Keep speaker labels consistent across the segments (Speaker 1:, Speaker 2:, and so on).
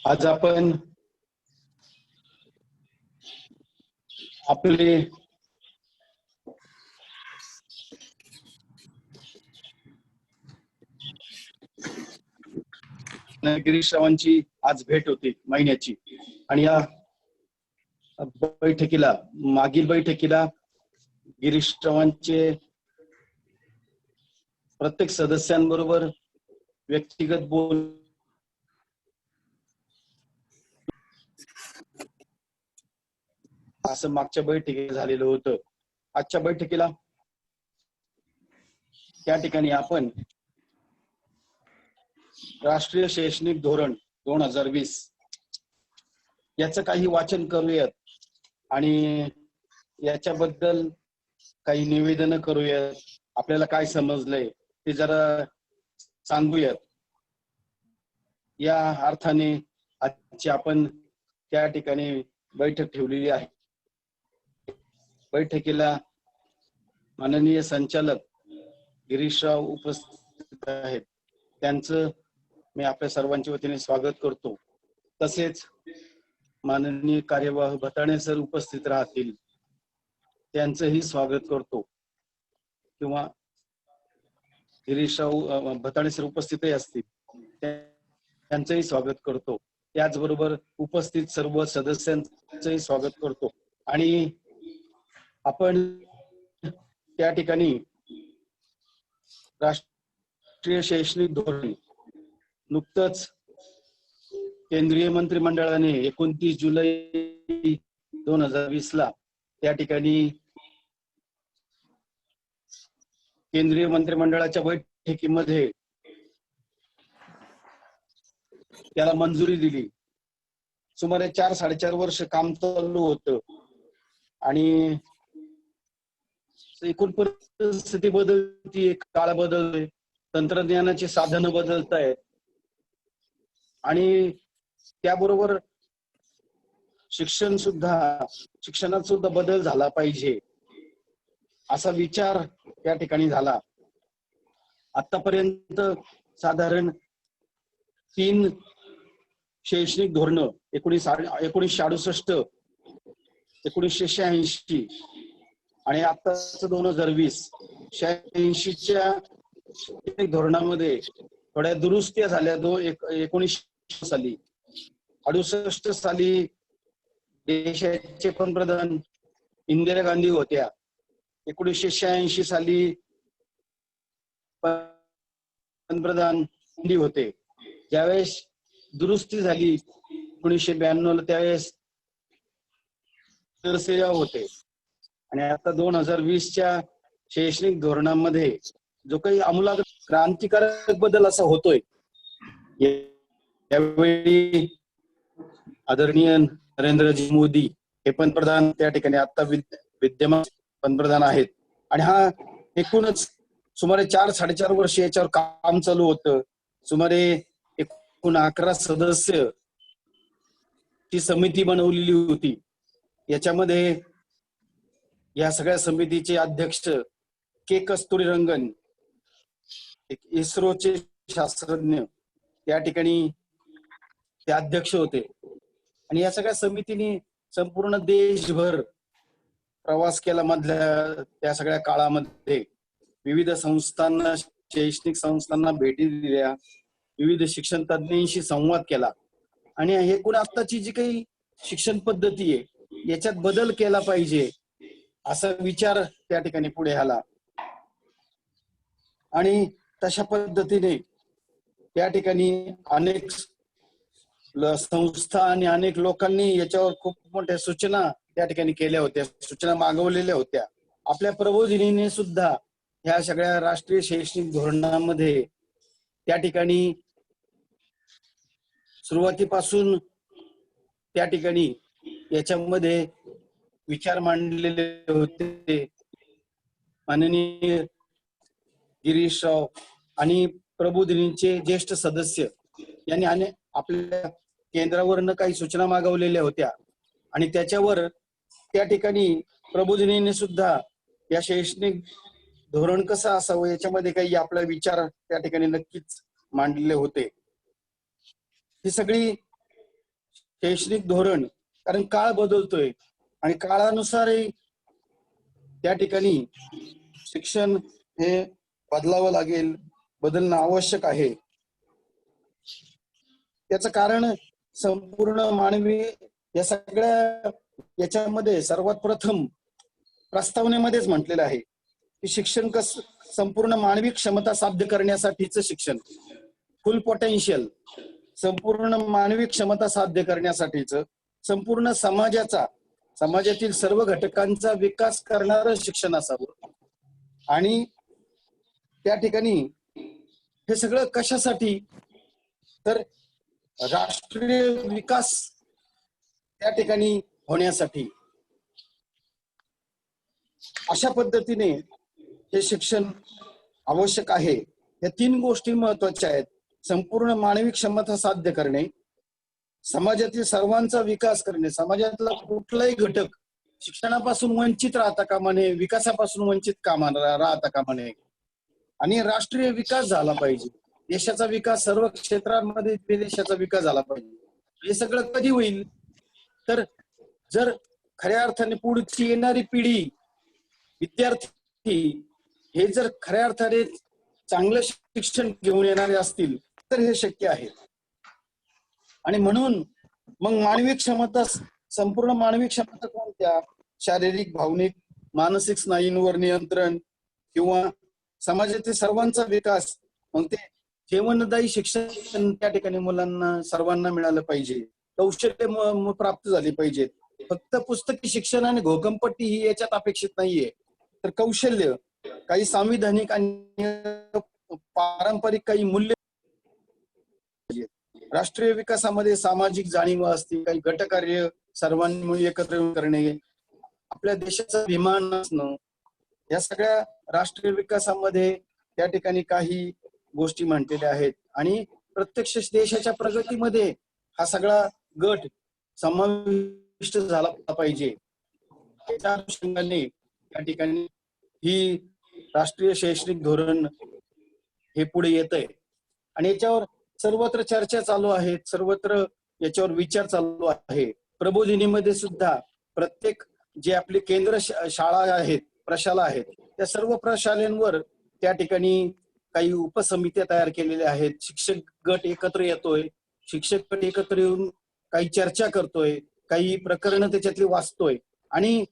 Speaker 1: आज आपण आपले गिरीश रावांची आज भेट होती महिन्याची, आणि या बैठकीला मागील बैठकीला गिरीश रावांचे प्रत्येक सदस्यांबरोबर व्यक्तिगत बोल असं मागच्या बैठकीत झालेलं होतं. आजच्या बैठकीला त्या ठिकाणी आपण राष्ट्रीय शैक्षणिक धोरण 2020 याचं काही वाचन करूयात आणि याच्याबद्दल काही निवेदन करूयात. आपल्याला काय समजलंय ते जरा सांगूयात. या अर्थाने आजची आपण त्या ठिकाणी बैठक ठेवलेली आहे. बैठकीला माननीय संचालक गिरीशराव उपस्थित आहेत. त्यांचं मी आपल्या सर्वांच्या वतीने स्वागत करतो. तसेच माननीय कार्यवाह भताणे सर उपस्थित राहतील, त्यांचंही स्वागत करतो. किंवा गिरीशराव भताणे सर उपस्थितही असतील, त्यांचंही स्वागत करतो. त्याचबरोबर उपस्थित सर्व सदस्यांचंही स्वागत करतो. आणि आपण त्या ठिकाणी राष्ट्रीय शैक्षणिक धोरण नुकतंच केंद्रीय मंत्रिमंडळाने 29 जुलै 2020 ला त्या ठिकाणी केंद्रीय मंत्रिमंडळाच्या बैठकीमध्ये त्याला मंजुरी दिली. सुमारे 4-4.5 वर्ष काम चालू होतं आणि एकूण परिस्थिती बदलतीये, काळ बदलतोय, तंत्रज्ञानाची साधनं बदलतायत आणि त्याबरोबर शिक्षणात सुद्धा बदल झाला पाहिजे असा विचार त्या ठिकाणी झाला. आतापर्यंत साधारण 3 शैक्षणिक धोरणं 1968, 1986 आणि आताच 2020. 86च्या धोरणामध्ये थोड्या दुरुस्त्या झाल्या. 19 साली, 68 साली देशाचे पंतप्रधान इंदिरा गांधी होत्या. 1986 साली पंतप्रधान गांधी होते. ज्यावेळेस दुरुस्ती झाली 1992 ला, त्यावेळेस होते. आणि आता 2020च्या शैक्षणिक धोरणामध्ये जो काही आमूलाग्र क्रांतिकारक बदल असा होतोय. यावेळी आदरणीय नरेंद्रजी मोदी हे पंतप्रधान त्या ठिकाणी आता विद्यमान पंतप्रधान आहेत. आणि हा एकूणच सुमारे 4-4.5 वर्ष याच्यावर काम चालू होतं. सुमारे एकूण 11 सदस्य ची समिती बनवलेली होती. याच्यामध्ये या सगळ्या समितीचे अध्यक्ष के कस्तुरीरंगन, इस्रोचे शास्त्रज्ञ त्या ठिकाणी ते अध्यक्ष होते. आणि या सगळ्या समितीने संपूर्ण देशभर प्रवास केला. मधल्या त्या सगळ्या काळामध्ये विविध संस्थांना, शैक्षणिक संस्थांना भेटी दिल्या, विविध शिक्षण तज्ञांशी संवाद केला आणि एकूण आताची जी काही शिक्षण पद्धती आहे याच्यात बदल केला पाहिजे असा विचार त्या ठिकाणी पुढे आला. आणि तशा पद्धतीने त्या ठिकाणी अनेक संस्था आणि अनेक लोकांनी याच्यावर खूप मोठ्या सूचना त्या ठिकाणी केल्या होत्या, सूचना मागवलेल्या होत्या. आपल्या प्रबोधिनीने सुद्धा ह्या सगळ्या राष्ट्रीय शैक्षणिक धोरणामध्ये त्या ठिकाणी सुरुवातीपासून त्या ठिकाणी याच्यामध्ये विचार मांडलेले होते. माननीय गिरीशराव आणि प्रबोधिनीचे ज्येष्ठ सदस्य यांनी आपल्या केंद्रावरनं काही सूचना मागवलेल्या होत्या आणि त्याच्यावर त्या ठिकाणी प्रबोधिनीने सुद्धा या शैक्षणिक धोरण कसं असावं याच्यामध्ये काही आपला विचार त्या ठिकाणी नक्कीच मांडलेले होते. ही सगळी शैक्षणिक धोरण, कारण काळ बदलतोय आणि काळानुसारही त्या ठिकाणी शिक्षण हे बदलावं लागेल, बदलणं आवश्यक आहे. त्याचं कारण संपूर्ण मानवी या सगळ्या याच्यामध्ये सर्वात प्रथम प्रस्तावनेमध्येच म्हटलेलं आहे की शिक्षण संपूर्ण मानवी क्षमता साध्य करण्यासाठीचं शिक्षण, फुल पोटेन्शियल, संपूर्ण मानवी क्षमता साध्य करण्यासाठीचं, संपूर्ण समाजातील सर्व घटकांचा विकास करणारं शिक्षण असावं. आणि त्या ठिकाणी हे सगळं कशासाठी, तर राष्ट्रीय विकास त्या ठिकाणी होण्यासाठी. अशा पद्धतीने हे शिक्षण आवश्यक आहे. या 3 गोष्टी महत्वाच्या आहेत. संपूर्ण मानवी क्षमता साध्य करणे, समाजातील सर्वांचा विकास करणे, समाजातला कुठलाही घटक शिक्षणापासून वंचित राहता कामा नये, विकासापासून वंचित राहता कामा नये, आणि राष्ट्रीय विकास झाला पाहिजे. देशाचा विकास सर्व क्षेत्रांमध्ये देशाचा विकास झाला पाहिजे. हे सगळं कधी होईल, तर जर खऱ्या अर्थाने पुढची येणारी पिढी, विद्यार्थी हे जर खऱ्या अर्थाने चांगलं शिक्षण घेऊन येणारे असतील तर हे शक्य आहे. आणि म्हणून मग मानवी क्षमता, संपूर्ण मानवी क्षमता कोणत्या? शारीरिक, भावनिक, मानसिक स्नायूंवर नियंत्रण किंवा समाजातील सर्वांचा विकास. मग ते जीवनदायी शिक्षण त्या ठिकाणी मुलांना सर्वांना मिळालं पाहिजे, कौशल्य प्राप्त झाली पाहिजेत. फक्त पुस्तकी शिक्षण आणि घोकंपट्टी ही याच्यात अपेक्षित नाहीये, तर कौशल्य, काही सांविधानिक आणि पारंपरिक काही मूल्य, राष्ट्रीय विकासामध्ये सामाजिक जाणीव असते, काही गटकार्य सर्वांनी एकत्र करणे, आपल्या देशाचं अभिमान असणं, या सगळ्या राष्ट्रीय विकासामध्ये त्या ठिकाणी काही गोष्टी म्हटलेल्या आहेत. आणि प्रत्यक्ष देशाच्या प्रगतीमध्ये हा सगळा गट समाविष्ट झाला पाहिजे. त्या अनुषंगाने त्या ठिकाणी ही राष्ट्रीय शैक्षणिक धोरण हे पुढे येत आहे आणि याच्यावर सर्वत्र चर्चा चालू आहेत, सर्वत्र याच्यावर विचार चालू आहे. प्रबोधिनीमध्ये सुद्धा प्रत्येक जे आपले केंद्र शाळा आहेत, प्रशाला आहेत, त्या सर्व प्रशालांवर त्या ठिकाणी काही उपसमित्या तयार केलेल्या आहेत. शिक्षक गट एकत्र येतोय, शिक्षक गट एकत्र येऊन काही चर्चा करतोय, काही प्रकरणं त्याच्यातली वाचतोय आणि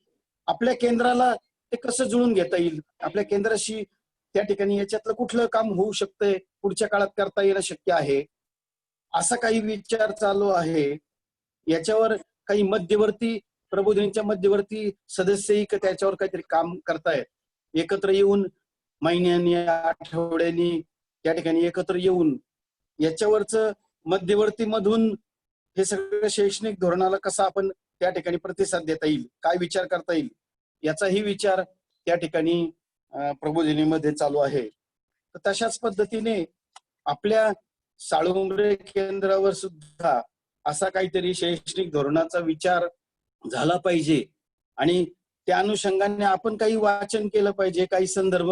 Speaker 1: आपल्या केंद्राला ते कसं जुळून घेता येईल, आपल्या केंद्राशी त्या ठिकाणी याच्यातलं कुठलं काम होऊ शकतंय, पुढच्या काळात करता येणं शक्य आहे, असा काही विचार चालू आहे. याच्यावर काही मध्यवर्ती, प्रबोधिनीच्या मध्यवर्ती सदस्यही त्याच्यावर काहीतरी काम करतायत. एकत्र येऊन महिन्यांनी, आठवड्यांनी त्या ठिकाणी एकत्र येऊन याच्यावरच मध्यवर्ती मधून हे सगळं शैक्षणिक धोरणाला कसं आपण त्या ठिकाणी प्रतिसाद देता येईल, काय विचार करता येईल, याचाही विचार त्या ठिकाणी प्रबोधिनीमध्ये चालू आहे. तर तशाच पद्धतीने आपल्या साळुंबरे केंद्रावर सुद्धा असा काहीतरी शैक्षणिक धोरणाचा विचार झाला पाहिजे आणि त्या अनुषंगाने आपण काही वाचन केलं पाहिजे, काही संदर्भ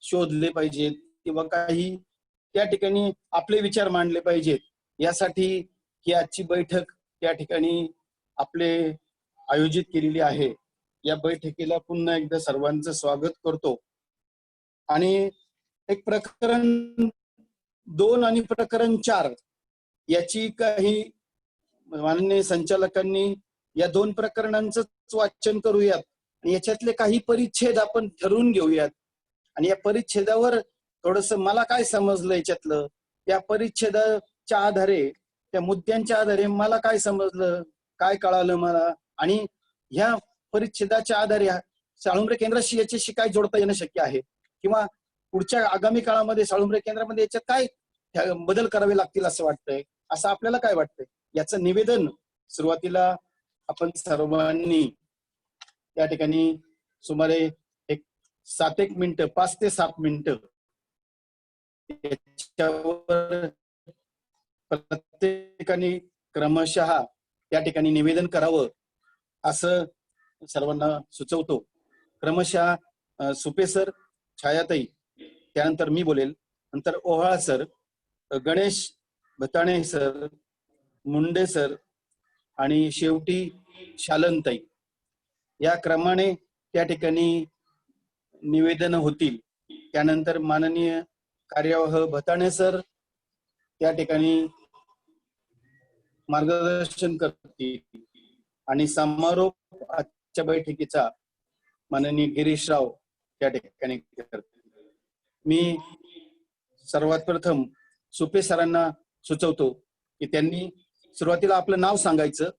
Speaker 1: शोधले पाहिजेत किंवा काही त्या ठिकाणी आपले विचार मांडले पाहिजेत. यासाठी ही आजची बैठक त्या ठिकाणी आपले आयोजित केलेली आहे. या बैठकीला पुन्हा एकदा सर्वांचं स्वागत करतो. आणि एक प्रकरण 2 आणि प्रकरण 4 याची काही माननीय संचालकांनी या 2 प्रकरणांचं वाचन करूयात आणि याच्यातले काही परिच्छेद आपण ठरवून घेऊयात आणि या परिच्छेदावर थोडस मला काय समजलं याच्यातलं, त्या परिच्छेदाच्या आधारे, त्या मुद्द्यांच्या आधारे मला काय समजलं, काय कळालं मला, आणि ह्या परिच्छेदाच्या आधारे साळुंबरे केंद्राशी याच्याशी काय जोडता येणं शक्य आहे किंवा पुढच्या आगामी काळामध्ये साळुंबरे केंद्रामध्ये याच्यात काय बदल करावे लागतील असं वाटतंय, असं आपल्याला काय वाटतंय, याचं निवेदन सुरुवातीला आपण सर्वांनी त्या ठिकाणी सुमारे 7 मिनिटं, 5 ते 7 मिनिटं याच्यावर प्रत्येकाने क्रमशः त्या ठिकाणी निवेदन करावं असं सर्वांना सुचवतो. क्रमशः सुपे सर, छायाताई, त्यानंतर मी बोलेल, नंतर Ohal sir, Ganesh Bhatane sir, Munde sir, आणि शेवटी शालनताई या क्रमाने त्या ठिकाणी निवेदन होतील. त्यानंतर माननीय कार्यवाह भताणे सर त्या ठिकाणी मार्गदर्शन करतील आणि समारोप आजच्या बैठकीचा माननीय गिरीशराव त्या ठिकाणी करतील. मी सर्वात प्रथम सुपे सरांना सुचवतो की त्यांनी सुरुवातीला आपलं नाव सांगायचं,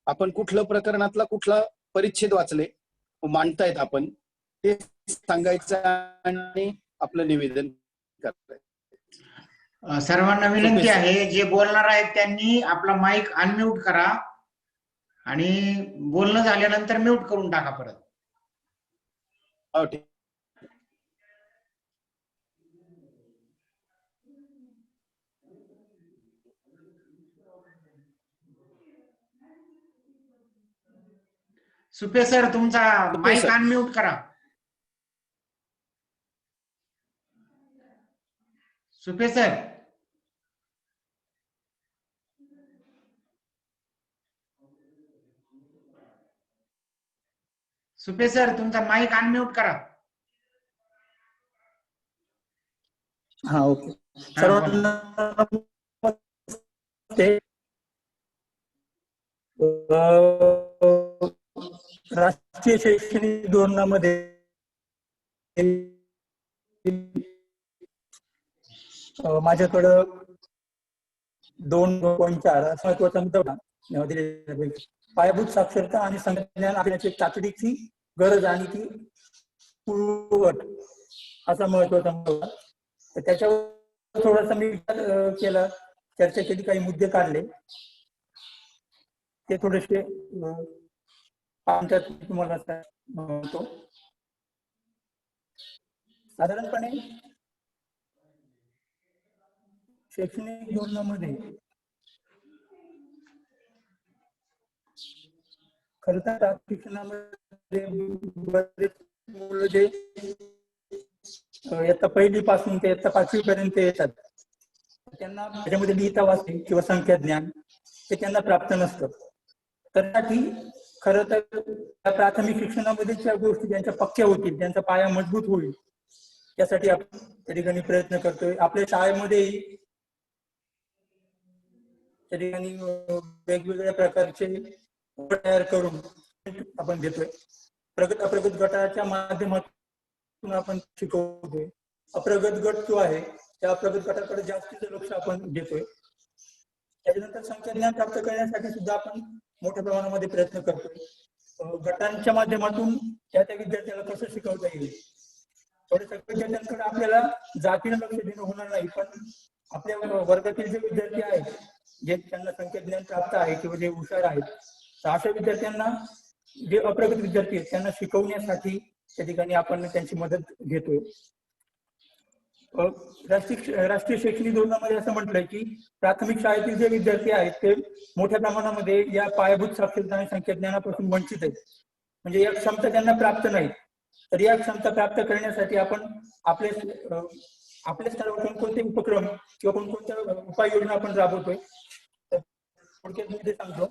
Speaker 1: आपण कुठलं प्रकरणातला कुठला परिच्छेद वाचले मांडतायत आपण ते सांगायचं आणि आपलं निवेदन करायचं.
Speaker 2: सर्वांना विनंती आहे, जे बोलणार आहेत त्यांनी आपला माईक अनम्यूट करा आणि बोलणं झाल्यानंतर म्यूट करून टाका परत.
Speaker 1: हो ठीक.
Speaker 2: सुपे सर तुमचा माईक अनम्यूट करा. सुपे सर सुपे सर तुमचा माईक अनम्यूट करा.
Speaker 3: हा ओके. सर्वांना राष्ट्रीय शैक्षणिक धोरणामध्ये माझ्याकडं 2.4 महत्वाचा मुद्दा पायाभूत साक्षरता आणि संज्ञान आपल्याची तातडीची गरज आणि ती पूर्ववत असा महत्वाचा मुद्दा. तर त्याच्यावर थोडासा मी विचार केला, चर्चा केली, काही मुद्दे काढले, ते थोडेसे तुम्हाला म्हणतो. साधारणपणे शैक्षणिक धोरणामध्ये खरं तर शिक्षणामध्ये मुलं जे इयत्ता 1ली पासून ते इयत्ता 5वी पर्यंत येतात, त्यांना त्याच्यामध्ये लिहिता वाचता किंवा संख्या ज्ञान ते त्यांना प्राप्त नसतं. तर त्यासाठी खरं तर त्या प्राथमिक शिक्षणामध्ये ज्या गोष्टी त्यांच्या पक्क्या होतील, त्यांचा पाया मजबूत होईल, त्यासाठी आपण त्या ठिकाणी प्रयत्न करतोय. आपल्या शाळेमध्ये त्या ठिकाणी वेगवेगळ्या प्रकारचे तयार करून आपण देतोय. प्रगत अप्रगत गटाच्या माध्यमातून आपण शिकवतोय. अप्रगत गट जो आहे त्या अप्रगत गटाकडे जास्तीचं लक्ष आपण देतोय. त्याच्यानंतर संख्या ज्ञान प्राप्त करण्यासाठी सुद्धा आपण मोठ्या प्रमाणामध्ये प्रयत्न करतोय. गटांच्या माध्यमातून त्या विद्यार्थ्याला कसं शिकवता येईल. थोड्या विद्यार्थ्यांकडे आपल्याला जातीनं लक्ष देणं होणार नाही, पण आपल्या वर्गातील जे विद्यार्थी आहेत, जे त्यांना संख्या ज्ञान प्राप्त आहे किंवा जे हुशार आहेत, तर अशा विद्यार्थ्यांना, जे अप्रगत विद्यार्थी आहेत त्यांना शिकवण्यासाठी त्या ठिकाणी आपण त्यांची मदत घेतोय. राष्ट्रीय शैक्षणिक धोरणामध्ये असं म्हटलंय की प्राथमिक शाळेतील जे विद्यार्थी आहेत ते मोठ्या प्रमाणामध्ये या पायाभूत साक्षरता आणि संख्या ज्ञानापासून वंचित आहेत. म्हणजे या क्षमता त्यांना प्राप्त नाहीत. तर या क्षमता प्राप्त करण्यासाठी आपण आपल्या स्तरावर कोणते उपक्रम किंवा कोणकोणत्या उपाययोजना आपण राबवतोय. थोडक्यात मी ते सांगतो.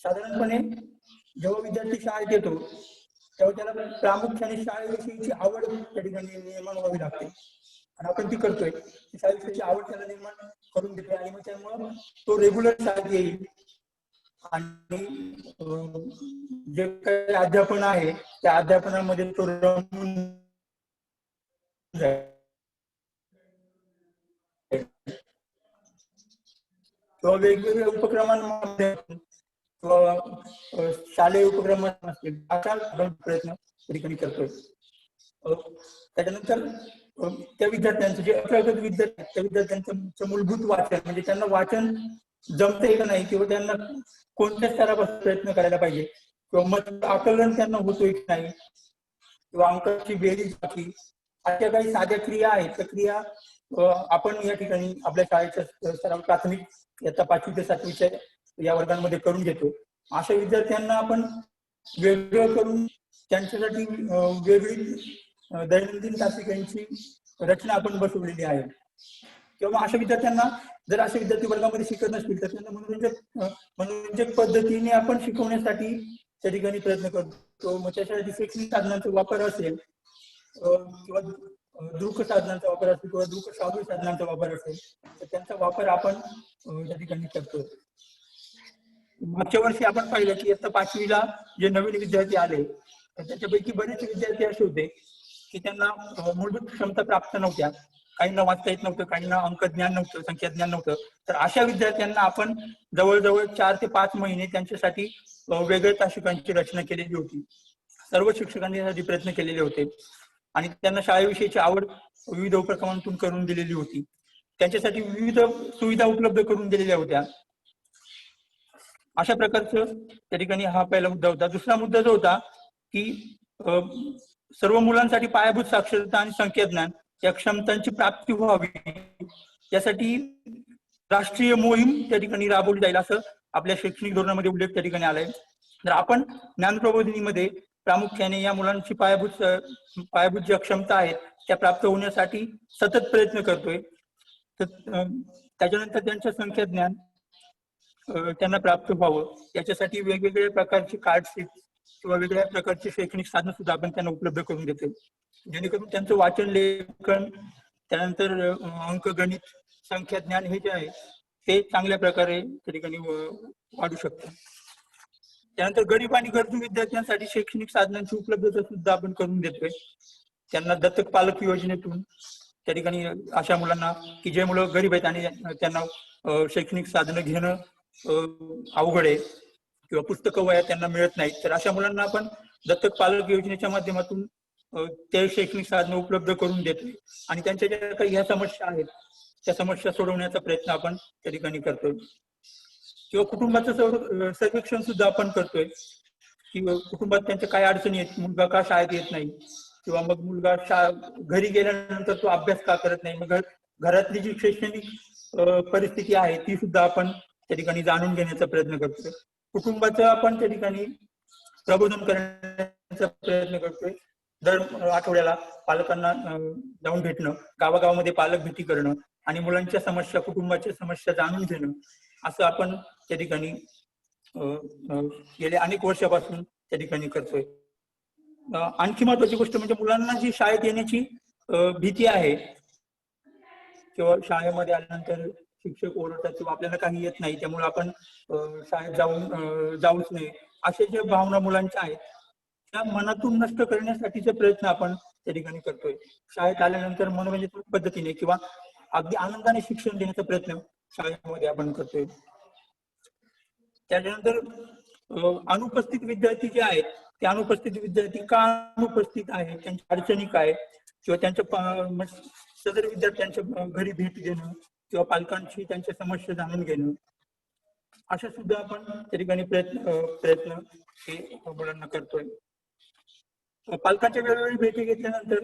Speaker 3: साधारणपणे जेव्हा विद्यार्थी शाळेत येतो तेव्हा त्याला प्रामुख्याने शाळेविषयीची आवड त्या ठिकाणी निर्माण व्हावी लागते आणि आपण ती करतोय. शाळेविषयीची आवड त्याला निर्माण करून देतोय आणि मग त्यामुळे तो रेग्युलर शाळेत येईल आणि जे काही अध्यापन आहे त्या अध्यापनामध्ये तो रमून जाईल किंवा वेगवेगळ्या उपक्रमांमध्ये किंवा शालेय उपक्रमांमध्ये असा प्रयत्न ठिकाणी करतोय. त्याच्यानंतर त्या विद्यार्थ्यांचं जे अप्रगत विद्यार्थी त्या विद्यार्थ्यांचं मूलभूत वाचन, म्हणजे त्यांना वाचन जमतंय का नाही किंवा त्यांना कोणत्या स्तरापासून प्रयत्न करायला पाहिजे किंवा मग आकलन त्यांना होतोय की नाही किंवा अंकाची बेरीज बाकी अशा काही साध्या क्रिया आहेत. त्या क्रिया आपण या ठिकाणी आपल्या शाळेच्या स्तरावर प्राथमिक इयत्ता 5वी ते 7वीच्या या वर्गांमध्ये करून घेतो. अशा विद्यार्थ्यांना आपण वेगळं करून त्यांच्यासाठी वेगळी दैनंदिन तासिकांची रचना आपण बसवलेली आहे. किंवा अशा विद्यार्थ्यांना जर असे विद्यार्थी वर्गामध्ये शिकत नसतील तर त्यांना मनोरंजक पद्धतीने आपण शिकवण्यासाठी त्या ठिकाणी प्रयत्न करतो. मग त्याच्यासाठी शैक्षणिक साधनांचा वापर असेल किंवा दृक साधनांचा वापर असेल किंवा दृक श्राव्य साधनांचा वापर असेल तर त्यांचा वापर आपण त्या ठिकाणी करतो. मागच्या वर्षी आपण पाहिलं की आता 5वीला जे नवीन विद्यार्थी आले तर त्याच्यापैकी बरेच विद्यार्थी असे होते की त्यांना मूलभूत क्षमता प्राप्त नव्हत्या. काहींना वाचता येत नव्हतं, काहींना अंक ज्ञान नव्हतं, संख्या ज्ञान नव्हतं. तर अशा विद्यार्थ्यांना आपण जवळजवळ 4 ते 5 महिने त्यांच्यासाठी वेगळ्या तासिकांची रचना केलेली होती. सर्व शिक्षकांनी यासाठी प्रयत्न केलेले होते आणि त्यांना शाळेविषयीची आवड विविध उपक्रमांतून करून दिलेली होती. त्यांच्यासाठी विविध सुविधा उपलब्ध करून दिलेल्या होत्या. अशा प्रकारचं त्या ठिकाणी हा पहिला मुद्दा होता. दुसरा मुद्दा जो होता की सर्व मुलांसाठी पायाभूत साक्षरता आणि संख्याज्ञान या क्षमतांची प्राप्ती व्हावी यासाठी राष्ट्रीय मोहीम त्या ठिकाणी राबवली जाईल असं आपल्या शैक्षणिक धोरणामध्ये उल्लेख त्या ठिकाणी आलाय. तर आपण ज्ञानप्रबोधिनीमध्ये प्रामुख्याने या मुलांची पायाभूत ज्या क्षमता आहेत त्या प्राप्त होण्यासाठी सतत प्रयत्न करतोय. तर त्याच्यानंतर त्यांचं संख्याज्ञान त्यांना प्राप्त व्हावं याच्यासाठी वेगवेगळ्या प्रकारची कार्डशीट किंवा वेगवेगळ्या प्रकारची शैक्षणिक साधनं सुद्धा आपण त्यांना उपलब्ध करून देतो, जेणेकरून त्यांचं वाचन लेखन त्यानंतर अंकगणित संख्या ज्ञान हे जे आहे ते चांगल्या प्रकारे त्या ठिकाणी वाढू शकतं. त्यानंतर गरीब आणि गरजू विद्यार्थ्यांसाठी शैक्षणिक साधनांची उपलब्धता सुद्धा आपण करून देतोय. त्यांना दत्तक पालक योजनेतून त्या ठिकाणी अशा मुलांना की जे मुलं गरीब आहेत आणि त्यांना शैक्षणिक साधनं घेणं अवघड आहे किंवा पुस्तकं वह्या त्यांना मिळत नाहीत तर अशा मुलांना आपण दत्तक पालक योजनेच्या माध्यमातून ते शैक्षणिक साधनं उपलब्ध करून देतोय आणि त्यांच्या ज्या काही ह्या समस्या आहेत त्या समस्या सोडवण्याचा प्रयत्न आपण त्या ठिकाणी करतोय. किंवा कुटुंबाचं सर्वेक्षण सुद्धा आपण करतोय की कुटुंबात त्यांच्या काय अडचणी आहेत, मुलगा का शाळेत येत नाही किंवा मग मुलगा घरी गेल्यानंतर तो अभ्यास का करत नाही, मग घरातली जी शैक्षणिक परिस्थिती आहे ती सुद्धा आपण त्या ठिकाणी जाणून घेण्याचा प्रयत्न करतोय. कुटुंबाचं आपण त्या ठिकाणी प्रबोधन करण्याचा प्रयत्न करतोय. दर आठवड्याला पालकांना जाऊन भेटणं, गावागावामध्ये पालक भेटी करणं आणि मुलांच्या समस्या कुटुंबाच्या समस्या जाणून घेणं असं आपण त्या ठिकाणी गेल्या अनेक वर्षापासून त्या ठिकाणी करतोय. आणखी महत्वाची गोष्ट म्हणजे मुलांना जी शाळेत येण्याची भीती आहे किंवा शाळेमध्ये आल्यानंतर शिक्षक ओरडतात किंवा आपल्याला काही येत नाही त्यामुळे आपण शाळेत जाऊच नाही अशा ज्या भावना मुलांच्या आहेत त्या मनातून नष्ट करण्यासाठीचे प्रयत्न आपण त्या ठिकाणी करतोय. शाळेत आल्यानंतर मनोरंजक पद्धतीने किंवा अगदी आनंदाने शिक्षण देण्याचा प्रयत्न शाळेमध्ये आपण करतोय. त्याच्यानंतर अनुपस्थित विद्यार्थी जे आहेत ते अनुपस्थित विद्यार्थी का अनुपस्थित आहेत, त्यांच्या अडचणी काय किंवा त्यांच्या सदर विद्यार्थ्यांच्या घरी भेट देणं किंवा पालकांची त्यांच्या समस्या जाणून घेणं अशा सुद्धा आपण त्या ठिकाणी प्रयत्न हे मुलांना करतोय. पालकांच्या वेळोवेळी भेटी घेतल्यानंतर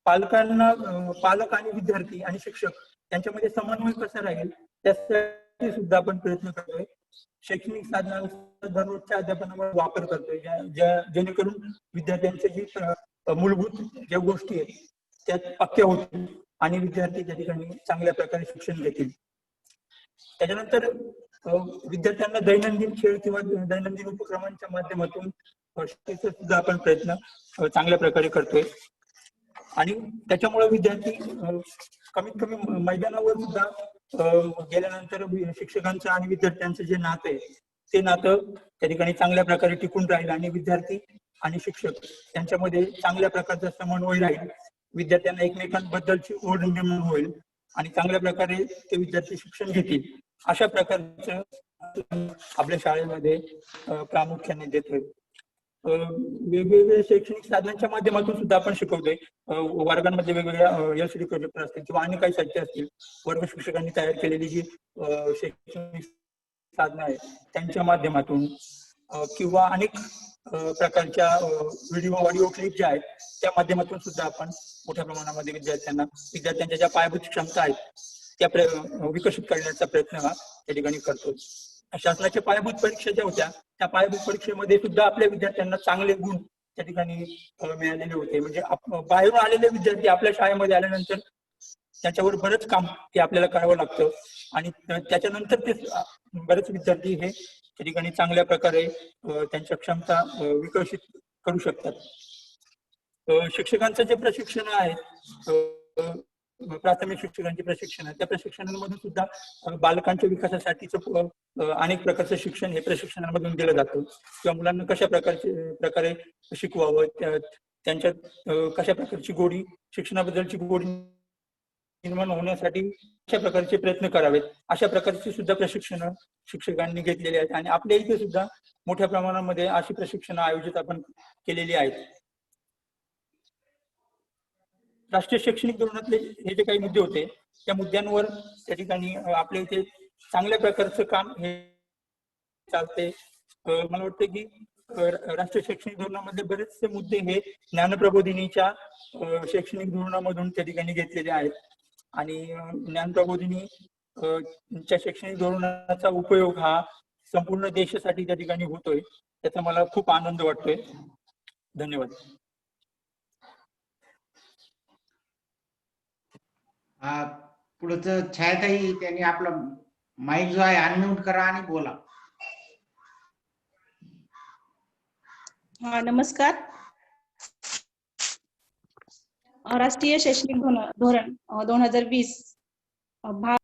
Speaker 3: पालक आणि विद्यार्थी आणि शिक्षक यांच्यामध्ये समन्वय कसा राहील त्यासाठी सुद्धा आपण प्रयत्न करतोय. शैक्षणिक साधनांचा दररोजच्या अध्यापनावर वापर करतोय जेणेकरून विद्यार्थ्यांच्या जी मूलभूत ज्या गोष्टी आहेत त्या पक्क्या होतील आणि विद्यार्थी त्या ठिकाणी चांगल्या प्रकारे शिक्षण घेतील. त्याच्यानंतर विद्यार्थ्यांना दैनंदिन खेळ किंवा दैनंदिन उपक्रमांच्या माध्यमातून सुद्धा आपण प्रयत्न चांगल्या प्रकारे करतोय आणि त्याच्यामुळे विद्यार्थी कमीत कमी मैदानावर सुद्धा गेल्यानंतर शिक्षकांचं आणि विद्यार्थ्यांचं जे नातं आहे ते नातं त्या ठिकाणी चांगल्या प्रकारे टिकून राहील आणि विद्यार्थी आणि शिक्षक यांच्यामध्ये चांगल्या प्रकारचा समन्वय राहील. विद्यार्थ्यांना एकमेकांबद्दलची ओढ निर्माण होईल आणि चांगल्या प्रकारे ते विद्यार्थी शिक्षण घेतील अशा प्रकारचं आपल्या शाळेमध्ये प्रामुख्याने देतोय. वेगवेगळ्या शैक्षणिक साधनांच्या माध्यमातून सुद्धा आपण शिकवतोय. वर्गांमध्ये वेगवेगळ्या LCD प्रोजेक्टर असतील किंवा अन्य काही साहित्य असतील, वर्ग शिक्षकांनी तयार केलेली जी शैक्षणिक साधनं आहेत त्यांच्या माध्यमातून किंवा अनेक प्रकारच्या व्हिडिओ ऑडिओ क्लिप ज्या आहेत त्या माध्यमातून सुद्धा आपण मोठ्या प्रमाणामध्ये विद्यार्थ्यांच्या ज्या पायाभूत क्षमता आहेत त्या विकसित करण्याचा प्रयत्न हा त्या ठिकाणी करतो. शासनाच्या पायाभूत परीक्षा ज्या होत्या त्या पायाभूत परीक्षेमध्ये सुद्धा आपल्या विद्यार्थ्यांना चांगले गुण त्या ठिकाणी मिळालेले होते. म्हणजे बाहेरून आलेले विद्यार्थी आपल्या शाळेमध्ये आल्यानंतर त्याच्यावर बरंच काम ते आपल्याला करावं लागतं आणि त्याच्यानंतर ते बरेच विद्यार्थी हे त्या ठिकाणी चांगल्या प्रकारे त्यांच्या क्षमता विकसित करू शकतात. शिक्षकांचं जे प्रशिक्षण आहे, प्राथमिक शिक्षकांचे प्रशिक्षण आहे, त्या प्रशिक्षणामधून सुद्धा बालकांच्या विकासासाठीचं अनेक प्रकारचं शिक्षण हे प्रशिक्षणामधून दिलं जातं किंवा मुलांना कशा प्रकारे शिकवावं, त्यांच्यात कशा प्रकारची गोडी, शिक्षणाबद्दलची गोडी निर्माण होण्यासाठी अशा प्रकारचे प्रयत्न करावेत, अशा प्रकारची सुद्धा प्रशिक्षण शिक्षकांनी घेतलेली आहेत आणि आपल्या इथे सुद्धा मोठ्या प्रमाणामध्ये अशी प्रशिक्षण आयोजित आपण केलेली आहेत. राष्ट्रीय शैक्षणिक धोरणातले हे जे काही मुद्दे होते त्या मुद्द्यांवर त्या ठिकाणी आपल्या इथे चांगल्या प्रकारचं काम हे चालते. मला वाटतं की राष्ट्रीय शैक्षणिक धोरणामध्ये बरेचसे मुद्दे हे ज्ञानप्रबोधिनीच्या शैक्षणिक धोरणामधून त्या ठिकाणी घेतलेले आहेत आणि ज्ञानप्रबोधिनी च्या शैक्षणिक धोरणाचा उपयोग हा संपूर्ण देशासाठी त्या ठिकाणी होतोय, त्याचा मला खूप आनंद वाटतोय. धन्यवाद.
Speaker 2: पुढचं छायाताई, त्यांनी आपला माईक जो आहे अनम्यूट करा आणि बोला.
Speaker 4: हा, नमस्कार. राष्ट्रीय शैक्षणिक धोरण 2020 भाग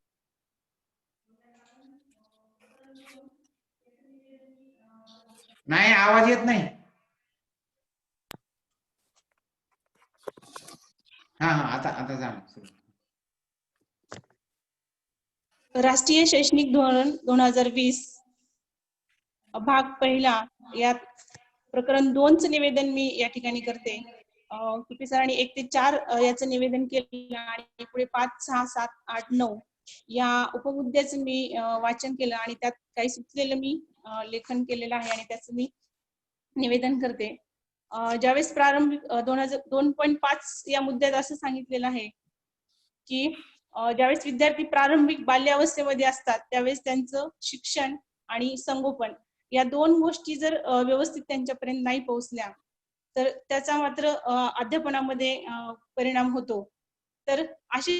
Speaker 2: नाही, आवाज येत नाही. हा, आता झालं.
Speaker 4: राष्ट्रीय शैक्षणिक धोरण 2020 भाग पहिला, यात प्रकरण 2चं निवेदन मी या ठिकाणी करते. किती सरांनी 1 ते 4 याचं निवेदन केलं आणि पुढे 5, 6, 7, 8, 9 या उपमुद्द्याचं मी वाचन केलं आणि त्यात काही सुचलेलं मी लेखन केलेलं आहे आणि त्याचं मी निवेदन करते. ज्यावेळेस प्रारंभिक 2.5 या मुद्द्यात असं सांगितलेलं आहे की ज्यावेळेस विद्यार्थी प्रारंभिक बाल्यावस्थेमध्ये असतात त्यावेळेस त्यांचं शिक्षण आणि संगोपन या 2 गोष्टी जर व्यवस्थित त्यांच्यापर्यंत नाही पोहोचल्या तर त्याचा मात्र अध्यापनामध्ये परिणाम होतो. तर असे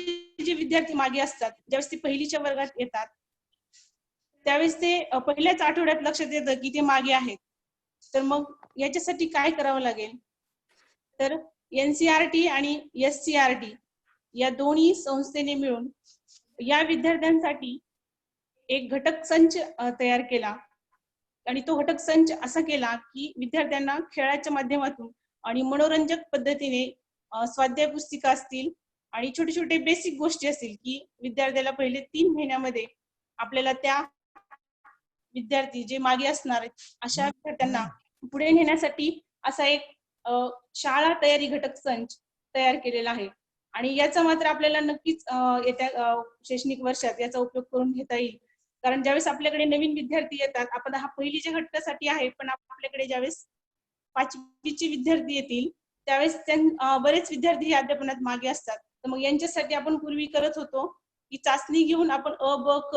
Speaker 4: जे विद्यार्थी मागे असतात, ज्यावेळेस ते पहिलीच्या वर्गात येतात त्यावेळेस ते पहिल्याच आठवड्यात लक्षात येतं की ते मागे आहेत. तर मग याच्यासाठी काय करावं लागेल, तर NCERT आणि SCERT या दोन्ही संस्थेने मिळून या विद्यार्थ्यांसाठी एक घटक संच तयार केला आणि तो घटक संच असा केला की विद्यार्थ्यांना खेळाच्या माध्यमातून आणि मनोरंजक पद्धतीने स्वाध्याय पुस्तिका असतील आणि छोटे छोटे बेसिक गोष्टी असतील की विद्यार्थ्याला पहिले 3 महिन्यामध्ये आपल्याला त्या विद्यार्थी जे मागे असणार अशा विद्यार्थ्यांना पुढे नेण्यासाठी असा एक शाळा तयारी घटक संच तयार केलेला आहे आणि याचा मात्र आपल्याला नक्कीच येत्या शैक्षणिक वर्षात याचा उपयोग करून घेता येईल. कारण ज्यावेळेस आपल्याकडे नवीन विद्यार्थी येतात, आपण हा पहिलीच्या घटकासाठी आहे, पण आपल्याकडे ज्यावेळेस 5वीचे विद्यार्थी येतील त्यावेळेस बरेच विद्यार्थी अध्यापनात मागे असतात. तर मग यांच्यासाठी आपण पूर्वी करत होतो की चाचणी घेऊन आपण अ, ब, क,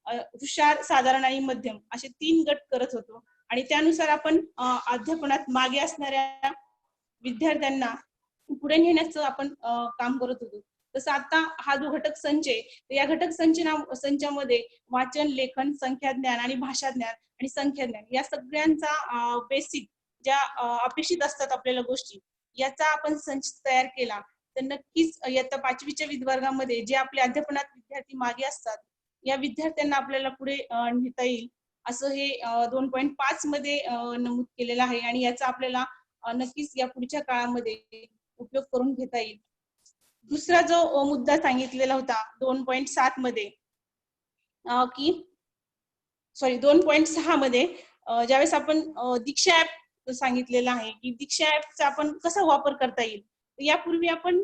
Speaker 4: हुशार, साधारण आणि मध्यम असे 3 गट करत होतो आणि त्यानुसार आपण अध्यापनात मागे असणाऱ्या विद्यार्थ्यांना पुढे नेण्याचं आपण काम करत होतो. तसं आता हा जो घटक संच आहे, या घटक संचामध्ये वाचन, लेखन, संख्या ज्ञान आणि भाषा ज्ञान आणि संख्या ज्ञान या सगळ्यांचा बेसिक ज्या अपेक्षित असतात आपल्याला गोष्टी, याचा आपण संच तयार केला तर नक्कीच इयत्ता 5वीच्या वर्गामध्ये जे आपले अध्यापनात विद्यार्थी मागे असतात या विद्यार्थ्यांना आपल्याला पुढे नेता येईल असं हे 2.5 मध्ये नमूद केलेलं आहे आणि याचा आपल्याला नक्कीच या पुढच्या काळामध्ये उपयोग करून घेता येईल. दुसरा जो मुद्दा सांगितलेला होता 2.7 मध्ये की 2.6 मध्ये ज्यावेळेस आपण दीक्षा ऍप सांगितलेलं आहे की दीक्षा ऍपचा आपण कसा वापर करता येईल. यापूर्वी आपण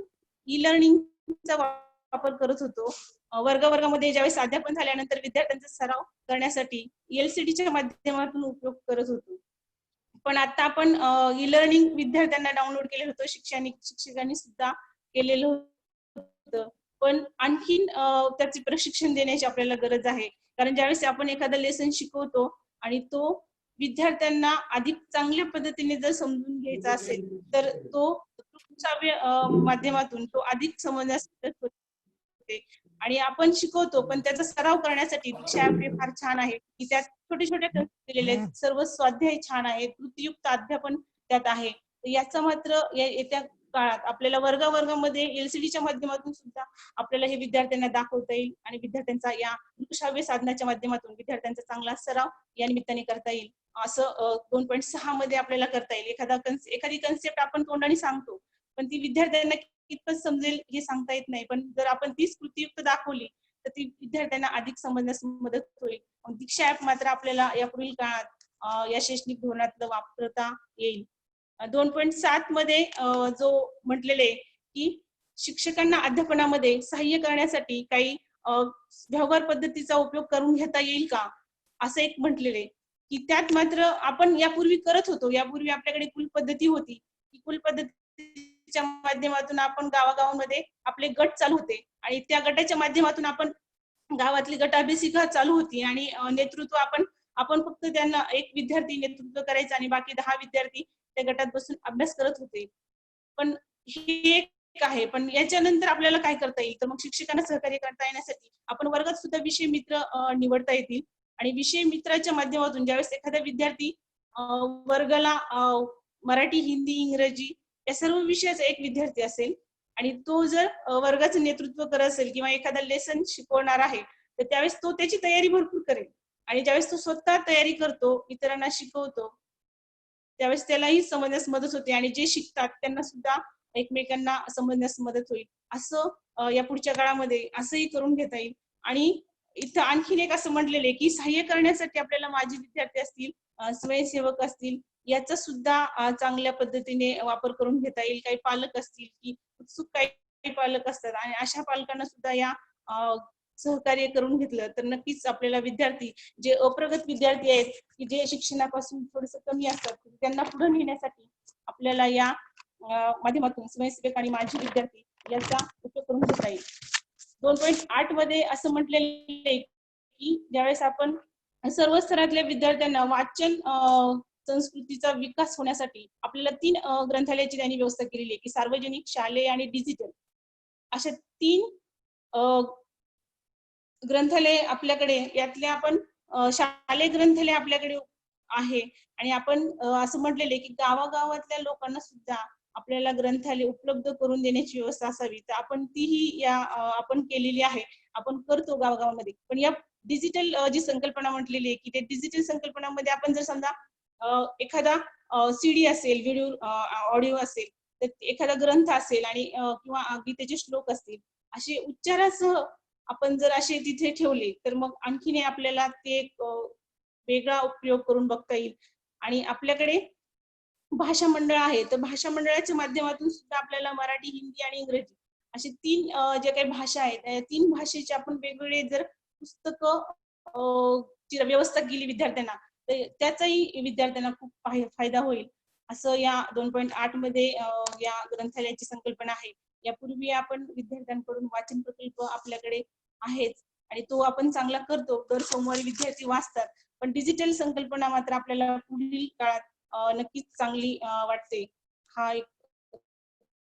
Speaker 4: ई-लर्निंगचा वापर करत होतो. वर्गामध्ये ज्यावेळेस अध्यापन झाल्यानंतर विद्यार्थ्यांचा सराव करण्यासाठी LCDच्या माध्यमातून उपयोग करत होतो. पण आता आपण ई-लर्निंग विद्यार्थ्यांना डाउनलोड केलेलं होतं, शिक्षकांनी सुद्धा केलेलं होतं. पण आणखीन त्याचे प्रशिक्षण देण्याची आपल्याला गरज आहे. कारण ज्यावेळेस आपण एखादा लेसन शिकवतो आणि तो विद्यार्थ्यांना अधिक चांगल्या पद्धतीने जर समजून घ्यायचा असेल तर तो माध्यमातून तो अधिक समजण्यास मदत होते. होते आणि आपण शिकवतो, पण त्याचा सराव करण्यासाठी दीक्षा ऍप हे फार छान आहे की त्यात छोटे छोटे दिलेले आहेत, सर्व स्वाध्याय छान आहेत, कृतीयुक्त अध्यापन त्यात आहे. याचा मात्र येत्या काळात आपल्याला वर्गामध्ये एलसीडीच्या माध्यमातून सुद्धा आपल्याला हे विद्यार्थ्यांना दाखवता येईल आणि विद्यार्थ्यांचा या दृकश्राव्य साधनाच्या माध्यमातून विद्यार्थ्यांचा चांगला सराव या निमित्ताने करता येईल. असं 2.6 मध्ये आपल्याला करता येईल. एखादी कन्सेप्ट आपण तोंडाने सांगतो, पण ती विद्यार्थ्यांना कितपत समजेल हे सांगता येत नाही. पण जर आपण तीच कृतीयुक्त दाखवली तर ती विद्यार्थ्यांना अधिक समजण्यास मदत होईल. दीक्षा ऍप मात्र आपल्याला यापुढील काळात या शैक्षणिक धोरणात वापरता येईल. 2.7 मध्ये जो म्हटलेले की शिक्षकांना अध्यापनामध्ये सहाय्य करण्यासाठी काही व्यवहार पद्धतीचा उपयोग करून घेता येईल का, असं एक म्हटलेले की त्यात मात्र आपण यापूर्वी करत होतो. यापूर्वी आपल्याकडे कुल पद्धती होती. कुल पद्धतीच्या माध्यमातून आपण गावागावांमध्ये आपले गट चालू होते आणि त्या गटाच्या माध्यमातून आपण गावातली गटाभिसिका चालू होती आणि नेतृत्व आपण फक्त त्यांना एक विद्यार्थी नेतृत्व करायचं आणि बाकी 10 विद्यार्थी त्या गटात बसून अभ्यास करत होते. पण हे एक आहे. पण याच्यानंतर आपल्याला काय करता येईल, तर मग शिक्षकांना सहकार्य करता येण्यासाठी आपण वर्गात सुद्धा विषय मित्र निवडता येतील आणि विषय मित्राच्या माध्यमातून ज्यावेळेस एखादा विद्यार्थी वर्गाला मराठी, हिंदी, इंग्रजी या सर्व विषयाचा एक विद्यार्थी असेल आणि तो जर वर्गाचं नेतृत्व करत असेल किंवा एखादा लेसन शिकवणार आहे, तर त्यावेळेस तो त्याची तयारी भरपूर करेल आणि ज्यावेळेस तो स्वतः तयारी करतो, इतरांना शिकवतो, त्यावेळेस त्यालाही समजण्यास मदत होते आणि जे शिकतात त्यांना सुद्धा एकमेकांना समजण्यास मदत होईल. असं या पुढच्या काळामध्ये असंही करून घेता येईल. आणि इथं आणखीन एक असं म्हटलेलं की सहाय्य करण्यासाठी आपल्याला माजी विद्यार्थी असतील, स्वयंसेवक असतील, याचा सुद्धा चांगल्या पद्धतीने वापर करून घेता येईल. काही पालक असतील की उत्सुक काही पालक असतात आणि अशा पालकांना सुद्धा या सहकार्य करून घेतलं तर नक्कीच आपल्याला विद्यार्थी जे अप्रगत विद्यार्थी आहेत की जे शिक्षणापासून थोडस कमी असतात, त्यांना पुढे नेण्यासाठी आपल्याला या माध्यमातून स्वयंसेवक आणि माजी विद्यार्थी याचा उपयोग करून घेता येईल. 2.8 मध्ये असं म्हटलेलं आहे की ज्यावेळेस आपण सर्व स्तरातल्या विद्यार्थ्यांना वाचन संस्कृतीचा विकास होण्यासाठी आपल्याला 3 ग्रंथालयाची त्यांनी व्यवस्था केलेली आहे की सार्वजनिक, शालेय आणि डिजिटल अशा 3 ग्रंथालय आपल्याकडे. यातले आपण शालेय ग्रंथालय आपल्याकडे आहे आणि आपण असं म्हटलेले की गावागावातल्या लोकांना सुद्धा आपल्याला ग्रंथालय उपलब्ध करून देण्याची व्यवस्था असावी. तर आपण तीही आपण केलेली आहे, आपण करतो गावागावामध्ये. पण या डिजिटल जी संकल्पना म्हटलेली आहे की ते डिजिटल संकल्पनामध्ये आपण जर समजा एखादा सीडी असेल, व्हिडिओ ऑडिओ असेल, तर एखादा ग्रंथ असेल आणि किंवा गीतेचे श्लोक असतील, असे उच्चारासह आपण जर असे तिथे ठेवले तर मग आणखीन आपल्याला ते एक वेगळा उपयोग करून बघता येईल. आणि आपल्याकडे भाषा मंडळ आहे, तर भाषा मंडळाच्या माध्यमातून सुद्धा आपल्याला मराठी, हिंदी आणि इंग्रजी असे 3 जे काही भाषा आहेत, त्या 3 भाषेचे आपण वेगवेगळे जर पुस्तकं ची व्यवस्था केली विद्यार्थ्यांना, तर त्याचाही विद्यार्थ्यांना खूप फायदा होईल. असं या 2.8 मध्ये या ग्रंथालयाची संकल्पना आहे. यापूर्वी आपण विद्यार्थ्यांकडून वाचन प्रकल्प आपल्याकडे आहेच आणि तो आपण चांगला करतो. दर सोमवारी विद्यार्थी वाचतात. पण डिजिटल संकल्पना मात्र आपल्याला पुढील काळात नक्कीच चांगली वाटते. हा एक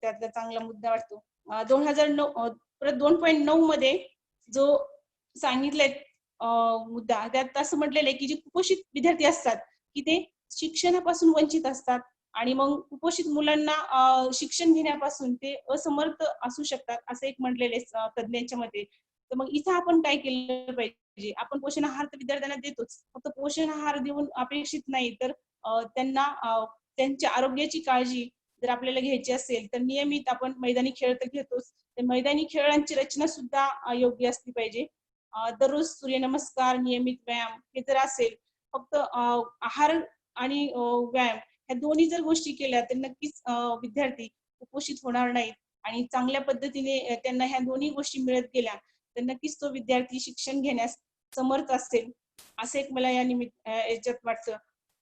Speaker 4: त्यातला चांगला मुद्दा वाटतो. 2009 परत 2.9 मध्ये जो सांगितलंय मुद्दा, त्यात असं म्हटलेलं आहे की जे कुपोषित विद्यार्थी असतात की ते शिक्षणापासून वंचित असतात आणि मग कुपोषित मुलांना शिक्षण घेण्यापासून ते असमर्थ असू शकतात, असं एक म्हटलेले तज्ञांच्या मते. तर मग इथं आपण काय केलं पाहिजे, आपण पोषण आहार तर विद्यार्थ्यांना देतोच, फक्त पोषण आहार देऊन अपेक्षित नाही, तर त्यांना त्यांच्या आरोग्याची काळजी जर आपल्याला घ्यायची असेल तर नियमित आपण मैदानी खेळ तर घेतोच, तर मैदानी खेळांची रचना सुद्धा योग्य असली पाहिजे. दररोज सूर्यनमस्कार, नियमित व्यायाम हे जर असेल, फक्त आहार आणि व्यायाम ह्या दोन्ही जर गोष्टी केल्या तर नक्कीच विद्यार्थी कुपोषित होणार नाहीत आणि चांगल्या पद्धतीने त्यांना ह्या दोन्ही गोष्टी मिळत गेल्या तर नक्कीच तो विद्यार्थी शिक्षण घेण्यास समर्थ असेल, असं एक मला याच्यात वाटतं.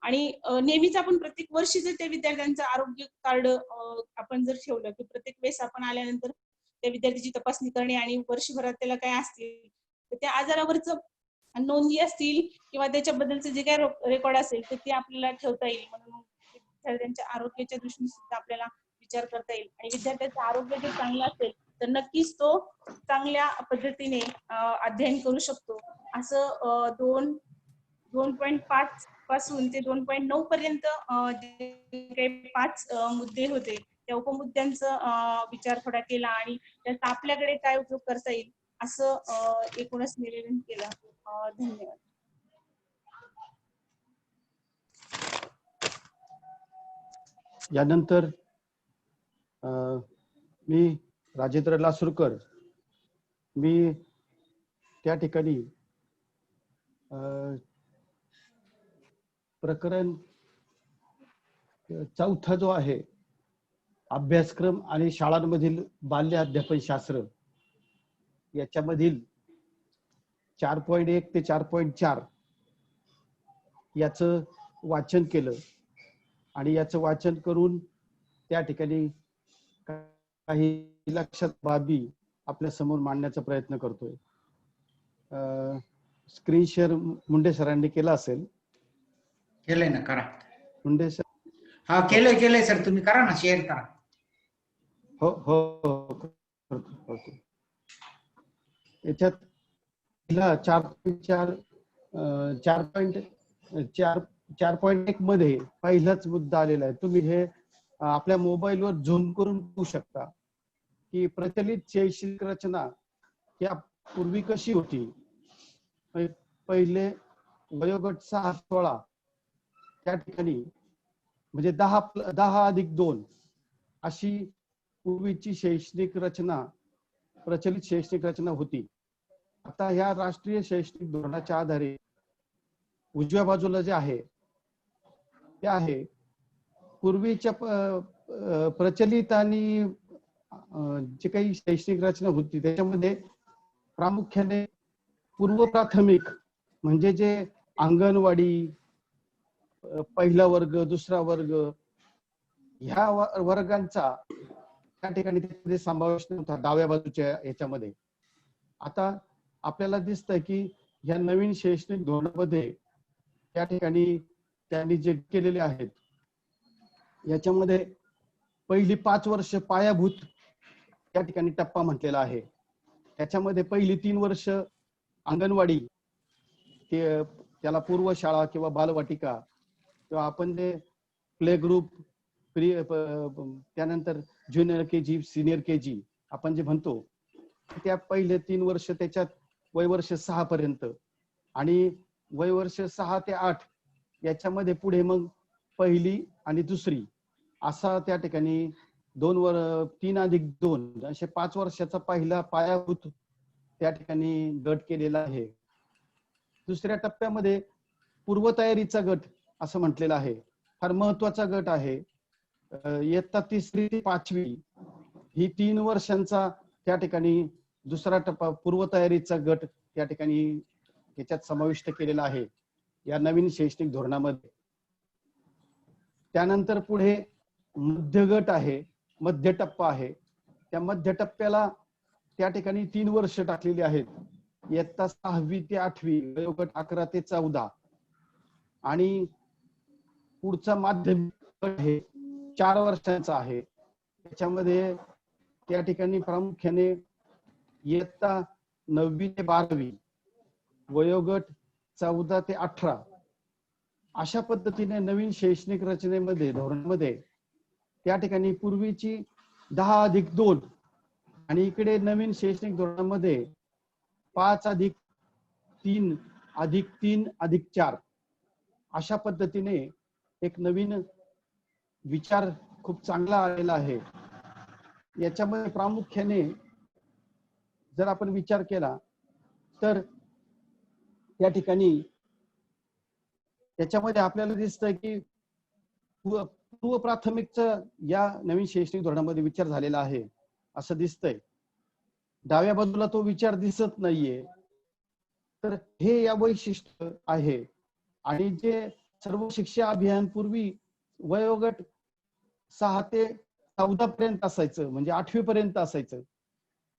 Speaker 4: आणि नेहमीच आपण प्रत्येक वर्षी जर त्या विद्यार्थ्यांचं आरोग्य कार्ड आपण जर ठेवलं की प्रत्येक वेळेस आपण आल्यानंतर त्या विद्यार्थ्याची तपासणी करणे आणि वर्षभरात त्याला काय असतील तर त्या आजारावरच नोंदी असतील किंवा त्याच्याबद्दलचे जे काय रेकॉर्ड असेल तर ते आपल्याला ठेवता येईल. म्हणून विद्यार्थ्यांच्या आरोग्याच्या दृष्टीने सुद्धा आपल्याला विचार करता येईल आणि विद्यार्थ्यांचं आरोग्य जर चांगलं असेल तर नक्कीच तो चांगल्या पद्धतीने अध्ययन करू शकतो. असं 2.5 पासून ते 2.9 पर्यंत जे काही 5 मुद्दे होते त्या उपमुद्द्यांचा विचार थोडा केला आणि त्याचा आपल्याकडे काय उपयोग करता येईल असं एकूणच निवेदन केलं. धन्यवाद.
Speaker 1: यानंतर मी राजेंद्र लासूरकर मी त्या ठिकाणी प्रकरण 4 जो आहे अभ्यासक्रम आणि शाळांमधील बाल्य अध्यापन शास्त्र याच्यामधील 4.1 ते 4.4 याचं वाचन केलं आणि याचं वाचन करून त्या ठिकाणी काही लक्षात बाबी आपल्या समोर मांडण्याचा प्रयत्न करतोय. स्क्रीन शेअर मुंडे सरांनी केला असेल.
Speaker 2: केलंय ना, करा.
Speaker 1: मुंडे सर.
Speaker 2: हा केलंय सर, तुम्ही करा ना, शेअर करा.
Speaker 1: हो हो करतो. याच्यात 4.1 मध्ये पहिलाच मुद्दा आलेला आहे. तुम्ही हे आपल्या मोबाईलवर झूम करून पाहू शकता की प्रचलित शैक्षणिक रचना या पूर्वी कशी होती. पहिले वयोगट 6-16 त्या ठिकाणी म्हणजे 10+2 अशी पूर्वीची शैक्षणिक रचना, प्रचलित शैक्षणिक रचना होती. आता ह्या राष्ट्रीय शैक्षणिक धोरणाच्या आधारे उजव्या बाजूला जे आहे ते आहे पूर्वीच्या प्रचलित आणि जे काही शैक्षणिक रचना होती त्याच्यामध्ये प्रामुख्याने पूर्व प्राथमिक म्हणजे जे अंगणवाडी, पहिला वर्ग, दुसरा वर्ग ह्या वर्गांचा त्या ठिकाणी त्यामध्ये समावेश नव्हता डाव्या बाजूच्या याच्यामध्ये. आता आपल्याला दिसतंय की या नवीन शैक्षणिक धोरणामध्ये त्या ठिकाणी त्यांनी जे केलेले आहेत याच्यामध्ये पहिली 5 वर्ष पायाभूत त्या ठिकाणी टप्पा म्हटलेला आहे. त्याच्यामध्ये पहिली 3 वर्ष अंगणवाडी, त्याला पूर्व शाळा किंवा बालवाटिका किंवा आपण जे प्ले ग्रुप, त्यानंतर ज्युनियर केजी, सिनियर केजी आपण जे म्हणतो त्या पहिले 3 वर्ष, त्याच्यात वयवर्ष 6 पर्यंत आणि वयवर्ष 6 ते 8 याच्यामध्ये पुढे मग पहिली आणि दुसरी असा त्या ठिकाणी 3+2 असे 5 वर्षाचा पहिला पायाभूत त्या ठिकाणी गट केलेला आहे. दुसऱ्या टप्प्यामध्ये पूर्वतयारीचा गट असं म्हटलेलं आहे. फार महत्वाचा गट आहे. इयत्ता 3री ते 5वी ही 3 वर्षांचा त्या ठिकाणी दुसरा टप्पा पूर्वतयारीचा गट त्या ठिकाणी याच्यात समाविष्ट केलेला आहे या नवीन शैक्षणिक धोरणामध्ये. त्यानंतर पुढे मध्य गट आहे, मध्य टप्पा आहे. त्या मध्य टप्प्याला त्या ठिकाणी 3 वर्ष टाकलेली आहेत. इयत्ता 6वी ते 8वी, वयोगट 11 ते 14 आणि पुढचा माध्यमिक गट आहे 4 वर्षांचा आहे. त्याच्यामध्ये त्या ठिकाणी प्रामुख्याने इयत्ता 9वी ते 12वी, वयोगट 14 ते 18 अशा पद्धतीने नवीन शैक्षणिक रचनेमध्ये, धोरणामध्ये त्या ठिकाणी पूर्वीची 10+2 आणि इकडे नवीन शैक्षणिक धोरणामध्ये 5+3+3+4 अशा पद्धतीने एक नवीन विचार खूप चांगला आलेला आहे. याच्यामध्ये प्रामुख्याने जर आपण विचार केला तर त्या ठिकाणी त्याच्यामध्ये आपल्याला दिसतंय की पूर्व प्राथमिकचा या नवीन शैक्षणिक धोरणामध्ये विचार झालेला आहे असं दिसतंय. डाव्या बाजूला तो विचार दिसत नाहीये. तर हे या वैशिष्ट्य आहे. आणि जे सर्व शिक्षा अभियान पूर्वी वयोगट 6 ते 14 पर्यंत असायचं, म्हणजे 8वी पर्यंत असायचं.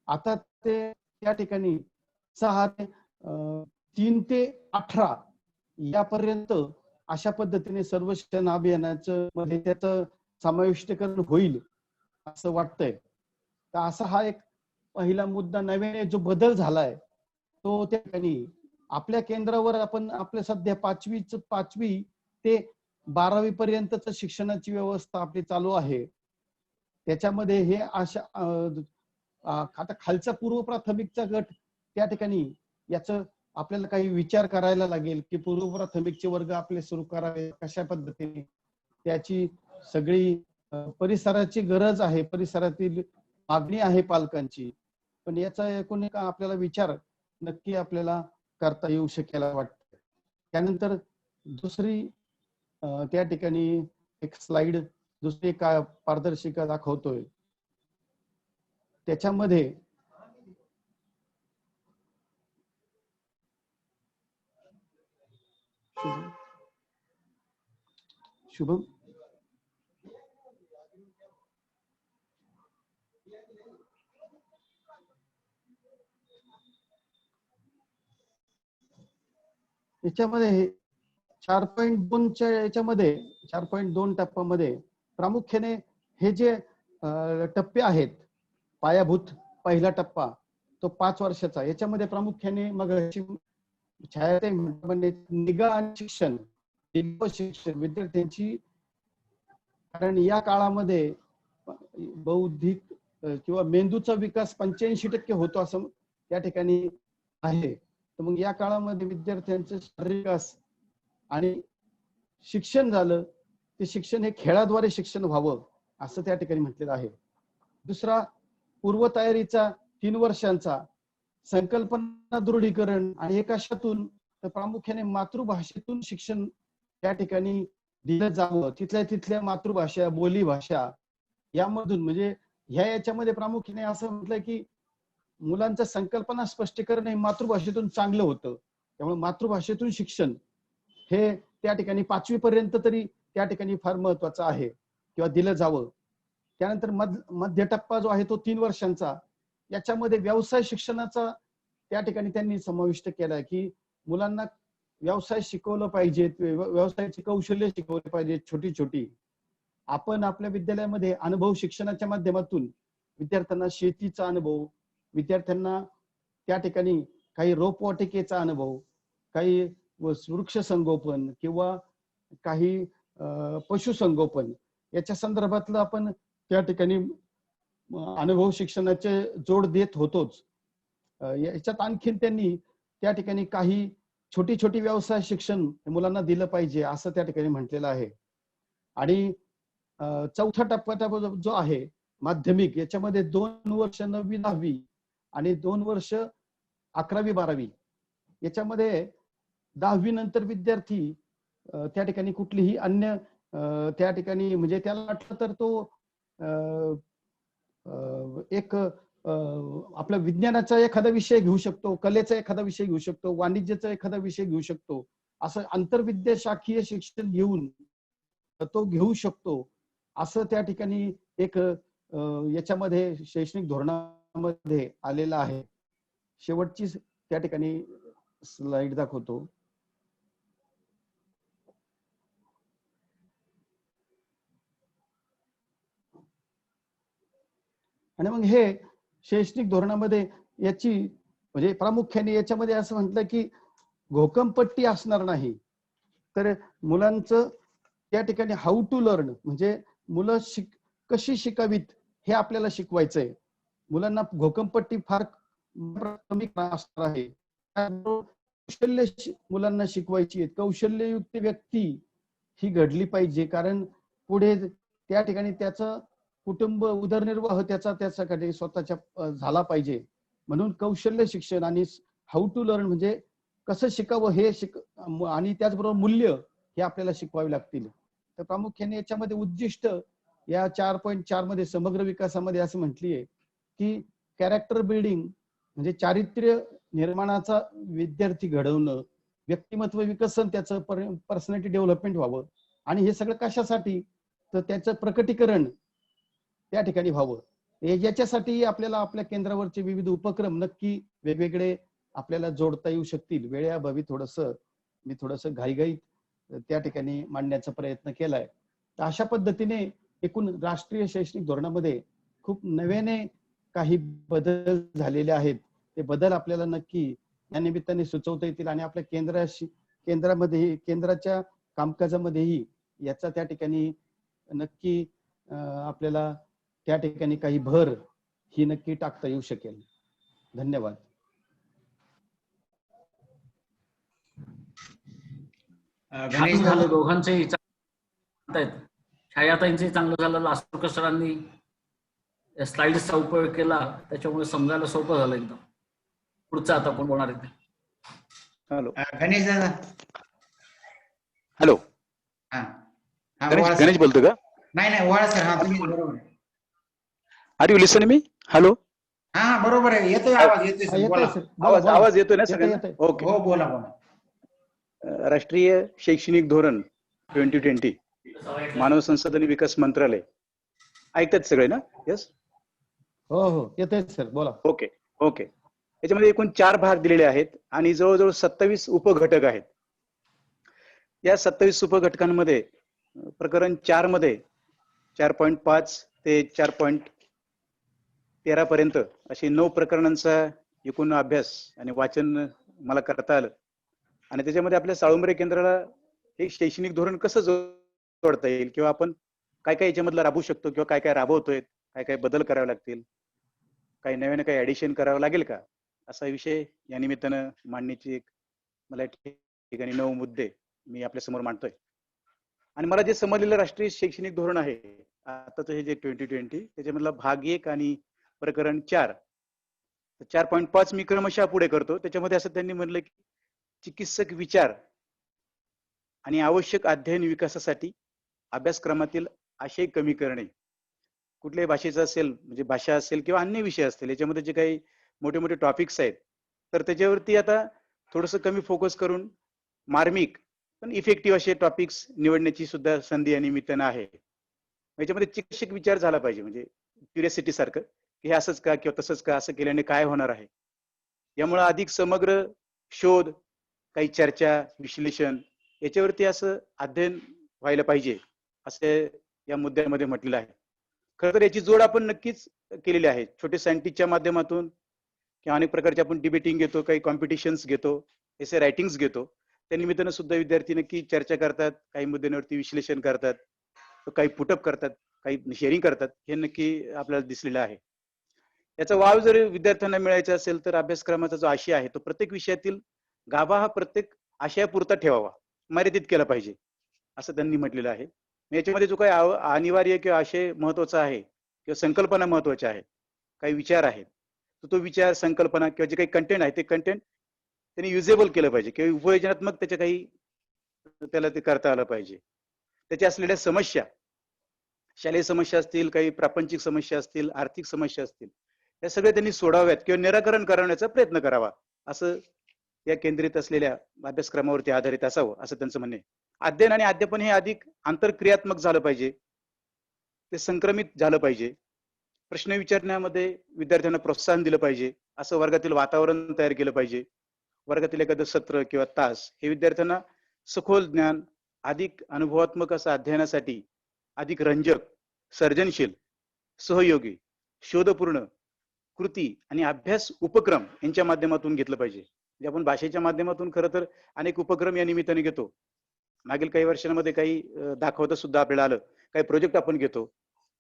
Speaker 1: आता ते त्या ठिकाणी 3 ते 18 यापर्यंत अशा पद्धतीने सर्व शिक्षण अभियानाचं मध्ये त्याचं समाविष्टीकरण होईल असं वाटतंय. तर असा हा एक पहिला मुद्दा नव्याने जो बदल झालाय तो त्या ठिकाणी आपल्या केंद्रावर आपण आपल्या सध्या 5वी ते 12वी पर्यंतच शिक्षणाची व्यवस्था आपली चालू आहे. त्याच्यामध्ये हे अशा आता खालचा पूर्व प्राथमिकचा गट त्या ठिकाणी याचं आपल्याला काही विचार करायला लागेल की पूर्व प्राथमिकचे वर्ग आपले सुरू करावे कशा पद्धतीने, त्याची सगळी परिसराची गरज आहे, परिसरातील मागणी आहे पालकांची, पण याचा एकूण एक आपल्याला विचार नक्की आपल्याला करता येऊ शकेल वाटतं. त्यानंतर दुसरी त्या ठिकाणी एक स्लाइड दुसरी काय पारदर्शिका दाखवतोय त्याच्यामध्ये शुभम याच्यामध्ये 4.2च्या याच्यामध्ये 4.2 टप्प्यामध्ये प्रामुख्याने हे जे टप्पे आहेत, पायाभूत पहिला टप्पा तो 5 वर्षाचा, याच्यामध्ये प्रामुख्याने मग निगा आणि शिक्षण विद्यार्थ्यांची, कारण या काळामध्ये बौद्धिक किंवा मेंदूचा विकास 85% होतो असं त्या ठिकाणी आहे. तर मग या काळामध्ये विद्यार्थ्यांचं शारीरिक विकास आणि शिक्षण झालं ते शिक्षण हे खेळाद्वारे शिक्षण व्हावं असं त्या ठिकाणी म्हटलेलं आहे. दुसरा पूर्वतयारीचा 3 वर्षांचा संकल्पना दृढीकरण आणि हे कशातून तर प्रामुख्याने मातृभाषेतून शिक्षण त्या ठिकाणी दिलं जावं, तिथल्या मातृभाषा बोली भाषा यामधून, म्हणजे ह्या याच्यामध्ये प्रामुख्याने असं म्हटलं की मुलांचं संकल्पना स्पष्टीकरण हे मातृभाषेतून चांगलं होतं. त्यामुळे मातृभाषेतून शिक्षण हे त्या ठिकाणी 5वी पर्यंत तरी त्या ठिकाणी फार महत्वाचं आहे किंवा दिलं जावं. त्यानंतर मध्य टप्पा जो आहे तो 3 वर्षांचा, याच्यामध्ये व्यवसाय शिक्षणाचा त्या ठिकाणी त्यांनी समाविष्ट केलाय की मुलांना व्यवसाय शिकवलं पाहिजे, व्यवसायाची कौशल्य शिकवली पाहिजे छोटी छोटी. आपण आपल्या विद्यालयामध्ये अनुभव शिक्षणाच्या माध्यमातून विद्यार्थ्यांना शेतीचा अनुभव, विद्यार्थ्यांना त्या ठिकाणी काही रोपवाटिकेचा अनुभव, काही वृक्ष संगोपन किंवा काही पशुसंगोपन याच्या संदर्भातलं आपण त्या ठिकाणी अनुभव शिक्षणाचे जोड देत होतोच. याच्यात आणखीन त्यांनी त्या ठिकाणी काही छोटी छोटी व्यवसाय शिक्षण मुलांना दिलं पाहिजे असं त्या ठिकाणी म्हटलेलं आहे. आणि चौथा टप्पा जो आहे माध्यमिक, याच्यामध्ये 2 वर्ष 9वी 10वी आणि 2 वर्ष 11वी 12वी. याच्यामध्ये 10वी नंतर विद्यार्थी त्या ठिकाणी कुठलीही अन्य त्या ठिकाणी म्हणजे त्याला वाटलं तर तो एक आपला विज्ञानाचा एखादा विषय घेऊ शकतो, कलेचा एखादा विषय घेऊ शकतो, वाणिज्याचा एखादा विषय घेऊ शकतो, असं आंतरविद्याशाखीय शिक्षण घेऊन तो घेऊ शकतो असं त्या ठिकाणी एक याच्यामध्ये शैक्षणिक धोरणामध्ये आलेलं आहे. शेवटची त्या ठिकाणी स्लाइड दाखवतो. आणि मग हे शैक्षणिक धोरणामध्ये याची म्हणजे प्रामुख्याने याच्यामध्ये असं म्हटलं की घोकमपट्टी असणार नाही, तर मुलांचं त्या ठिकाणी हाऊ टू लर्न म्हणजे मुलं कशी शिकावीत हे आपल्याला शिकवायचंय. मुलांना घोकमपट्टी फार कमी असणार आहे. कौशल्य मुलांना शिकवायची आहे, कौशल्ययुक्त व्यक्ती ही घडली पाहिजे, कारण पुढे त्या ठिकाणी त्याचं कुटुंब उदरनिर्वाह त्याच्यासाठी स्वतःच्या झाला पाहिजे. म्हणून कौशल्य शिक्षण आणि हाऊ टू लर्न म्हणजे कसं शिकावं हे आणि त्याचबरोबर मूल्य हे आपल्याला शिकवावे लागतील. तर प्रामुख्याने याच्यामध्ये उद्दिष्ट या 4.4 मध्ये समग्र विकासामध्ये असं म्हटली आहे की कॅरेक्टर बिल्डिंग म्हणजे चारित्र्य निर्माणाचा विद्यार्थी घडवणं, व्यक्तिमत्व विकसन, त्याचं पर्सनॅलिटी डेव्हलपमेंट व्हावं. आणि हे सगळं कशासाठी तर त्याचं प्रकटीकरण त्या ठिकाणी व्हावं. याच्यासाठी आपल्याला आपल्या केंद्रावरचे विविध उपक्रम नक्की वेगवेगळे आपल्याला जोडता येऊ शकतील. वेळेअभावी मी थोडंसं घाईघाईत त्या ठिकाणी मांडण्याचा प्रयत्न केलाय. तर अशा पद्धतीने एकूण राष्ट्रीय शैक्षणिक धोरणामध्ये खूप नव्याने काही बदल झालेले आहेत ते बदल आपल्याला नक्की या निमित्ताने सुचवता येतील आणि आपल्या केंद्रामध्ये केंद्राच्या कामकाजामध्येही याचा त्या ठिकाणी नक्की आपल्याला त्या ठिकाणी काही भर ही नक्की टाकता येऊ शकेल. धन्यवाद.
Speaker 2: गणेश
Speaker 5: छान
Speaker 2: दादा.
Speaker 5: झालं दोघांचंही छायाताईंचंही चांगलं झालं. लासुरकर सरांनी स्लाइड्सचा उपयोग केला त्याच्यामुळे समजायला सोपं झालं एकदम. पुढचं आता कोण बोलणार आहे?
Speaker 6: हॅलो
Speaker 2: गणेश दादा.
Speaker 6: हॅलो
Speaker 2: हा हा वाळ सर.
Speaker 6: गणेश बोलतो का?
Speaker 2: नाही वाळ सर. हा तुम्ही बरोबर आहे.
Speaker 6: Are you listen me? Hello
Speaker 2: हा बरोबर आहे. येतोय आवाज. येतोय
Speaker 1: हा,
Speaker 2: सर.
Speaker 1: येतोय
Speaker 2: बोला.
Speaker 1: सर. बोला, बोला.
Speaker 6: आवाज येतोय ना
Speaker 1: येतोय,
Speaker 6: सगळ्यांना?
Speaker 1: येतोय.
Speaker 6: ओके.
Speaker 2: हो बोला बोला.
Speaker 6: राष्ट्रीय शैक्षणिक धोरण 2020 मानव संसाधन विकास मंत्रालय ऐकतात सगळे ना? यस.
Speaker 1: हो हो येतोय सर. बोला.
Speaker 6: Okay okay. याच्यामध्ये एकूण 4 भाग दिलेले आहेत आणि जवळजवळ 27 उपघटक आहेत. या 27 उपघटकांमध्ये प्रकरण 4 मध्ये 4.5 ते 4.13 पर्यंत अशी 9 प्रकरणांचा एकूण अभ्यास आणि वाचन मला करता आलं आणि त्याच्यामध्ये आपल्या साळुंबरे केंद्राला हे शैक्षणिक धोरण कसं जोडता येईल किंवा आपण काय काय याच्यामधलं राबवू शकतो किंवा काय काय राबवतोय, काय काय बदल करावे लागतील, काही नव्याने काही ऍडिशन करावं लागेल का, असा विषय या निमित्तानं मांडण्याची एक मला ठिकाणी 9 मुद्दे मी आपल्या समोर मांडतोय. आणि मला जे समजलेलं राष्ट्रीय शैक्षणिक धोरण आहे आताचं हे जे 2020 त्याच्यामधला भाग 1 आणि प्रकरण 4 4.5 मी क्रमशः पुढे करतो. त्याच्यामध्ये असं त्यांनी म्हणलं की चिकित्सक विचार आणि आवश्यक अध्ययन विकासासाठी अभ्यासक्रमातील आशय कमी करणे. कुठल्याही भाषेचा असेल म्हणजे भाषा असेल किंवा अन्य विषय असतील याच्यामध्ये जे काही मोठे मोठे टॉपिक्स आहेत तर त्याच्यावरती आता थोडंसं कमी फोकस करून मार्मिक पण इफेक्टिव्ह असे टॉपिक्स निवडण्याची सुद्धा संधी या निमित्तानं आहे. याच्यामध्ये चिकित्सक विचार झाला पाहिजे म्हणजे क्युरियोसिटी सारखं की हे असंच का किंवा तसंच का, असं केल्याने काय होणार आहे. यामुळे अधिक समग्र शोध, काही चर्चा, विश्लेषण याच्यावरती असं अध्ययन व्हायला पाहिजे असे या मुद्द्यामध्ये म्हटलेलं आहे. खरं तर याची जोड आपण नक्कीच केलेली आहे. छोटे सायंटिस्टच्या माध्यमातून किंवा अनेक प्रकारचे आपण डिबेटिंग घेतो, काही कॉम्पिटिशन्स घेतो, एसे रायटिंग्स घेतो. त्या निमित्तानं सुद्धा विद्यार्थी नक्की चर्चा करतात, काही मुद्द्यांवरती विश्लेषण करतात, काही पुटअप करतात, काही शेअरिंग करतात. हे नक्की आपल्याला दिसलेलं आहे. याचा वाव जर विद्यार्थ्यांना मिळायचा असेल तर अभ्यासक्रमाचा जो आशय आहे तो प्रत्येक विषयातील गाभा हा प्रत्येक आशयापुरता ठेवावा, मर्यादित केला पाहिजे असं त्यांनी म्हटलेलं आहे. याच्यामध्ये जो काही अनिवार्य किंवा आशय महत्वाचा आहे किंवा संकल्पना महत्वाच्या आहेत, काही विचार आहेत, तो विचार, संकल्पना किंवा जे काही कंटेंट आहे ते कंटेंट त्यांनी युजेबल केलं पाहिजे किंवा उपयोजनात्मक त्याच्या काही त्याला ते करता आलं पाहिजे. त्याच्या असलेल्या समस्या, शालेय समस्या असतील, काही प्रापंचिक समस्या असतील, आर्थिक समस्या असतील, या सगळ्या त्यांनी सोडाव्यात किंवा निराकरण करण्याचा प्रयत्न करावा असं या केंद्रित असलेल्या अभ्यासक्रमावरती आधारित असावं असं त्यांचं म्हणणं आहे. अध्ययन आणि अध्यापन हे अधिक आंतरक्रियात्मक झालं पाहिजे, ते संक्रमित झालं पाहिजे. प्रश्न विचारण्यामध्ये विद्यार्थ्यांना प्रोत्साहन दिलं पाहिजे, असं वर्गातील वातावरण तयार केलं पाहिजे. वर्गातील एखादं सत्र किंवा तास हे विद्यार्थ्यांना सखोल ज्ञान, अधिक अनुभवात्मक असं अध्ययनासाठी अधिक रंजक, सर्जनशील, सहयोगी, शोधपूर्ण कृती आणि अभ्यास उपक्रम यांच्या माध्यमातून घेतलं पाहिजे. म्हणजे आपण भाषेच्या माध्यमातून खरं तर अनेक उपक्रम या निमित्ताने घेतो. मागील काही वर्षांमध्ये काही दाखवता सुद्धा आपल्याला आलं, काही प्रोजेक्ट आपण घेतो.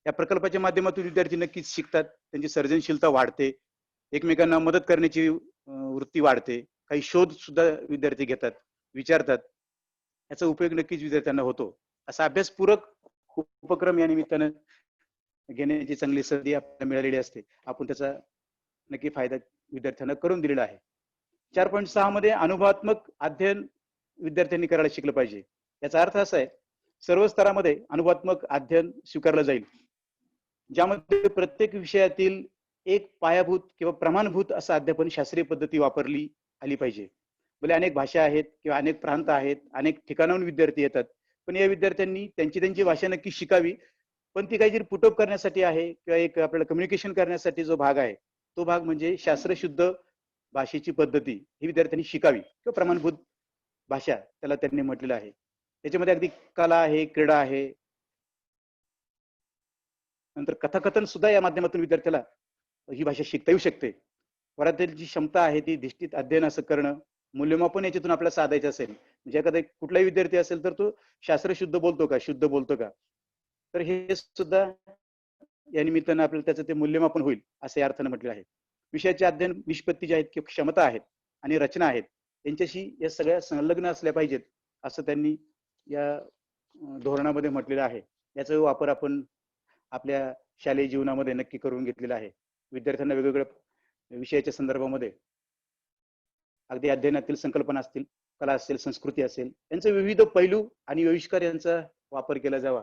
Speaker 6: या प्रकल्पाच्या माध्यमातून विद्यार्थी नक्कीच शिकतात, त्यांची सर्जनशीलता वाढते, एकमेकांना मदत करण्याची वृत्ती वाढते, काही शोध सुद्धा विद्यार्थी घेतात, विचारतात. याचा उपयोग नक्कीच विद्यार्थ्यांना होतो. असा अभ्यासपूरक उपक्रम या निमित्तानं घेण्याची चांगली संधी आपल्याला मिळालेली असते. आपण त्याचा नक्की फायदा विद्यार्थ्यांना करून दिलेला आहे. 4.6 मध्ये अनुभवात्मक अध्ययन विद्यार्थ्यांनी करायला शिकलं पाहिजे. याचा अर्थ असा आहे, सर्व स्तरामध्ये अनुभवात्मक अध्ययन स्वीकारलं जाईल, ज्यामध्ये प्रत्येक विषयातील एक पायाभूत किंवा प्रमाणभूत असं अध्यापन शास्त्रीय पद्धती वापरली आली पाहिजे. भले अनेक भाषा आहेत किंवा अनेक प्रांत आहेत, अनेक ठिकाणाहून विद्यार्थी येतात, पण या विद्यार्थ्यांनी त्यांची भाषा नक्की शिकावी. पण ती काहीतरी पुटअप करण्यासाठी आहे किंवा एक आपल्याला कम्युनिकेशन करण्यासाठी जो भाग आहे तो भाग म्हणजे शास्त्रशुद्ध भाषेची पद्धती ही विद्यार्थ्यांनी शिकावी किंवा प्रमाणभूत भाषा त्याला त्यांनी म्हटलेलं आहे. त्याच्यामध्ये अगदी कला आहे, क्रीडा आहे, नंतर कथाकथन सुद्धा या माध्यमातून विद्यार्थ्याला ही भाषा शिकता येऊ शकते. वरातील जी क्षमता आहे ती धिष्ठित अध्ययन असं करणं, मूल्यमापन याच्यातून आपल्याला साधायचं असेल, म्हणजे एखादा कुठलाही विद्यार्थी असेल तर तो शास्त्र शुद्ध बोलतो का, शुद्ध बोलतो का, तर हे सुद्धा या निमित्तानं आपल्याला त्याचं ते मूल्यमापन होईल असं या अर्थानं म्हटलेलं आहे. विषयाचे अध्ययन निष्पत्ती जे आहेत किंवा क्षमता आहेत आणि रचना आहेत यांच्याशी या सगळ्या संलग्न असल्या पाहिजेत असं त्यांनी या धोरणामध्ये म्हटलेलं आहे. याचा वापर आपण आपल्या शालेय जीवनामध्ये नक्की करून घेतलेला आहे. विद्यार्थ्यांना वेगवेगळ्या विषयाच्या संदर्भामध्ये अगदी अध्ययनातील संकल्पना असतील, कला असेल, संस्कृती असेल, यांचे विविध पैलू आणि आविष्कार यांचा वापर केला जावा.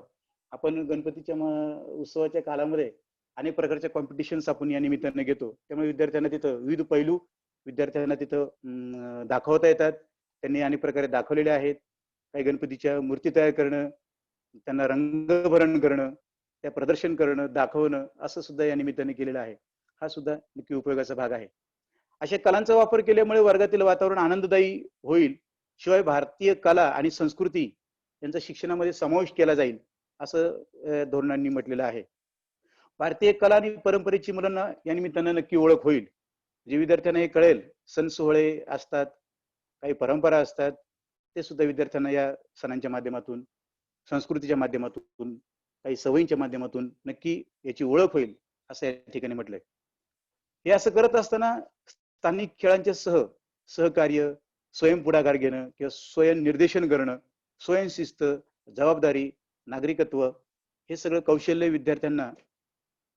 Speaker 6: आपण गणपतीच्या उत्सवाच्या काळामध्ये अनेक प्रकारच्या कॉम्पिटिशन्स आपण या निमित्ताने घेतो. त्यामुळे विद्यार्थ्यांना तिथं विविध पैलू विद्यार्थ्यांना तिथं दाखवता येतात. त्यांनी अनेक प्रकारे दाखवलेले आहेत. काही गणपतीच्या मूर्ती तयार करणं, त्यांना रंगभरण करणं, त्या प्रदर्शन करणं, दाखवणं असं सुद्धा या निमित्ताने केलेलं आहे. हा सुद्धा नक्की उपयोगाचा भाग आहे. अशा कलांचा वापर केल्यामुळे वर्गातील वातावरण आनंददायी होईल. शिवाय भारतीय कला आणि संस्कृती यांचा शिक्षणामध्ये समावेश केला जाईल असं धोरणांनी म्हटलेलं आहे. भारतीय कला आणि परंपरेची मुलांना या निमित्तानं नक्की ओळख होईल. जे विद्यार्थ्यांना हे कळेल, सण सोहळे असतात, काही परंपरा असतात, ते सुद्धा विद्यार्थ्यांना या सणांच्या माध्यमातून, संस्कृतीच्या माध्यमातून, काही सवयींच्या माध्यमातून नक्की याची ओळख होईल असं या ठिकाणी म्हटलंय. हे असं करत असताना स्थानिक खेळांच्या सहकार्य, स्वयं पुढाकार घेणं किंवा स्वयं निर्देशन करणं, स्वयंशिस्त, जबाबदारी, नागरिकत्व हे सगळं कौशल्य विद्यार्थ्यांना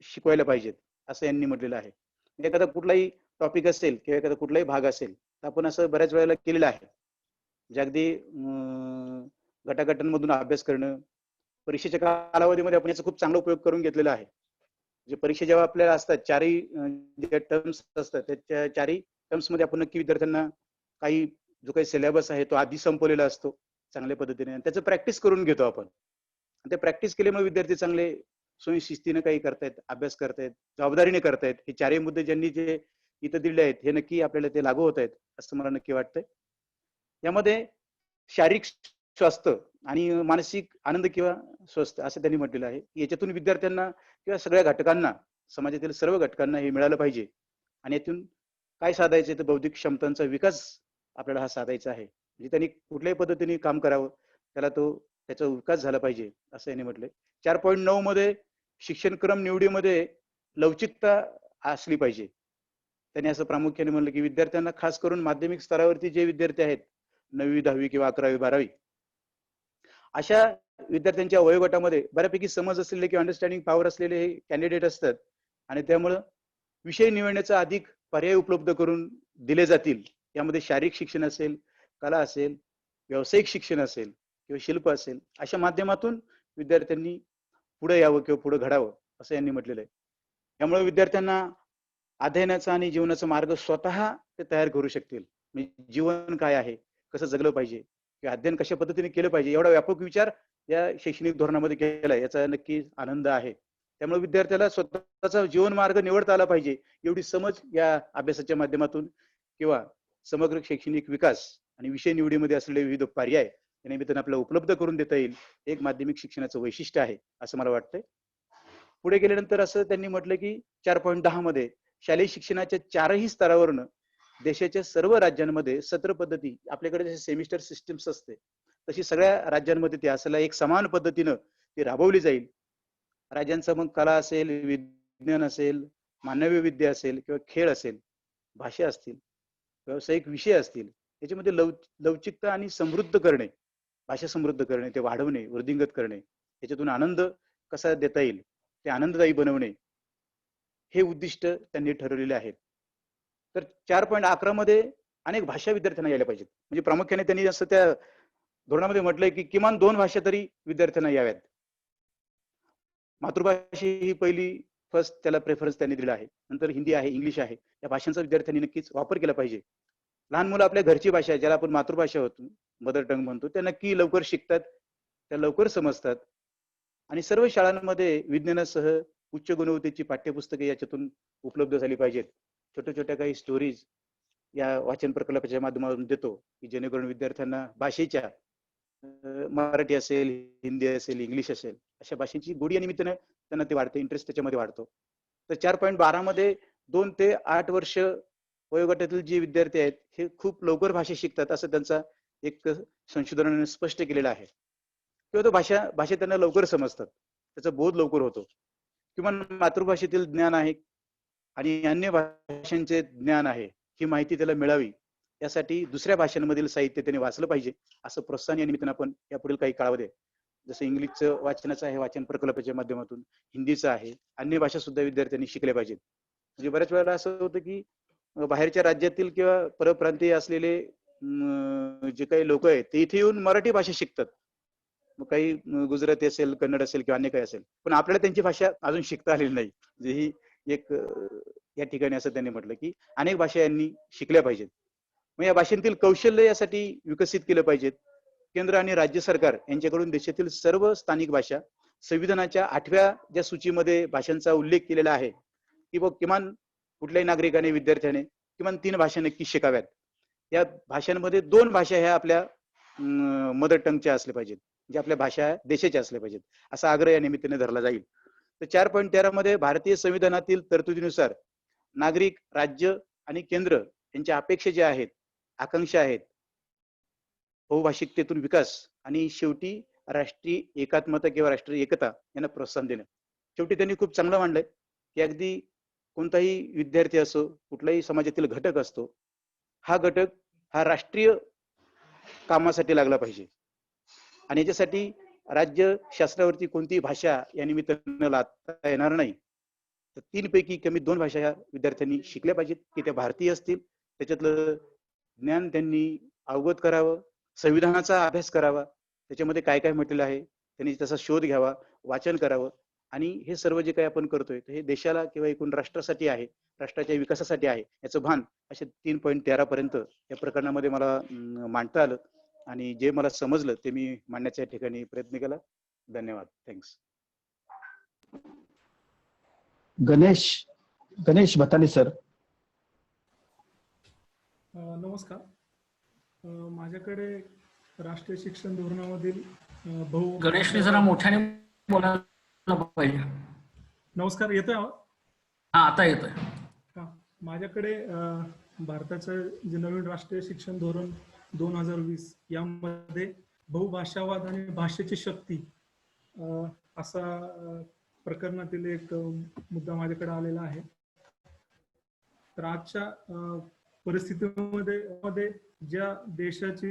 Speaker 6: शिकवायला पाहिजेत असं यांनी म्हटलेलं आहे. एखादा कुठलाही टॉपिक असेल किंवा एखादा कुठलाही भाग असेल तर आपण असं बऱ्याच वेळेला केलेलं आहे. म्हणजे अगदी गटागटांमधून अभ्यास करणं, परीक्षेच्या कालावधीमध्ये आपण याचा खूप चांगला उपयोग करून घेतलेला आहे. जे परीक्षा जेव्हा आपल्याला असतात, चारही जे टर्म्स असतात त्या चारही टर्म्स मध्ये आपण नक्की विद्यार्थ्यांना काही जो काही सिलेबस आहे तो आधी संपवलेला असतो चांगल्या पद्धतीने, आणि त्याचं प्रॅक्टिस करून घेतो आपण. ते प्रॅक्टिस केल्यामुळे विद्यार्थी चांगले स्वयंशिस्तीने काही करतायत, अभ्यास करतायत, जबाबदारीने करतायत. हे चारही मुद्दे ज्यांनी जे इथं दिले आहेत हे नक्की आपल्याला ते लागू होत आहेत असं मला नक्की वाटतंय. यामध्ये शारीरिक स्वास्थ्य आणि मानसिक आनंद किंवा स्वस्थ असं त्यांनी म्हटलेलं आहे. याच्यातून विद्यार्थ्यांना किंवा सगळ्या घटकांना, समाजातील सर्व घटकांना हे मिळालं पाहिजे. आणि यातून काय साधायचं तर बौद्धिक क्षमतांचा विकास आपल्याला हा साधायचा आहे. म्हणजे त्यांनी कुठल्याही पद्धतीने काम करावं, त्याचा विकास झाला पाहिजे असं यांनी म्हटलंय. 4.9 मध्ये शिक्षणक्रम निवडीमध्ये लवचिकता असली पाहिजे. त्यांनी असं प्रामुख्याने म्हणलं की विद्यार्थ्यांना खास करून माध्यमिक स्तरावरती जे विद्यार्थी आहेत 9वी, 10वी किंवा 11वी, 12वी अशा विद्यार्थ्यांच्या वयोगटामध्ये बऱ्यापैकी समज असलेले किंवा अंडरस्टँडिंग पॉवर असलेले हे कॅन्डिडेट असतात. आणि त्यामुळं विषय निवडण्याचा अधिक पर्याय उपलब्ध करून दिले जातील. यामध्ये शारीरिक शिक्षण असेल, कला असेल, व्यावसायिक शिक्षण असेल किंवा शिल्प असेल, अशा माध्यमातून विद्यार्थ्यांनी पुढे यावं किंवा पुढे घडावं असं यांनी म्हटलेलं आहे. यामुळे विद्यार्थ्यांना अध्ययनाचा आणि जीवनाचा मार्ग स्वतः ते तयार करू शकतील. म्हणजे जीवन काय आहे, कसं जगलं पाहिजे किंवा अध्ययन कशा पद्धतीने केलं पाहिजे, एवढा व्यापक विचार या शैक्षणिक धोरणामध्ये केला याचा नक्की आनंद आहे. त्यामुळे विद्यार्थ्याला स्वतःचा जीवन मार्ग निवडता आला पाहिजे एवढी समज या अभ्यासाच्या माध्यमातून किंवा समग्र शैक्षणिक विकास आणि विषय निवडीमध्ये असलेले विविध पर्याय या निमित्तानं आपल्याला उपलब्ध करून देता येईल. एक माध्यमिक शिक्षणाचं वैशिष्ट्य आहे असं मला वाटतंय. पुढे गेल्यानंतर असं त्यांनी म्हटलं की 4.10 मध्ये शालेय शिक्षणाच्या चारही स्तरावरनं देशाच्या सर्व राज्यांमध्ये सत्र पद्धती, आपल्याकडे जसे सेमिस्टर सिस्टीम्स असते तशी सगळ्या राज्यांमध्ये ते असायला एक समान पद्धतीनं ती राबवली जाईल. राज्यांचा मग कला असेल, विज्ञान असेल, मानवी विद्या असेल किंवा खेळ असेल, भाषा असतील, व्यावसायिक विषय असतील, याच्यामध्ये लवचिकता आणि समृद्ध करणे, भाषा समृद्ध करणे, ते वाढवणे, वृद्धिंगत करणे, याच्यातून आनंद कसा देता येईल ते आनंददायी बनवणे, हे उद्दिष्ट त्यांनी ठरवलेले आहेत. तर 4.11 मध्ये अनेक भाषा विद्यार्थ्यांना यायला पाहिजेत. म्हणजे प्रामुख्याने त्यांनी असं त्या धोरणामध्ये म्हटलंय की किमान 2 भाषा तरी विद्यार्थ्यांना याव्यात. मातृभाषा ही पहिली फर्स्ट त्याला प्रेफरन्स त्यांनी दिला आहे. नंतर हिंदी आहे, इंग्लिश आहे, या भाषांचा विद्यार्थ्यांनी नक्कीच वापर केला पाहिजे. लहान मुलं आपल्या घरची भाषा ज्याला आपण मातृभाषा होतो, मदर टंग म्हणतो, त्या नक्की लवकर शिकतात, त्या लवकर समजतात. आणि सर्व शाळांमध्ये विज्ञानासह उच्च गुणवत्तेची पाठ्यपुस्तके याच्यातून उपलब्ध झाली पाहिजेत. छोट्या छोट्या काही स्टोरीज या वाचन प्रकल्पाच्या माध्यमातून देतो की जेणेकरून विद्यार्थ्यांना भाषेच्या मराठी असेल, हिंदी असेल, इंग्लिश असेल, अशा भाषेची गोडी या निमित्तानं त्यांना ते वाढते, इंटरेस्ट त्याच्यामध्ये वाढतो. तर 4.12 मध्ये 2 ते 8 वर्ष वयोगटातील जे विद्यार्थी आहेत हे खूप लवकर भाषा शिकतात असं त्यांचा एक संशोधनाने स्पष्ट केलेलं आहे. किंवा तो भाषा त्यांना लवकर समजतात, त्याचा बोध लवकर होतो. किंवा मातृभाषेतील ज्ञान आहे आणि अन्य भाषांचे ज्ञान आहे ही माहिती त्याला मिळावी यासाठी दुसऱ्या भाषांमधील साहित्य त्याने वाचलं पाहिजे असं प्रोत्साहन या निमित्तानं आपण यापुढील काही काळामध्ये जसं इंग्लिशचं वाचनाचं आहे वाचन प्रकल्पाच्या माध्यमातून, हिंदीचं आहे, अन्य भाषा सुद्धा विद्यार्थ्यांनी शिकल्या पाहिजेत. म्हणजे बऱ्याच वेळेला असं होतं की बाहेरच्या राज्यातील किंवा परप्रांतीय असलेले जे काही लोक आहेत ते इथे येऊन मराठी भाषा शिकतात. मग काही गुजराती असेल, कन्नड असेल किंवा अन्य काही असेल, पण आपल्याला त्यांची भाषा अजून शिकता आलेली नाही. म्हणजे ही एक या ठिकाणी असं त्यांनी म्हटलं की अनेक भाषा यांनी शिकल्या पाहिजेत. मग या भाषेतील कौशल्य यासाठी विकसित केलं पाहिजेत. केंद्र आणि राज्य सरकार यांच्याकडून देशातील सर्व स्थानिक भाषा संविधानाच्या 8व्या ज्या सूचीमध्ये भाषांचा उल्लेख केलेला आहे की बघ किमान कुठल्याही नागरिकाने विद्यार्थ्याने किमान 3 भाषा नक्की शिकाव्यात. या भाषांमध्ये 2 भाषा ह्या आपल्या मदर टंगच्या असल्या पाहिजेत, जे आपल्या भाषा देशाच्या असल्या पाहिजेत असा आग्रह या निमित्ताने धरला जाईल. तर 4.13 मध्ये भारतीय संविधानातील तरतुदीनुसार नागरिक, राज्य आणि केंद्र यांच्या अपेक्षा ज्या आहेत, आकांक्षा आहेत, बहुभाषिकतेतून विकास आणि शेवटी राष्ट्रीय एकात्मता किंवा राष्ट्रीय एकता यांना प्रोत्साहन देणं. शेवटी त्यांनी खूप चांगलं मांडलंय की अगदी कोणताही विद्यार्थी असो, कुठलाही समाजातील घटक असतो, हा घटक हा राष्ट्रीय कामासाठी लागला पाहिजे आणि याच्यासाठी राज्य शासनावरती कोणतीही भाषा या निमित्तानं लादता येणार नाही. तर 3 पैकी कमी 2 भाषा ह्या विद्यार्थ्यांनी शिकल्या पाहिजेत की त्या भारतीय असतील, त्याच्यातलं ज्ञान त्यांनी अवगत करावं, संविधानाचा अभ्यास करावा, त्याच्यामध्ये काय काय म्हटलेलं आहे त्यांनी त्याचा शोध घ्यावा, वाचन करावं आणि हे सर्व जे काही आपण करतोय हे देशाला किंवा एकूण राष्ट्रासाठी आहे, राष्ट्राच्या विकासासाठी आहे याचं भान असे 3.13 पर्यंत या प्रकरणामध्ये मला मांडता आलं आणि जे मला समजलं ते मी मांडण्याच्या ठिकाणी प्रयत्न केला. धन्यवाद. थँक्स.
Speaker 7: गणेश भताने सर.
Speaker 8: नमस्कार. माझ्याकडे राष्ट्रीय शिक्षण धोरणामधील
Speaker 5: गणेशने जरा मोठ्याने बोलायला पाहिजे.
Speaker 8: नमस्कार, येतोय आवाज?
Speaker 5: हा, आता येतोय.
Speaker 8: माझ्याकडे भारताचं जे नवीन राष्ट्रीय शिक्षण धोरण 2020 यामध्ये बहुभाषावाद आणि भाषेची शक्ती असा प्रकरणातील एक मुद्दा माझ्याकडे आलेला आहे. तर आजच्या परिस्थितीमध्ये ज्या देशाची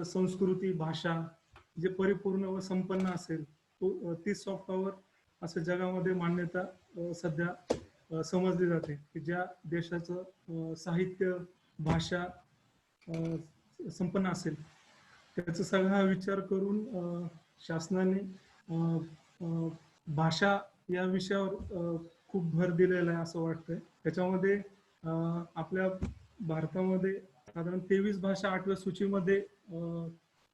Speaker 8: संस्कृती, भाषा जे परिपूर्ण व संपन्न असेल ती सॉफ्ट पॉवर असं जगामध्ये मान्यता सध्या समजली जाते की ज्या देशाचं साहित्य, भाषा संपन्न असेल त्याचा सगळा विचार करून शासनाने भाषा या विषयावर खूप भर दिलेला आहे असं वाटतंय. त्याच्यामध्ये आपल्या भारतामध्ये साधारण 23 भाषा 8व्या सूचीमध्ये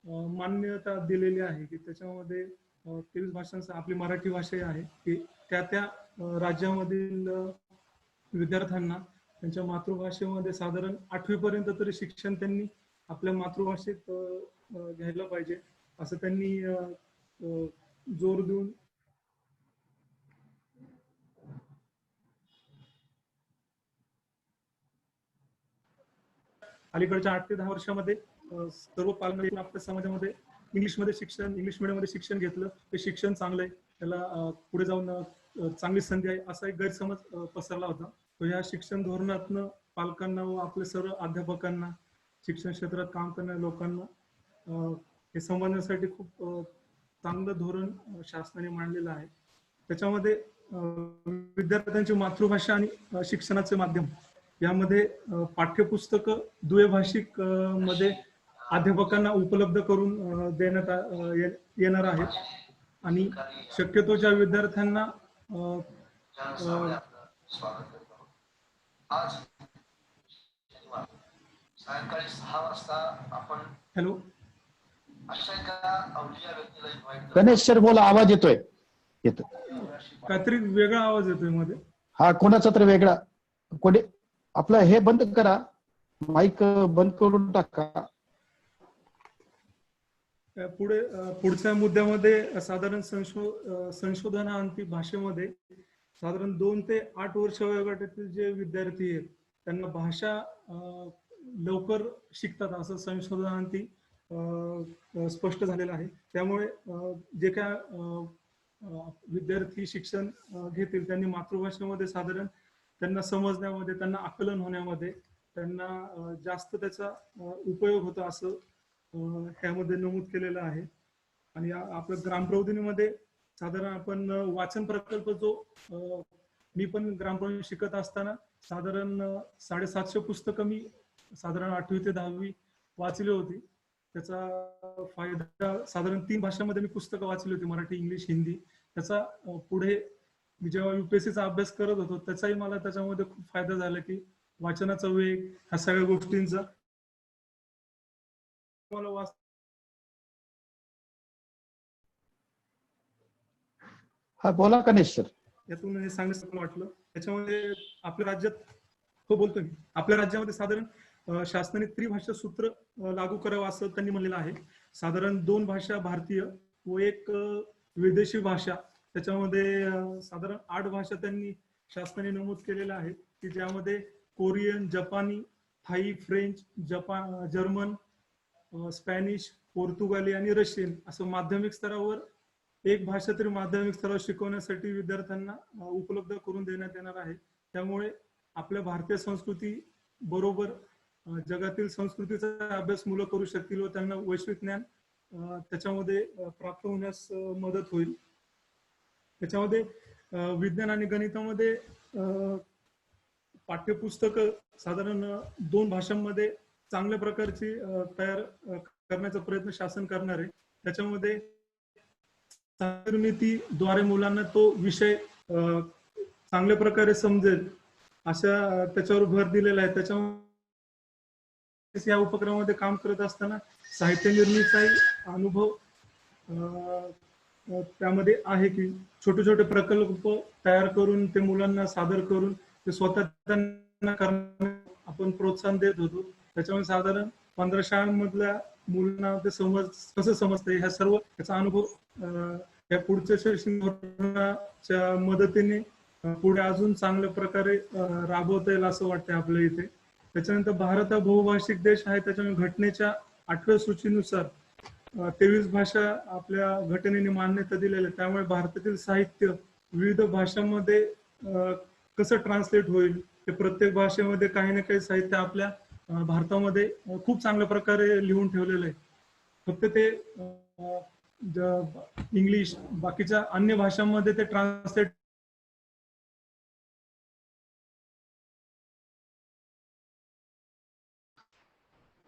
Speaker 8: मान्यता दिलेली आहे की त्याच्यामध्ये 23 भाषांचा आपली मराठी भाषा आहे की त्या राज्यामधील विद्यार्थ्यांना त्यांच्या मातृभाषेमध्ये साधारण 8वी पर्यंत तरी शिक्षण त्यांनी आपल्या मातृभाषेत घ्यायला पाहिजे असं त्यांनी जोर देऊन अलीकडच्या 8 ते 10 वर्षामध्ये सर्व पालकांनी आपल्या समाजामध्ये इंग्लिश मीडियम मध्ये शिक्षण घेतलं ते शिक्षण चांगलं आहे, त्याला पुढे जाऊन चांगली संधी आहे असा एक गैरसमज पसरला होता. तो या शिक्षण धोरणातनं पालकांना व आपल्या सर्व अध्यापकांना, शिक्षण क्षेत्रात काम करणाऱ्या लोकांना हे समजण्यासाठी खूप चांगलं धोरण शासनाने मांडलेलं आहे. त्याच्यामध्ये विद्यार्थ्यांची मातृभाषा आणि शिक्षणाचे माध्यम यामध्ये पाठ्यपुस्तकं द्विभाषिक मध्ये अध्यापकांना उपलब्ध करून देण्यात येणार आहेत आणि शक्यतो ज्या विद्यार्थ्यांना हॅलो
Speaker 7: गणेश सर बोला, आवाज येतोय.
Speaker 8: काहीतरी वेगळा आवाज येतोय मध्ये.
Speaker 7: हा, कोणाचा तर वेगळा. कोणी आपलं हे बंद करा, माईक बंद करून टाका.
Speaker 8: पुढच्या मुद्द्यामध्ये साधारण संशोधनाअंती भाषेमध्ये साधारण 2 ते 8 वर्ष वयोगटातील जे विद्यार्थी आहेत त्यांना भाषा लवकर शिकतात असं संशोधनांती स्पष्ट झालेलं आहे. त्यामुळे जे काय विद्यार्थी शिक्षण घेतील त्यांनी मातृभाषेमध्ये साधारण त्यांना समजण्यामध्ये, त्यांना आकलन होण्यामध्ये त्यांना जास्त त्याचा उपयोग होतो असं ह्यामध्ये नमूद केलेलं आहे. आणि आपल्या ग्रामप्रबोधिनीमध्ये साधारण आपण वाचन प्रकल्प जो मी पण ग्रामप्रबोधिनी शिकत असताना साधारण 750 पुस्तकं मी साधारण 8वी ते 10वी वाचली होती. त्याचा फायदा साधारण 3 भाषांमध्ये मी पुस्तकं वाचली होती, मराठी, इंग्लिश, हिंदी. त्याचा पुढे मी जेव्हा UPSCचा अभ्यास करत होतो त्याचाही मला त्याच्यामध्ये खूप फायदा झाला की वाचनाचा वेग, ह्या सगळ्या गोष्टींचा मला
Speaker 7: हा बोला गणेश सर.
Speaker 8: यातून हे सांगण्यास वाटलं. त्याच्यामध्ये आपल्या राज्यात, हो बोलतो मी, आपल्या राज्यामध्ये साधारण शासनाने त्रिभाषा सूत्र लागू करावं असं त्यांनी म्हणलेलं आहे. साधारण 2 भाषा भारतीय व 1 विदेशी भाषा, त्याच्यामध्ये साधारण 8 भाषा त्यांनी शासनाने नमूद केलेल्या आहेत की ज्यामध्ये कोरियन, जपानी, थाई, फ्रेंच, जर्मन, स्पॅनिश, पोर्तुगाली आणि रशियन असं माध्यमिक स्तरावर 1 भाषा तरी माध्यमिक स्तरावर शिकवण्यासाठी विद्यार्थ्यांना उपलब्ध करून देण्यात येणार आहे. त्यामुळे आपल्या भारतीय संस्कृती बरोबर जगातील संस्कृतीचा अभ्यास मुलं करू शकतील व त्यांना वैश्विक ज्ञान त्याच्यामध्ये प्राप्त होण्यास मदत होईल. त्याच्यामध्ये विज्ञान आणि गणितामध्ये पाठ्यपुस्तकं साधारण 2 भाषांमध्ये चांगल्या प्रकारची तयार करण्याचा प्रयत्न शासन करणार आहे. त्याच्यामध्ये निर्मितीद्वारे मुलांना तो विषय चांगल्या प्रकारे समजेल अशा त्याच्यावर भर दिलेला आहे. त्याच्यामुळे या उपक्रमामध्ये काम करत असताना साहित्य निर्मितीचाही अनुभव त्यामध्ये आहे की छोटे छोटे प्रकल्प तयार करून ते मुलांना सादर करून ते स्वतः त्यांना करण्यास आपण प्रोत्साहन देत होतो. त्याच्यामुळे साधारण 15 शाळांमधल्या मुलांना ते कसं समजतंय ह्या सर्व याचा अनुभव या पुढच्या शैक्षणिक धोरणाच्या मदतीने पुढे अजून चांगल्या प्रकारे राबवता येईल असं वाटतंय आपल्या इथे. त्याच्यानंतर भारत हा बहुभाषिक देश आहे. त्याच्यामुळे घटनेच्या 8व्या सूचीनुसार 23 भाषा आपल्या घटनेने मान्यता दिलेल्या आहे. त्यामुळे भारतातील साहित्य विविध भाषांमध्ये कसं ट्रान्सलेट होईल, ते प्रत्येक भाषेमध्ये काही ना काही साहित्य आपल्या भारतामध्ये खूप चांगल्या प्रकारे लिहून ठेवलेलं आहे. फक्त ते इंग्लिश बाकीच्या अन्य भाषांमध्ये ते ट्रान्सलेट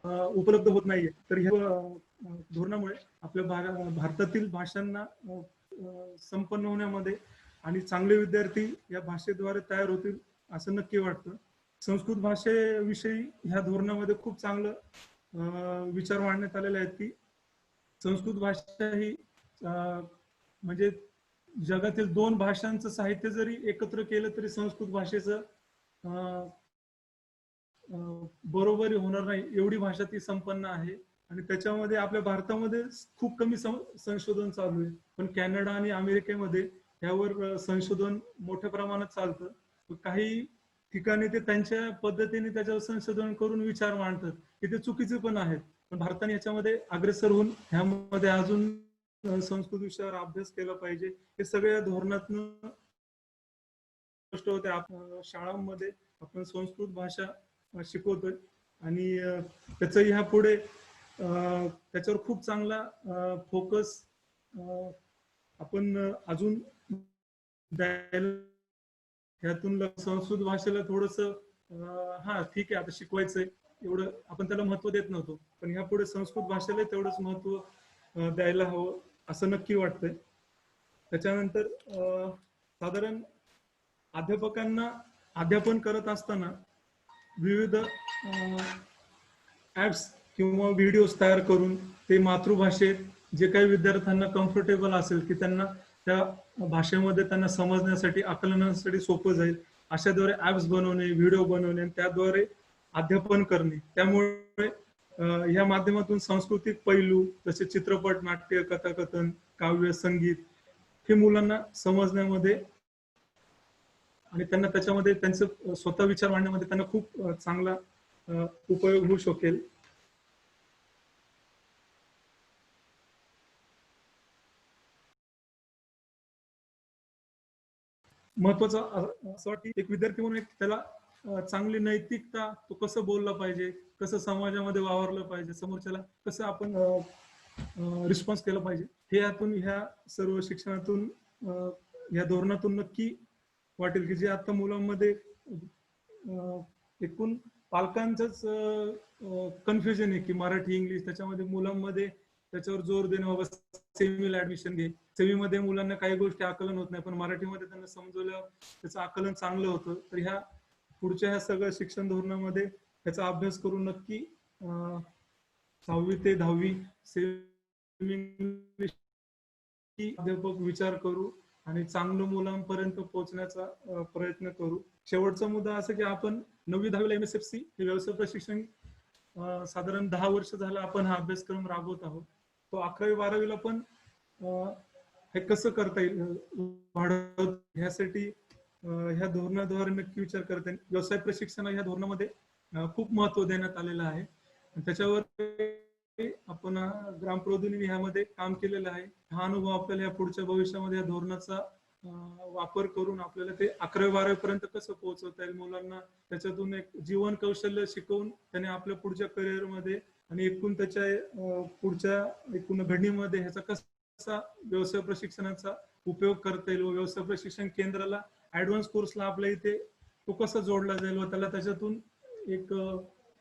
Speaker 8: उपलब्ध होत नाहीये. तर ह्या धोरणामुळे आपल्या भारतातील भाषांना संपन्न होण्यामध्ये आणि चांगले विद्यार्थी या भाषेद्वारे तयार होतील असं नक्की वाटतं. संस्कृत भाषेविषयी ह्या धोरणामध्ये खूप चांगलं विचार मांडण्यात आलेले आहेत की संस्कृत भाषा ही म्हणजे जगातील 2 भाषांचं साहित्य जरी एकत्र केलं तरी संस्कृत भाषेचं बरोबरी होणार नाही एवढी भाषा ती संपन्न आहे. आणि त्याच्यामध्ये आपल्या भारतामध्ये खूप कमी संशोधन चालू आहे, पण कॅनडा आणि अमेरिकेमध्ये यावर संशोधन मोठ्या प्रमाणात चालतं. काही ठिकाणी ते त्यांच्या पद्धतीने त्याच्यावर संशोधन करून विचार मांडतात की ते चुकीचे पण आहेत. पण भारताने याच्यामध्ये अग्रेसर होऊन ह्यामध्ये अजून संस्कृत विषयावर अभ्यास केला पाहिजे. हे सगळ्या धोरणातून गोष्ट होते. शाळांमध्ये आपण संस्कृत भाषा शिकवतोय आणि त्याचं ह्या पुढे त्याच्यावर खूप चांगला फोकस आपण अजून ह्यातून संस्कृत भाषेला थोडस ठीक आहे आता शिकवायचंय एवढं आपण त्याला महत्व देत नव्हतो, पण ह्या पुढे संस्कृत भाषेला तेवढंच महत्व द्यायला हवं असं नक्की वाटतंय. त्याच्यानंतर साधारण अध्यापकांना अध्यापन करत असताना विविध ऍप्स किंवा व्हिडिओज तयार करून ते मातृभाषेत जे काही विद्यार्थ्यांना कम्फर्टेबल असेल की त्यांना त्या भाषेमध्ये त्यांना समजण्यासाठी आकलनासाठी सोपं जाईल अशाद्वारे ऍप्स बनवणे, व्हिडिओ बनवणे आणि त्याद्वारे अध्यापन करणे. त्यामुळे या माध्यमातून सांस्कृतिक पैलू जसे चित्रपट, नाट्य, कथाकथन, काव्य, संगीत हे मुलांना समजण्यामध्ये आणि त्यांना त्याच्यामध्ये त्यांचं स्वतः विचार मांडण्यामध्ये त्यांना खूप चांगला उपयोग होऊ शकेल. महत्वाचं असं वाटतं एक विद्यार्थी म्हणून त्याला चांगली नैतिकता, तो कसं बोलला पाहिजे, कसं समाजामध्ये वावरलं पाहिजे, समोरच्याला कसं आपण रिस्पॉन्स केला पाहिजे, हे यातून ह्या सर्व शिक्षणातून या धोरणातून नक्की वाटेल की जे आता मुलांमध्ये एकूण पालकांचंच कन्फ्युजन आहे की मराठी इंग्लिश, त्याच्यामध्ये मुलांमध्ये त्याच्यावर जोर देणं, बाबा सेमीला ऍडमिशन घे, सेमीमध्ये मुलांना काही गोष्टी आकलन होत नाही पण मराठीमध्ये त्यांना समजवलं त्याचं आकलन चांगलं होतं. तर ह्या पुढच्या ह्या सगळ्या शिक्षण धोरणामध्ये त्याचा अभ्यास करून नक्की 6वी ते 10वी सेमी अध्यापक विचार करू आणि चांगलं मुलांपर्यंत पोहोचण्याचा प्रयत्न करू. शेवटचा मुद्दा असा की आपण 9वी 10वीला MSFC हे व्यवसाय प्रशिक्षण साधारण 10 वर्ष झालं आपण हा अभ्यासक्रम राबवत आहोत. तो 11वी 12वीला पण हे कसं करता येईल वाढवत ह्यासाठी ह्या धोरणाद्वारे नक्की विचार करता येईल. व्यवसाय प्रशिक्षण ह्या धोरणामध्ये खूप महत्व देण्यात आलेलं आहे. त्याच्यावर आपण ग्राम प्रबोधिनी ह्यामध्ये काम केलेलं आहे. हा अनुभव आपल्याला या पुढच्या भविष्यामध्ये या धोरणाचा वापर करून आपल्याला ते 11वी 12वी पर्यंत कसं पोहोचवता येईल मुलांना, त्याच्यातून एक जीवन कौशल्य शिकवून त्याने आपल्या पुढच्या करिअरमध्ये आणि एकूण त्याच्या पुढच्या एकूण घडणीमध्ये ह्याचा कसा व्यवसाय प्रशिक्षणाचा उपयोग करता येईल व व्यवसाय प्रशिक्षण केंद्राला ऍडव्हान्स कोर्सला आपल्या इथे तो कसा जोडला जाईल व त्याला त्याच्यातून एक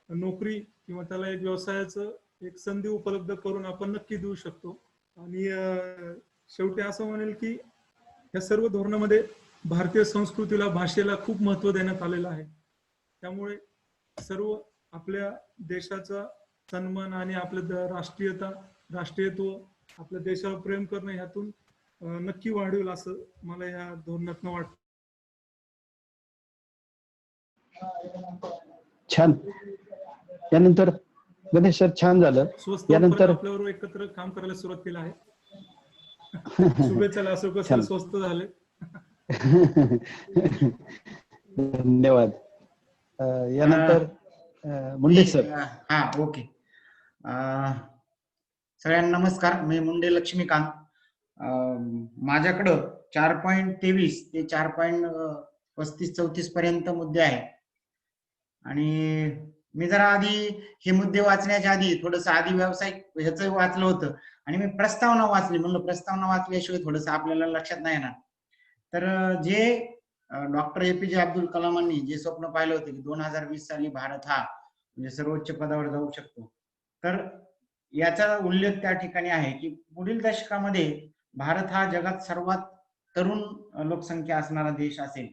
Speaker 8: नोकरी किंवा त्याला एक व्यवसायाचं एक संधी उपलब्ध करून आपण नक्की देऊ शकतो. आणि शेवटी असं म्हणेल की या सर्व धोरणामध्ये भारतीय संस्कृतीला, भाषेला खूप महत्व देण्यात आलेलं आहे. त्यामुळे सर्व आपल्या देशाचा सन्मान आणि आपल्या राष्ट्रीयत्व, आपल्या देशावर प्रेम करणं ह्यातून नक्की वाढेल असं मला ह्या धोरणातून वाटतं.
Speaker 7: छान. यानंतर गणेश सर छान झालं. यानंतर
Speaker 8: आपल्यावर एकत्र काम करायला सुरुवात केली आहे. शुभेच्छा अशोक सर, स्वस्त झाले.
Speaker 7: धन्यवाद. यानंतर मुंडे सर.
Speaker 2: हा, ओके. सगळ्यांना नमस्कार. मी मुंडे लक्ष्मीकांत. माझ्याकडं 4.23 ते 4.35-34 पर्यंत मुद्दे आहेत आणि मी जरा आधी हे मुद्दे वाचण्याच्या आधी थोडस आधी व्यावसायिक ह्याचं वाचलं होतं आणि मी प्रस्तावना वाचली. म्हणलं प्रस्तावना वाचल्याशिवाय थोडस आपल्याला लक्षात नाही येणार. तर जे डॉक्टर APJ अब्दुल कलामांनी जे स्वप्न पाहिलं होतं की 2020 साली भारत हा म्हणजे सर्वोच्च पदावर जाऊ शकतो, तर याचा उल्लेख त्या ठिकाणी आहे की पुढील दशकामध्ये भारत हा जगात सर्वात तरुण लोकसंख्या असणारा देश असेल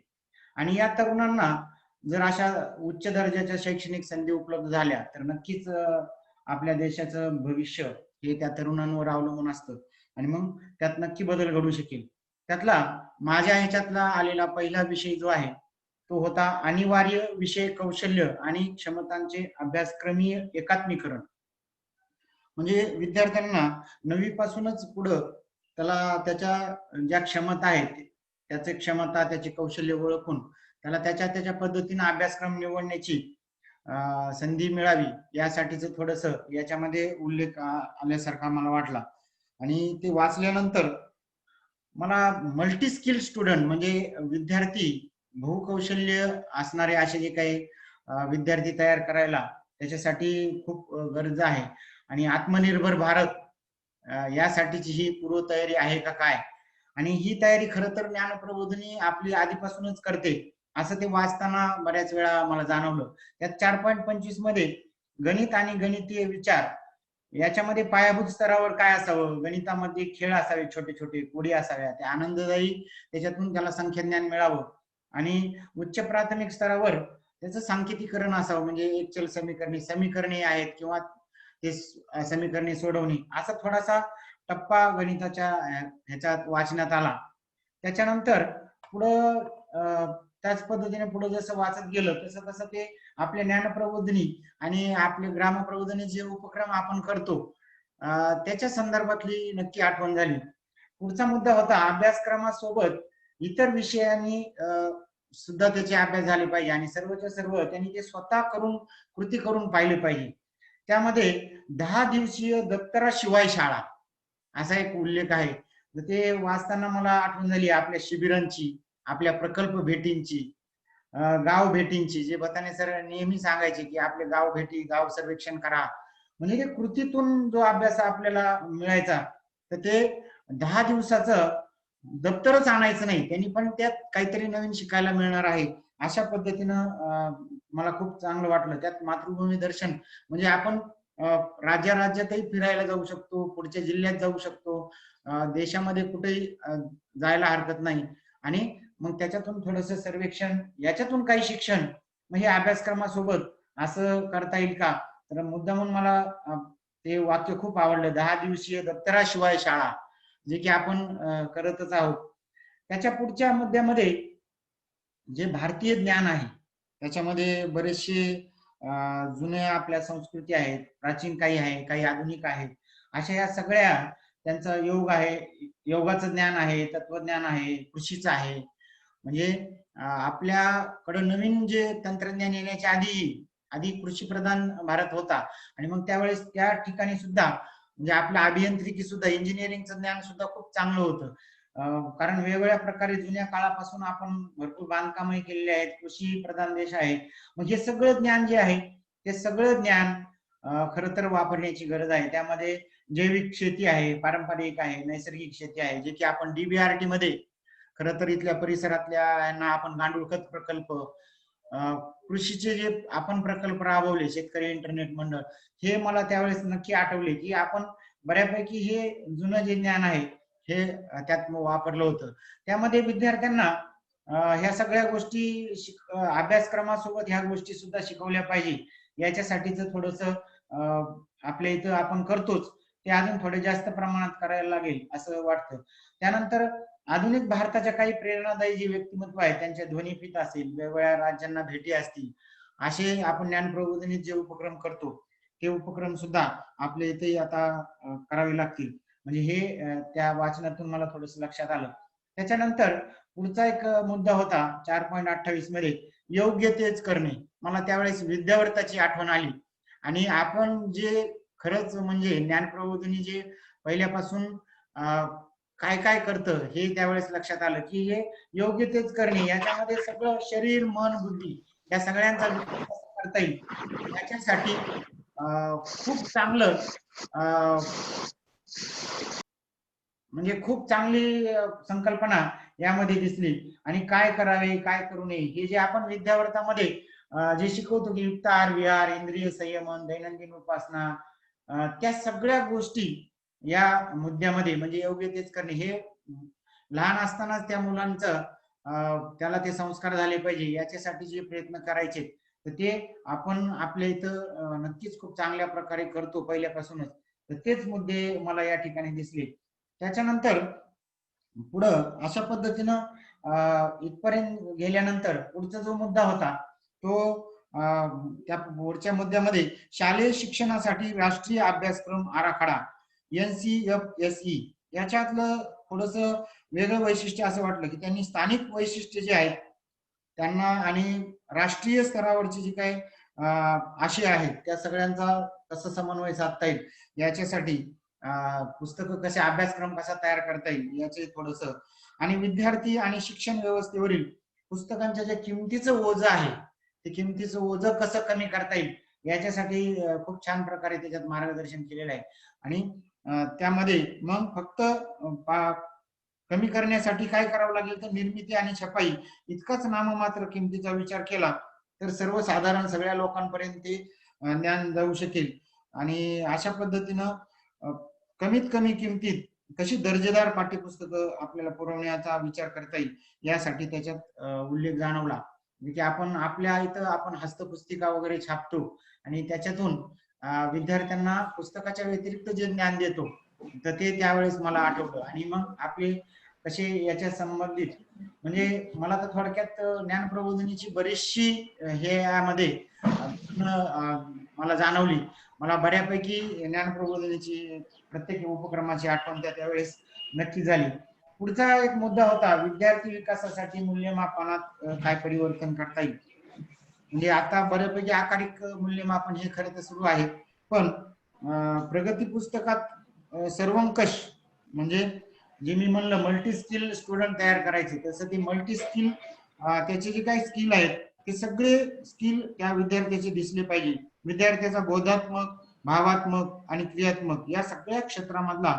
Speaker 2: आणि या तरुणांना जर अशा उच्च दर्जाच्या शैक्षणिक संधी उपलब्ध झाल्या तर नक्कीच आपल्या देशाचं भविष्य हे त्या तरुणांवर अवलंबून असतं आणि मग त्यात नक्की बदल घडू शकेल. त्यातला माझ्या ह्याच्यातला आलेला पहिला विषय जो आहे तो होता अनिवार्य विषय कौशल्य आणि क्षमतांचे अभ्यासक्रमीय एकात्मीकरण. म्हणजे विद्यार्थ्यांना 9वी पासूनच पुढं त्याला त्याच्या ज्या क्षमता आहेत त्याचे क्षमता, त्याचे कौशल्य ओळखून त्याला त्याच्या पद्धतीने अभ्यासक्रम निवडण्याची संधी मिळावी यासाठीच थोडस याच्यामध्ये उल्लेख आल्यासारखा मला वाटला. आणि ते वाचल्यानंतर मला मल्टी स्किल स्टुडंट म्हणजे विद्यार्थी बहुकौशल्य असणारे असे जे काही विद्यार्थी तयार करायला त्याच्यासाठी खूप गरज आहे आणि आत्मनिर्भर भारत यासाठीची ही पूर्वतयारी आहे का काय, आणि ही तयारी खरं तर ज्ञानप्रबोधिनी आपली आधीपासूनच करते असं ते वाचताना बऱ्याच वेळा मला जाणवलं. त्यात 4.25 मध्ये गणित आणि गणितीय विचार याच्यामध्ये पायाभूत स्तरावर काय असावं, गणितामध्ये खेळ असावे, छोटे छोटे कोडी असाव्या, ते आनंददायी त्याच्यातून त्याला संख्याज्ञान मिळावं आणि उच्च प्राथमिक स्तरावर त्याचं सांकेतीकरण असावं, म्हणजे एकचल समीकरणे आहेत किंवा ते समीकरणे सोडवणे असा थोडासा टप्पा गणिताच्या ह्याच्यात वाचण्यात आला. त्याच्यानंतर पुढं त्याच पद्धतीने पुढे जसं वाचत गेलं तसं तसं ते आपल्या ज्ञानप्रबोधिनी आणि आपले ग्रामप्रबोधिनी जे उपक्रम आपण करतो त्याच्या संदर्भातली नक्की आठवण झाली. पुढचा मुद्दा होता अभ्यासक्रमासोबत इतर विषयांनी सुद्धा त्याचे अभ्यास झाले पाहिजे आणि सर्वच्या सर्व त्यांनी ते स्वतः करून कृती करून पाहिले पाहिजे. त्यामध्ये 10 दिवसीय दप्तराशिवाय शाळा असा एक उल्लेख आहे. तर ते वाचताना मला आठवण झाली आपल्या शिबिरांची, आपल्या प्रकल्प भेटींची, गाव भेटींची, जे बताने सर नेहमी सांगायचे की आपले गाव भेटी, गाव सर्वेक्षण करा. म्हणजे ते कृतीतून जो अभ्यास आपल्याला मिळायचा, तर ते 10 दिवसाचं दप्तरच आणायचं नाही, त्यांनी पण त्यात काहीतरी नवीन शिकायला मिळणार आहे अशा पद्धतीनं मला खूप चांगलं वाटलं. त्यात मातृभूमी दर्शन म्हणजे आपण राज्यातही फिरायला जाऊ शकतो, पुढच्या जिल्ह्यात जाऊ शकतो, देशामध्ये कुठेही जायला हरकत नाही. आणि मग त्याच्यातून थोडंसं सर्वेक्षण, याच्यातून काही शिक्षण, मग हे अभ्यासक्रमासोबत असं करता येईल का? तर मुद्दामून मला ते वाक्य खूप आवडलं, 10 दिवसीय दप्तराशिवाय शाळा, जे की आपण करतच आहोत. त्याच्या पुढच्या मुद्द्यामध्ये जे भारतीय ज्ञान आहे, त्याच्यामध्ये बरेचसे जुन्या आपल्या संस्कृती आहेत, प्राचीन काही आहे, काही आधुनिक आहेत. अशा या सगळ्या त्यांचा योग आहे, योगाचं ज्ञान आहे, तत्वज्ञान आहे, कृषीचं आहे. म्हणजे आपल्याकडं नवीन जे तंत्रज्ञान येण्याच्या आधी कृषी प्रधान भारत होता आणि मग त्यावेळेस त्या ठिकाणी सुद्धा म्हणजे आपलं अभियांत्रिकी सुद्धा, इंजिनिअरिंगचं ज्ञान सुद्धा खूप चांगलं होतं. कारण वेगवेगळ्या प्रकारे जुन्या काळापासून आपण भरपूर बांधकामही केलेली आहेत, कृषी प्रधान देश आहे. मग हे सगळं ज्ञान जे आहे ते सगळं ज्ञान खरं तर वापरण्याची गरज आहे. त्यामध्ये जैविक शेती आहे, पारंपरिक आहे, नैसर्गिक शेती आहे, जे की आपण DBRT मध्ये खरं तर इथल्या परिसरातल्या यांना आपण गांडूळ खत प्रकल्प, कृषीचे जे आपण प्रकल्प राबवले, शेतकरी इंटरनेट मंडळ, हे मला त्यावेळेस नक्की आठवले की आपण बऱ्यापैकी हे जुनं जे ज्ञान आहे हे त्यात वापरलं होतं. त्यामध्ये विद्यार्थ्यांना ह्या सगळ्या गोष्टी अभ्यासक्रमासोबत ह्या गोष्टी सुद्धा शिकवल्या पाहिजे. याच्यासाठीच थोडंसं आपल्या इथं आपण करतोच, ते अजून थोडे जास्त प्रमाणात करायला लागेल असं वाटतं. त्यानंतर आधुनिक भारताच्या काही प्रेरणादायी जे व्यक्तिमत्व आहेत, त्यांच्या ध्वनिफीत असेल, वेगवेगळ्या राज्यांना भेटी असतील, असे आपण ज्ञानप्रबोधिनीत जे उपक्रम करतो ते उपक्रम सुद्धा आपल्या इथे आता करावे लागतील. म्हणजे हे त्या वाचनातून मला थोडस लक्षात आलं. त्याच्यानंतर पुढचा एक मुद्दा होता 4.28 मध्ये, योग्य तेच करणे. मला त्यावेळेस विद्याव्रताची आठवण आली आणि आपण जे खरंच म्हणजे ज्ञानप्रबोधिनी जे पहिल्यापासून काय काय करतं हे त्यावेळेस लक्षात आलं की हे योग्य तेच करणे, याच्यामध्ये सगळं शरीर, मन, बुद्धी या सगळ्यांचा विकास कसा करता येईल याच्यासाठी खूप चांगलं म्हणजे खूप चांगली संकल्पना यामध्ये दिसली. आणि काय करावे, काय करू नये, हे जे आपण विद्याव्रतामध्ये जे शिकवतो की युक्त आहार विहार, इंद्रिय संयमन, दैनंदिन उपासना, त्या सगळ्या गोष्टी या मुद्द्यामध्ये म्हणजे योग्य तेच करणे, हे लहान असतानाच त्या मुलांचं त्याला ते संस्कार झाले पाहिजे याच्यासाठी जे प्रयत्न करायचे, तर ते आपण आपल्या इथं नक्कीच खूप चांगल्या प्रकारे करतो पहिल्यापासूनच. तर तेच मुद्दे मला या ठिकाणी दिसले. त्याच्यानंतर पुढं अशा पद्धतीनं इथपर्यंत गेल्यानंतर पुढचा जो मुद्दा होता तो त्या पुढच्या मुद्द्यामध्ये शालेय शिक्षणासाठी राष्ट्रीय अभ्यासक्रम आराखडा NCFSE, याच्यातलं थोडस वेगळं वैशिष्ट्य असं वाटलं की त्यांनी स्थानिक वैशिष्ट्य जे आहेत त्यांना आणि राष्ट्रीय स्तरावरची जी काही आशय आहेत त्या सगळ्यांचा कसं समन्वय साधता येईल याच्यासाठी पुस्तकं कसे, अभ्यासक्रम कसा तयार करता येईल याचे थोडस, आणि विद्यार्थी आणि शिक्षण व्यवस्थेवरील पुस्तकांच्या ज्या किमतीचं ओझं आहे ते किमतीचं ओझं कसं कमी करता येईल याच्यासाठी खूप छान प्रकारे त्याच्यात मार्गदर्शन केलेलं आहे. आणि त्यामध्ये मग फक्त कमी करण्यासाठी काय करावं लागेल तर निर्मिती आणि छपाई इतकाच नाममात्र किमतीचा विचार केला तर सर्वसाधारण सगळ्या लोकांपर्यंत ते ज्ञान जाऊ शकेल. आणि अशा पद्धतीनं कमीत कमी किमतीत कशी दर्जेदार पाठ्यपुस्तकं आपल्याला पुरवण्याचा विचार करता येईल यासाठी त्याच्यात उल्लेख जाणवला. म्हणजे आपण आपल्या इथं आपण हस्तपुस्तिका वगैरे छापतो आणि त्याच्यातून विद्यार्थ्यांना पुस्तकाच्या व्यतिरिक्त जे ज्ञान देतो तर ते त्यावेळेस मला आठवलं. आणि मग आपले कसे याच्या संबंधित म्हणजे मला तर थोडक्यात ज्ञानप्रबोधिनीची बरीचशी हे यामध्ये मला जाणवली. मला बऱ्यापैकी ज्ञानप्रबोधिनीची प्रत्येक उपक्रमाची आठवण त्यावेळेस नक्की झाली. पुढचा एक मुद्दा होता विद्यार्थी विकासासाठी मूल्यमापनात काय परिवर्तन करता येईल. म्हणजे आता बऱ्यापैकी आकारिक मूल्यमापन हे खरं तर सुरू आहे, पण प्रगती पुस्तकात सर्वंकष म्हणजे जे मी म्हणलं मल्टी स्किल स्टुडंट तयार करायचे, तसं ते मल्टी स्किल त्याचे जे काही स्किल आहेत ते सगळे स्किल त्या विद्यार्थ्याचे दिसले पाहिजे. विद्यार्थ्याचा बोधात्मक, भावात्मक आणि क्रियात्मक या सगळ्या क्षेत्रामधला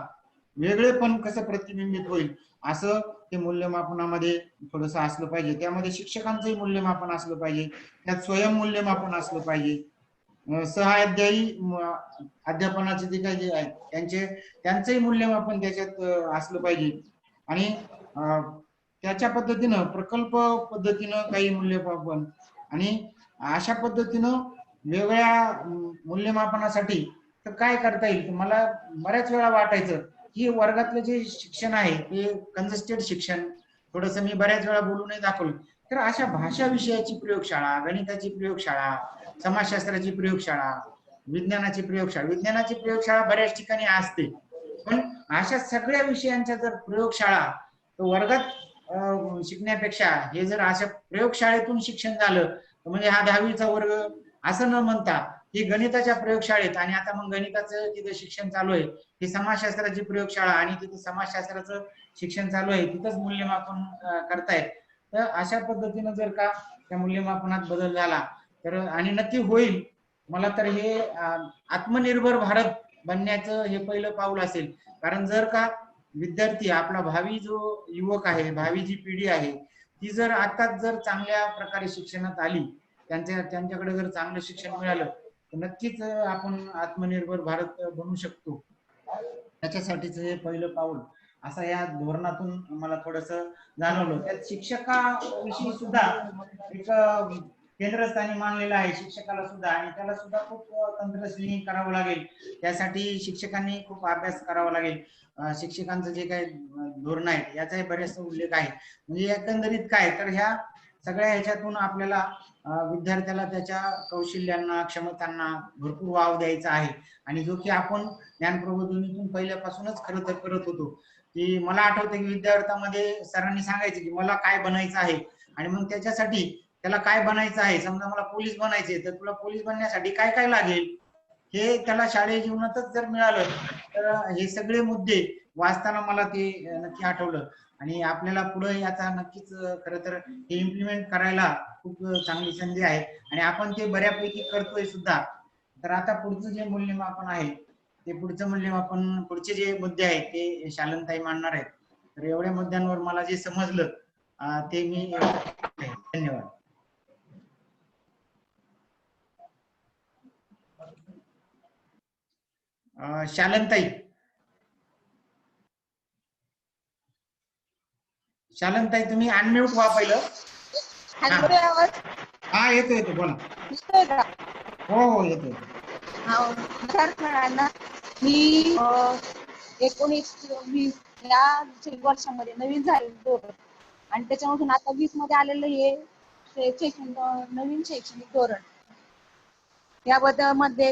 Speaker 2: वेगळेपण कसं प्रतिबिंबित होईल असं ते मूल्यमापनामध्ये थोडंसं असलं पाहिजे. त्यामध्ये शिक्षकांचंही मूल्यमापन असलं पाहिजे, त्यात स्वयंमूल्यमापन असलं पाहिजे, सहाध्यायी अध्यापनाचे जे काही जे आहेत त्यांचंही मूल्यमापन त्याच्यात असलं पाहिजे. आणि त्याच्या पद्धतीनं प्रकल्प पद्धतीनं काही मूल्यमापन आणि अशा पद्धतीनं वेगळ्या मूल्यमापनासाठी तर काय करता येईल. मला बऱ्याच वेळा वाटायचं की वर्गातलं जे शिक्षण आहे ते कंजेस्टेड शिक्षण, थोडस मी बऱ्याच वेळा बोलूनही दाखवलं, तर अशा भाषा विषयाची प्रयोगशाळा, गणिताची प्रयोगशाळा, समाजशास्त्राची प्रयोगशाळा, विज्ञानाची प्रयोगशाळा बऱ्याच ठिकाणी असते, पण अशा सगळ्या विषयांच्या जर प्रयोगशाळा वर्गात शिकण्यापेक्षा हे जर अशा प्रयोगशाळेतून शिक्षण झालं म्हणजे हा 10वीचा वर्ग असं न म्हणता ही गणिताच्या प्रयोगशाळेत, आणि आता मग गणिताचं तिथं शिक्षण चालू आहे, ही समाजशास्त्राची प्रयोगशाळा आणि तिथं समाजशास्त्राचं शिक्षण चालू आहे, तिथंच मूल्यमापन करतायत. तर अशा पद्धतीनं जर का त्या मूल्यमापनात बदल झाला तर, आणि नक्की होईल, मला तर हे आत्मनिर्भर भारत बनण्याचं हे पहिलं पाऊल असेल. कारण जर का विद्यार्थी आपला भावी जो युवक आहे, भावी जी पिढी आहे ती जर आताच जर चांगल्या प्रकारे शिक्षणात आली, त्यांच्याकडे जर चांगलं शिक्षण मिळालं तर नक्कीच आपण आत्मनिर्भर भारत बनवू शकतो. त्याच्यासाठीच हे पहिलं पाऊल असं या धोरणातून मला थोडस जाणवलं. त्यात शिक्षकाविषयी सुद्धा एक केंद्रस्थानी मानलेलं आहे शिक्षकाला सुद्धा, आणि त्याला सुद्धा खूप तंत्रज्ञानी करावं लागेल. त्यासाठी शिक्षकांनी खूप अभ्यास करावा लागेल. शिक्षकांचं जे काही धोरण आहे याचाही बरेचसा उल्लेख आहे. म्हणजे एकंदरीत काय तर ह्या सगळ्या ह्याच्यातून आपल्याला विद्यार्थ्याला त्याच्या कौशल्यांना, क्षमतांना भरपूर वाव द्यायचा आहे. आणि जो की आपण ज्ञान प्रबोधिनीतून पहिल्यापासूनच खरं तर करत होतो. की मला आठवतं की विद्यार्थ्यामध्ये सरांनी सांगायचे की मला काय बनायचं आहे, आणि मग त्याच्यासाठी त्याला काय बनायचं आहे, समजा मला पोलीस बनायचे तर तुला पोलीस बनण्यासाठी काय काय लागेल हे त्याला शालेय जीवनातच जर मिळालं तर हे सगळे मुद्दे वाचताना मला ते नक्की आठवलं. आणि आपल्याला पुढे याचा नक्कीच खरं तर हे इम्प्लिमेंट करायला खूप चांगली संधी आहे, आणि आपण ते बऱ्यापैकी करतोय सुद्धा. तर आता पुढचं जे मूल्यमापन आहे ते पुढचे जे मुद्दे आहेत ते शालनताई मांडणार आहेत. तर एवढ्या मुद्द्यांवर मला जे समजलं ते मी धन्यवाद. शालनताई तुम्ही अनम्यूट व्हा पहिलं. हा येतो बोला. हो येतो.
Speaker 9: मी 19-20 या वर्षामध्ये नवीन झालेलं धोरण आणि त्याच्यामधून आता 20 मध्ये आलेलं हे नवीन शैक्षणिक धोरण याबद्दल मध्ये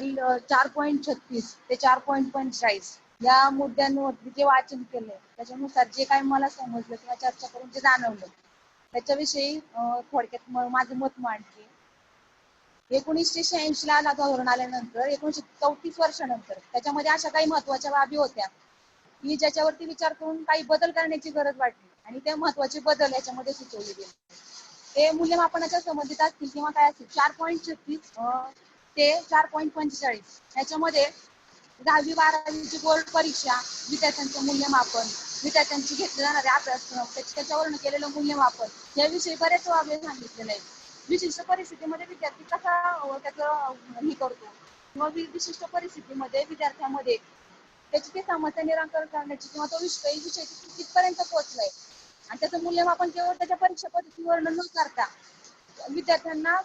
Speaker 9: 4.36 ते 4.45 या मुद्द्यांवरती जे वाचन केलंय त्याच्यानुसार जे काही मला समजलं किंवा चर्चा करून जे जाणवलं त्याच्याविषयी थोडक्यात माझं मत मांडते. 1986 ला धोरण आल्यानंतर 1934 वर्षानंतर त्याच्यामध्ये अशा काही महत्वाच्या बाबी होत्या की ज्याच्यावरती विचार करून काही बदल करण्याची गरज वाटली, आणि ते महत्वाचे बदल याच्यामध्ये सुचवले गेले. ते मूल्यमापनाच्या संबंधित असतील किंवा काय असतील. 4.36 ते 4.45 याच्यामध्ये 10वी 12वीची बोर्ड परीक्षा, विद्यार्थ्यांचं मूल्यमापन, विद्यार्थ्यांची घेतले जाणारे अभ्यासक्रम, त्याच्यावरून केलेलं मूल्यमापन याविषयी बरेच बाबी सांगितलेले आहेत. विशिष्ट परिस्थितीमध्ये विद्यार्थी कसा त्याचं हे करतो किंवा विशिष्ट परिस्थितीमध्ये विद्यार्थ्यामध्ये त्याची ती समस्या निराकरण करण्याची किंवा तो विषय कितपर्यंत पोहोचलाय, आणि त्याचं मूल्यमापन केवळ त्याच्या परीक्षा पद्धतीवर न करता विद्यार्थ्यांना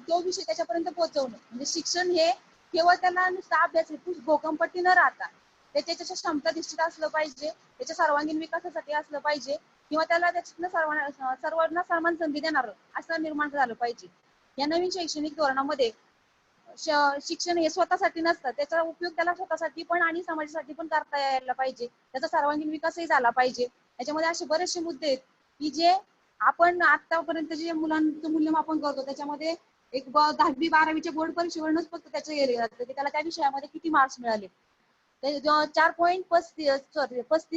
Speaker 9: तो विषय त्याच्यापर्यंत पोहोचवणं. म्हणजे शिक्षण हे केवळ त्यांना नुसता अभ्यास भोकंपट्टी न राहता ते त्याच्या क्षमताधिष्ठित असलं पाहिजे, त्याच्या सर्वांगीण विकासासाठी असलं पाहिजे, किंवा त्याला त्याच्यातनं सर्वांना समान संधी देणार असं निर्माण झालं पाहिजे. या नवीन शैक्षणिक धोरणामध्ये शिक्षण हे स्वतःसाठी नसतं, त्याचा उपयोग त्याला स्वतःसाठी पण आणि समाजासाठी पण करता यायला पाहिजे, त्याचा सर्वांगीण विकासही झाला पाहिजे. त्याच्यामध्ये असे बरेचसे मुद्दे आहेत की जे आपण आतापर्यंत जे मुलांचं मूल्यमापन करतो त्याच्यामध्ये एक 10वी-12वीच्या बोर्ड परीक्षेवरूनच फक्त त्याचं हे जातं की त्याला त्या विषयामध्ये किती मार्क्स मिळाले. 4.35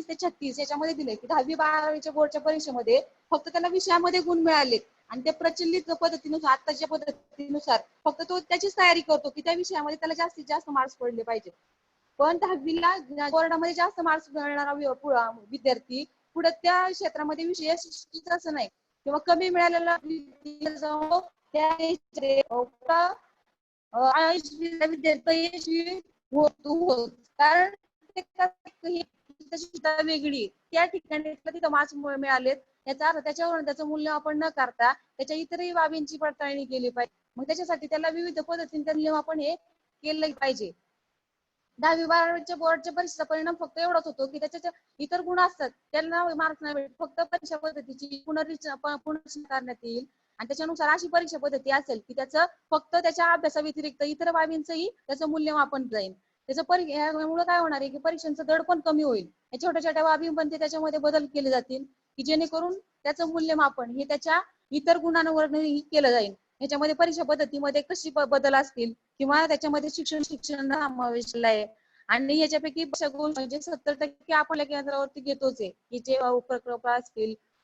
Speaker 9: ते 36 याच्यामध्ये दिले की 10वी-12वीच्या बोर्डच्या परीक्षेमध्ये फक्त त्याला विषयामध्ये गुण मिळाले आणि त्या प्रचलित पद्धतीनुसार आताच्या पद्धतीनुसार फक्त तो त्याचीच तयारी करतो की त्या विषयामध्ये त्याला जास्तीत जास्त मार्क्स पडले पाहिजे. पण 10वीला बोर्डामध्ये जास्त मार्क्स मिळणारा विद्यार्थी पुढे त्या क्षेत्रामध्ये यशस्वी असं नाही किंवा कमी मिळालेला विद्यार्थी यशस्वी होत कारण वेगळी त्या ठिकाणी तिथं मार्क्स मिळालेत याचा अर्थ त्याच्यावरून त्याचं मूल्य आपण न करता त्याच्या इतरही बाबींची पडताळणी केली पाहिजे. मग त्याच्यासाठी त्याला विविध पद्धतीने मूल्यमापन हे केलं पाहिजे. 10वी-12वीच्या बोर्डच्या परीक्षेचा परिणाम फक्त एवढाच होतो की त्याच्या इतर गुण असतात त्यांना मार्क्स नाही भेटत, फक्त परीक्षा पद्धतीची पुनर्रचना करण्यात येईल आणि त्याच्यानुसार अशी परीक्षा पद्धती असेल की त्याचं फक्त त्याच्या अभ्यासाव्यतिरिक्त इतर बाबींचंही त्याचं मूल्यमापन जाईल. यामुळे काय होणार आहे की परीक्षांचं दड पण कमी होईल. या छोट्या छोट्या बाबी पण त्याच्यामध्ये बदल केले जातील की जेणेकरून त्याचं मूल्यमापन हे त्याच्या इतर गुणांवरही केलं जाईल. याच्यामध्ये परीक्षा पद्धतीमध्ये कशी बदल असतील किंवा त्याच्यामध्ये शिक्षण समावेश आहे आणि याच्यापैकी म्हणजे 70% आपल्या केंद्रावरती घेतोच आहे की जे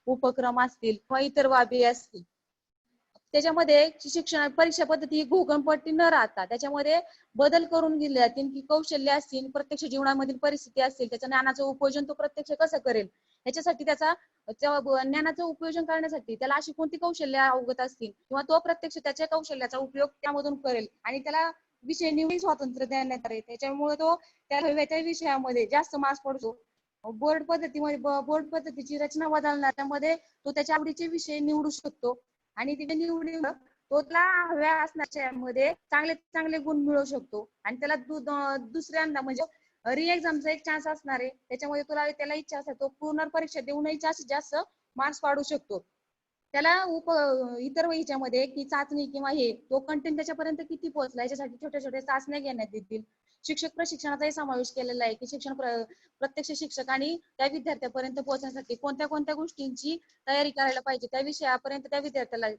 Speaker 9: उपक्रम असतील किंवा इतर बाबी असतील त्याच्यामध्ये शिक्षण परीक्षा पद्धती घोकंपट्टी न राहता त्याच्यामध्ये बदल करून दिले जातील की कौशल्य असतील, प्रत्यक्ष जीवनामधील परिस्थिती असतील, त्याच्या ज्ञानाचं उपयोजन तो प्रत्यक्ष कसं करेल याच्यासाठी त्याचा ज्ञानाचं उपयोजन करण्यासाठी त्याला अशी कोणती कौशल्य अवगत असतील किंवा तो प्रत्यक्ष त्याच्या कौशल्याचा उपयोग त्यामधून करेल आणि त्याला विषय निवडी स्वातंत्र्य देण्यात आले. त्याच्यामुळे तो त्या विषयामध्ये जास्त मार्क्स पडतो. बोर्ड पद्धतीची रचना बदलणार त्यामध्ये तो त्याच्या आवडीचे विषय निवडू शकतो आणि तिथे निवडीनं तो त्याला हव्या असण्याच्या चांगले चांगले गुण मिळवू शकतो आणि त्याला दुसऱ्यांदा म्हणजे री एक्झामचा एक चान्स असणार आहे त्याच्यामध्ये त्याला इच्छा असेल तो पुनर्परीक्षा देऊनही जास्तीत जास्त मार्क्स पाडू शकतो. त्याला इतर ह्याच्यामध्ये की चाचणी किंवा हे तो कंटेंट त्याच्यापर्यंत किती पोहोचला याच्यासाठी छोट्या छोट्या चाचण्या घेण्यात येतील. शिक्षक प्रशिक्षणाचाही समावेश केलेला आहे की शिक्षण प्रत्यक्ष शिक्षक आणि त्या विद्यार्थ्यापर्यंत पोहोचण्यासाठी कोणत्या कोणत्या गोष्टींची तयारी करायला पाहिजे त्या विषयापर्यंत त्या विद्यार्थ्याला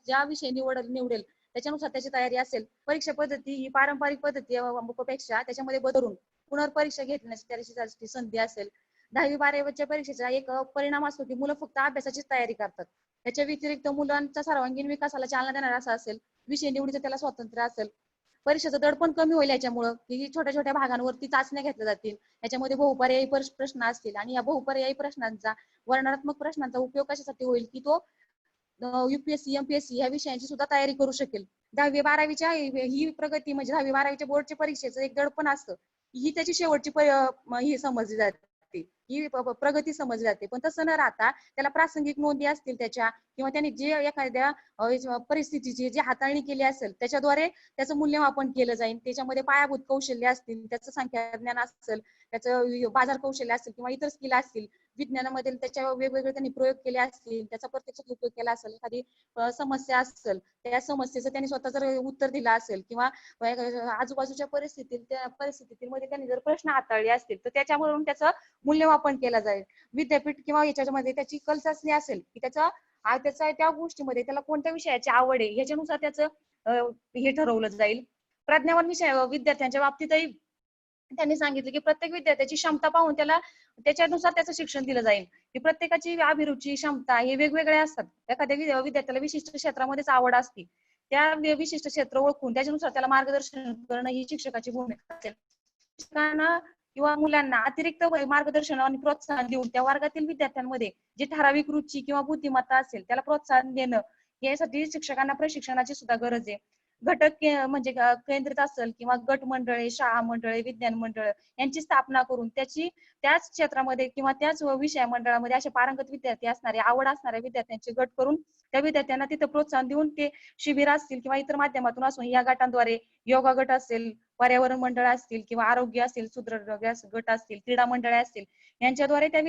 Speaker 9: ज्या विषय निवडेल त्याच्यानुसार त्याची तयारी असेल. परीक्षा पद्धती ही पारंपरिक पद्धतीपेक्षा त्याच्यामध्ये बदलून पुनर्परीक्षा घेण्याची त्याची संधी असेल. 10वी-12वीच्या परीक्षेचा एक परिणाम असतो की मुलं फक्त अभ्यासाचीच तयारी करतात. त्याच्या व्यतिरिक्त मुलांचा सर्वांगीण विकासाला चालना देणार असं असेल, विषय निवडीचं त्याला स्वातंत्र्य असेल. परीक्षेचं दड पण कमी होईल याच्यामुळं की छोट्या छोट्या भागांवरती चाचण्या घेतल्या जातील. याच्यामध्ये बहुपर्यायी प्रश्न असतील आणि या बहुपर्यायी प्रश्नांचा वर्णनात्मक प्रश्नांचा उपयोग कशासाठी होईल की तो UPSC MPSC या विषयांची सुद्धा तयारी करू शकेल. 10वी-12वीच्या ही प्रगती म्हणजे 10वी-12वीच्या बोर्डच्या परीक्षेचं एक दड पण असतं ही त्याची शेवटची ही समजली जाते ही प्रगती समजली जाते. पण तसं न राहता त्याला प्रासंगिक नोंदी असतील त्याच्या किंवा त्यांनी जे एखाद्या परिस्थितीची जी हाताळणी केली असेल त्याच्याद्वारे त्याचं मूल्यमापन केलं जाईल. त्याच्यामध्ये पायाभूत कौशल्य असतील, त्याचं संख्याज्ञान असेल, त्याचं बाजार कौशल्य असेल किंवा इतर स्किल असतील, विज्ञानामध्ये त्याच्या वेगवेगळे त्यांनी प्रयोग केले असतील, त्याचा प्रत्यक्षात उपयोग केला असेल, एखादी समस्या असेल त्या समस्येचं त्यांनी स्वतः जर उत्तर दिलं असेल किंवा आजूबाजूच्या परिस्थितीमध्ये त्यांनी जर प्रश्न हाताळले असतील तर त्याच्यावरून त्याचं मूल्यमापन केलं जाईल. विद्यापीठ किंवा याच्यामध्ये त्याची कल चाचणी असेल की त्याचा त्या गोष्टीमध्ये त्याला कोणत्या विषयाची आवड आहे याच्यानुसार त्याचं हे ठरवलं जाईल. प्रज्ञावान विद्यार्थ्यांच्या बाबतीतही त्यांनी सांगितलं की प्रत्येक विद्यार्थ्याची क्षमता पाहून त्याला त्याच्यानुसार त्याचं शिक्षण दिलं जाईल की प्रत्येकाची अभिरुची क्षमता हे वेगवेगळे असतात. एखाद्या विद्यार्थ्याला विशिष्ट क्षेत्रामध्येच आवड असते त्या विशिष्ट क्षेत्र ओळखून त्याच्यानुसार त्याला मार्गदर्शन करणं ही शिक्षकाची भूमिका असेल. शिक्षकांना किंवा मुलांना अतिरिक्त मार्गदर्शन आणि प्रोत्साहन देऊन त्या वर्गातील विद्यार्थ्यांमध्ये जे ठराविक रुची किंवा बुद्धिमत्ता असेल त्याला प्रोत्साहन देणं यासाठी शिक्षकांना प्रशिक्षणाची सुद्धा गरज आहे. घटक म्हणजे केंद्रित असेल किंवा गट मंडळे, शाळा मंडळे, विज्ञान मंडळ यांची स्थापना करून त्याच क्षेत्रामध्ये किंवा त्याच विषय मंडळामध्ये असे पारंगत विद्यार्थी असणारे आवड असणाऱ्या विद्यार्थ्यांचे गट करून त्या विद्यार्थ्यांना तिथं प्रोत्साहन देऊन ते शिबिर असतील किंवा इतर माध्यमातून असून या गटांद्वारे योगा गट असेल, पर्यावरण मंडळ असतील किंवा आरोग्य असेल, सुदृढ गट असतील, क्रीडा मंडळे असतील यांच्याद्वारे त्या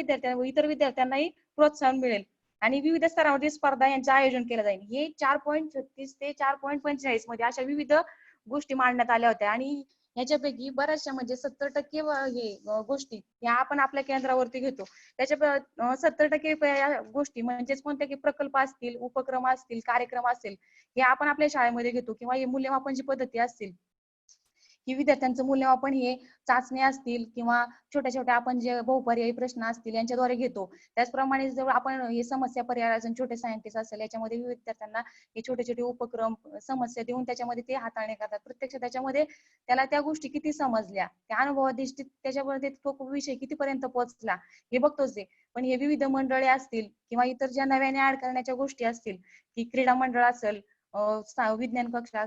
Speaker 9: इतर विद्यार्थ्यांनाही प्रोत्साहन मिळेल आणि विविध स्तरावरील स्पर्धा यांचं आयोजन केलं जाईल. हे 4.36 ते 4.45 मध्ये अशा विविध गोष्टी मांडण्यात आल्या होत्या आणि ह्याच्यापैकी बऱ्याचशा म्हणजे 70% गोष्टी या आपण आपल्या केंद्रावरती घेतो. त्याच्या 70% या गोष्टी म्हणजेच कोणत्या की प्रकल्प असतील, उपक्रम असतील, कार्यक्रम असतील, हे आपण आपल्या शाळेमध्ये घेतो किंवा हे मूल्यमापन जी पद्धती असतील की विद्यार्थ्यांचं मूल्यमापन हे चाचण्या असतील किंवा छोट्या छोट्या आपण जे बहुपर्यायी प्रश्न असतील यांच्याद्वारे घेतो. त्याचप्रमाणे जर आपण हे समस्या पर्यावरण छोटे सायंटिस्ट असेल याच्यामध्ये विद्यार्थ्यांना हे छोटे छोटे उपक्रम समस्या देऊन त्याच्यामध्ये ते हाताळणी करतात. प्रत्यक्ष त्याच्यामध्ये त्याला त्या गोष्टी किती समजल्या, त्या अनुभवाधिष्ठित त्याच्यामध्ये तो विषय कितीपर्यंत पोहोचला हे बघतोच ते. पण हे विविध मंडळे असतील किंवा इतर ज्या नव्याने ऍड करण्याच्या गोष्टी असतील की क्रीडा मंडळ असेल, विज्ञान कक्षा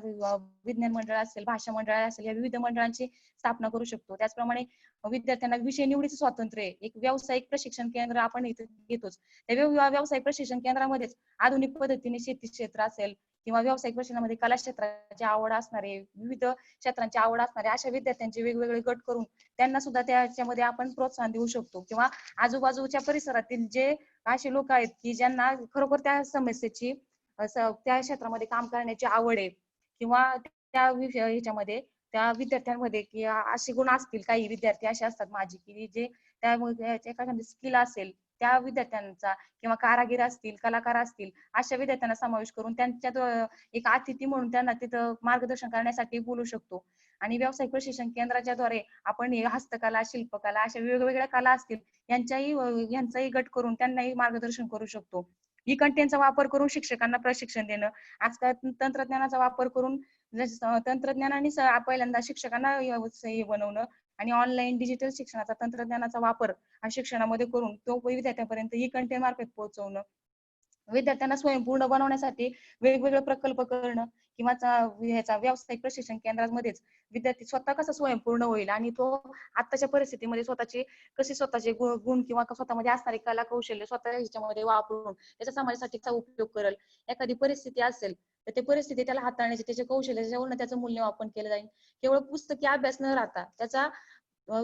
Speaker 9: विज्ञान मंडळ असेल, भाषा मंडळ असेल, या विविध मंडळांची स्थापना करू शकतो. त्याचप्रमाणे विद्यार्थ्यांना विषय निवडीचं स्वातंत्र्य आहे. एक व्यावसायिक प्रशिक्षण केंद्र आपण इथे घेतोच. त्या व्यावसायिक प्रशिक्षण केंद्रामध्येच आधुनिक पद्धतीने शेती क्षेत्र असेल किंवा व्यावसायिक प्रशिक्षणामध्ये कला क्षेत्राची आवड असणारे, विविध क्षेत्रांची आवड असणारे अशा विद्यार्थ्यांचे वेगवेगळे गट करून त्यांना सुद्धा त्याच्यामध्ये आपण प्रोत्साहन देऊ शकतो. किंवा आजूबाजूच्या परिसरातील जे असे लोक आहेत की ज्यांना खरोखर त्या समस्येची त्या क्षेत्रामध्ये काम करण्याची आवड आहे किंवा त्या ह्याच्यामध्ये त्या विद्यार्थ्यांमध्ये की असे गुण असतील, काही विद्यार्थी असे असतात माझे की जे एखादी स्किल असेल त्या विद्यार्थ्यांचा किंवा कारागीर असतील, कलाकार असतील, अशा विद्यार्थ्यांना समावेश करून त्यांच्यात एक अतिथी म्हणून त्यांना तिथं मार्गदर्शन करण्यासाठी बोलू शकतो. आणि व्यावसायिक प्रशिक्षण केंद्राच्याद्वारे आपण हस्तकला, शिल्पकला अशा वेगवेगळ्या कला असतील यांचाही गट करून त्यांनाही मार्गदर्शन करू शकतो. ई कंटेंटचा वापर करून शिक्षकांना प्रशिक्षण देणं, आजकाल तंत्रज्ञानाचा वापर करून तंत्रज्ञानाने पहिल्यांदा शिक्षकांना हे बनवणं आणि ऑनलाईन डिजिटल शिक्षणाचा तंत्रज्ञानाचा वापर हा शिक्षणामध्ये करून तो विद्यार्थ्यांपर्यंत ई कंटेंट मार्फत पोहोचवणं, विद्यार्थ्यांना स्वयंपूर्ण बनवण्यासाठी वेगवेगळे प्रकल्प करणं किंवा ह्याचा व्यावसायिक प्रशिक्षण केंद्रांमध्येच विद्यार्थी स्वतः कसा स्वयंपूर्ण होईल आणि तो आताच्या परिस्थितीमध्ये स्वतःचे गुण किंवा स्वतःमध्ये असणारी कला कौशल्य स्वतः ह्याच्यामध्ये वापरून त्याच्या समाजासाठीचा उपयोग करेल. एखादी परिस्थिती असेल तर ते परिस्थिती त्याला हाताळण्याचे त्याचे कौशल्य त्याच्यावरून त्याचं मूल्यमापन केलं जाईल. केवळ पुस्तकी अभ्यास न राहता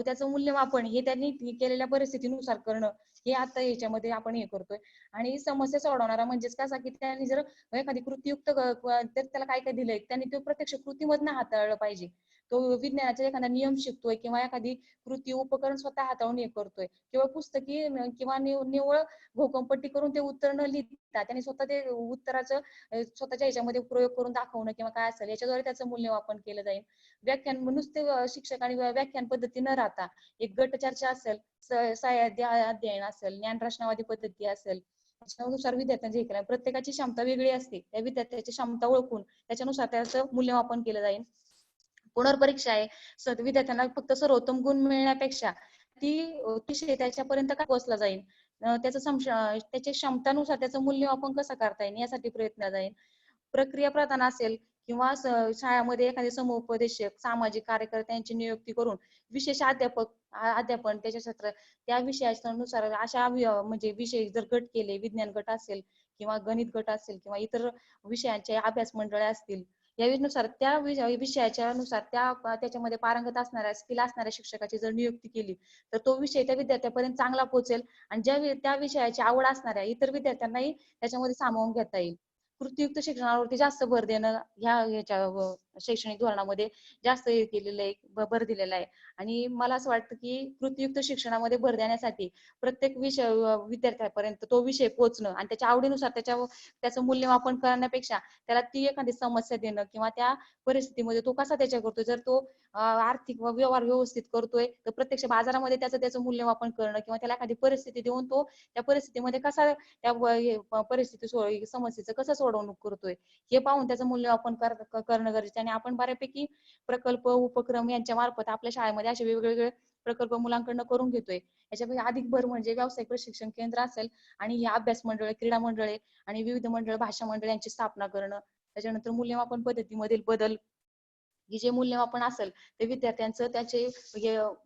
Speaker 9: त्याचं मूल्यमापन हे त्यांनी केलेल्या परिस्थितीनुसार करणं हे आता याच्यामध्ये आपण हे करतोय. आणि समस्या सोडवणारा म्हणजेच कसा की त्यांनी जर एखादी कृतीयुक्त त्याला काय काय दिलंय त्यांनी तो प्रत्यक्ष कृतीमधनं हाताळलं पाहिजे. तो विज्ञानाचा एखादा नियम शिकतोय किंवा एखादी कृती उपकरण स्वतः हाताळून हे करतोय. केवळ पुस्तकी किंवा निव्वळ घोकंपट्टी करून ते उत्तर न लिहिता त्यांनी स्वतः ते उत्तराचं स्वतःच्या ह्याच्यामध्ये प्रयोग करून दाखवणं किंवा काय असेल याच्याद्वारे त्याचं मूल्यमापन केलं जाईल. व्याख्यान नुसते शिक्षक आणि व्याख्यान पद्धती न राहता एक गट चर्चा असेल, सह्याद्री अध्ययन असेल, ज्ञानरचनावादी पद्धती असेल, त्याच्यानुसार विद्यार्थ्यांचे हे केलं. प्रत्येकाची क्षमता वेगळी असते, त्या विद्यार्थ्याची क्षमता ओळखून त्याच्यानुसार त्याचं मूल्यमापन केलं जाईल. पुनर्परीक्षा आहे, विद्यार्थ्यांना फक्त सर्वोत्तम गुण मिळण्यापेक्षा ती विषय त्याच्यापर्यंत काय पोहोचला जाईल, त्याच्या क्षमतानुसार त्याचं मूल्यमापन कसं करता येईल यासाठी प्रयत्न जाईल. प्रक्रिया प्रधान असेल किंवा शाळेमध्ये एखादे समुपदेशक, सामाजिक कार्यकर्त्यांची नियुक्ती करून विशेष अध्यापन त्याच्या क्षेत्र त्या विषयानुसार अशा म्हणजे विषय जर गट केले, विज्ञान गट असेल किंवा गणित गट असेल किंवा इतर विषयांचे अभ्यास मंडळे असतील, यानुसार त्या विषयाच्या नुसार त्याच्यामध्ये पारंगत असणाऱ्या स्किल असणाऱ्या शिक्षकाची जर नियुक्ती केली तर तो विषय त्या विद्यार्थ्यापर्यंत चांगला पोहोचेल आणि त्या विषयाची आवड असणाऱ्या इतर विद्यार्थ्यांनाही त्याच्यामध्ये सामावून घेता येईल. कृतीयुक्त शिक्षणावरती जास्त भर देणं ह्याच्या शैक्षणिक धोरणामध्ये जास्त हे केलेलं आहे, भर दिलेला आहे. आणि मला असं वाटतं की कृतीयुक्त शिक्षणामध्ये भर देण्यासाठी प्रत्येक विद्यार्थ्यापर्यंत तो विषय पोहोचणं आणि त्याच्या आवडीनुसार त्याचं मूल्यमापन करण्यापेक्षा त्याला ती एखादी समस्या देणं किंवा त्या परिस्थितीमध्ये तो कसा त्याच्या करतोय, जर तो आर्थिक व्यवहार व्यवस्थित करतोय तर प्रत्यक्ष बाजारामध्ये त्याचं मूल्यमापन करणं किंवा त्याला एखादी परिस्थिती देऊन तो त्या परिस्थितीमध्ये कसा त्या परिस्थिती समस्येचं कसं सोडवणूक करतोय हे पाहून त्याचं मूल्यमापन करणं गरजेचं. आणि आपण बऱ्यापैकी प्रकल्प उपक्रम यांच्या मार्फत आपल्या शाळेमध्ये असे वेगवेगळे प्रकल्प मुलांकडनं करून घेतोय. याच्यापैकी अधिक भर म्हणजे व्यावसायिक प्रशिक्षण केंद्र असेल आणि हे अभ्यास मंडळे, क्रीडा मंडळे आणि विविध मंडळ, भाषा मंडळ यांची स्थापना करणं. त्याच्यानंतर मूल्यमापन पद्धतीमधील बदल, की जे मूल्यमापन असेल ते विद्यार्थ्यांचं त्याचे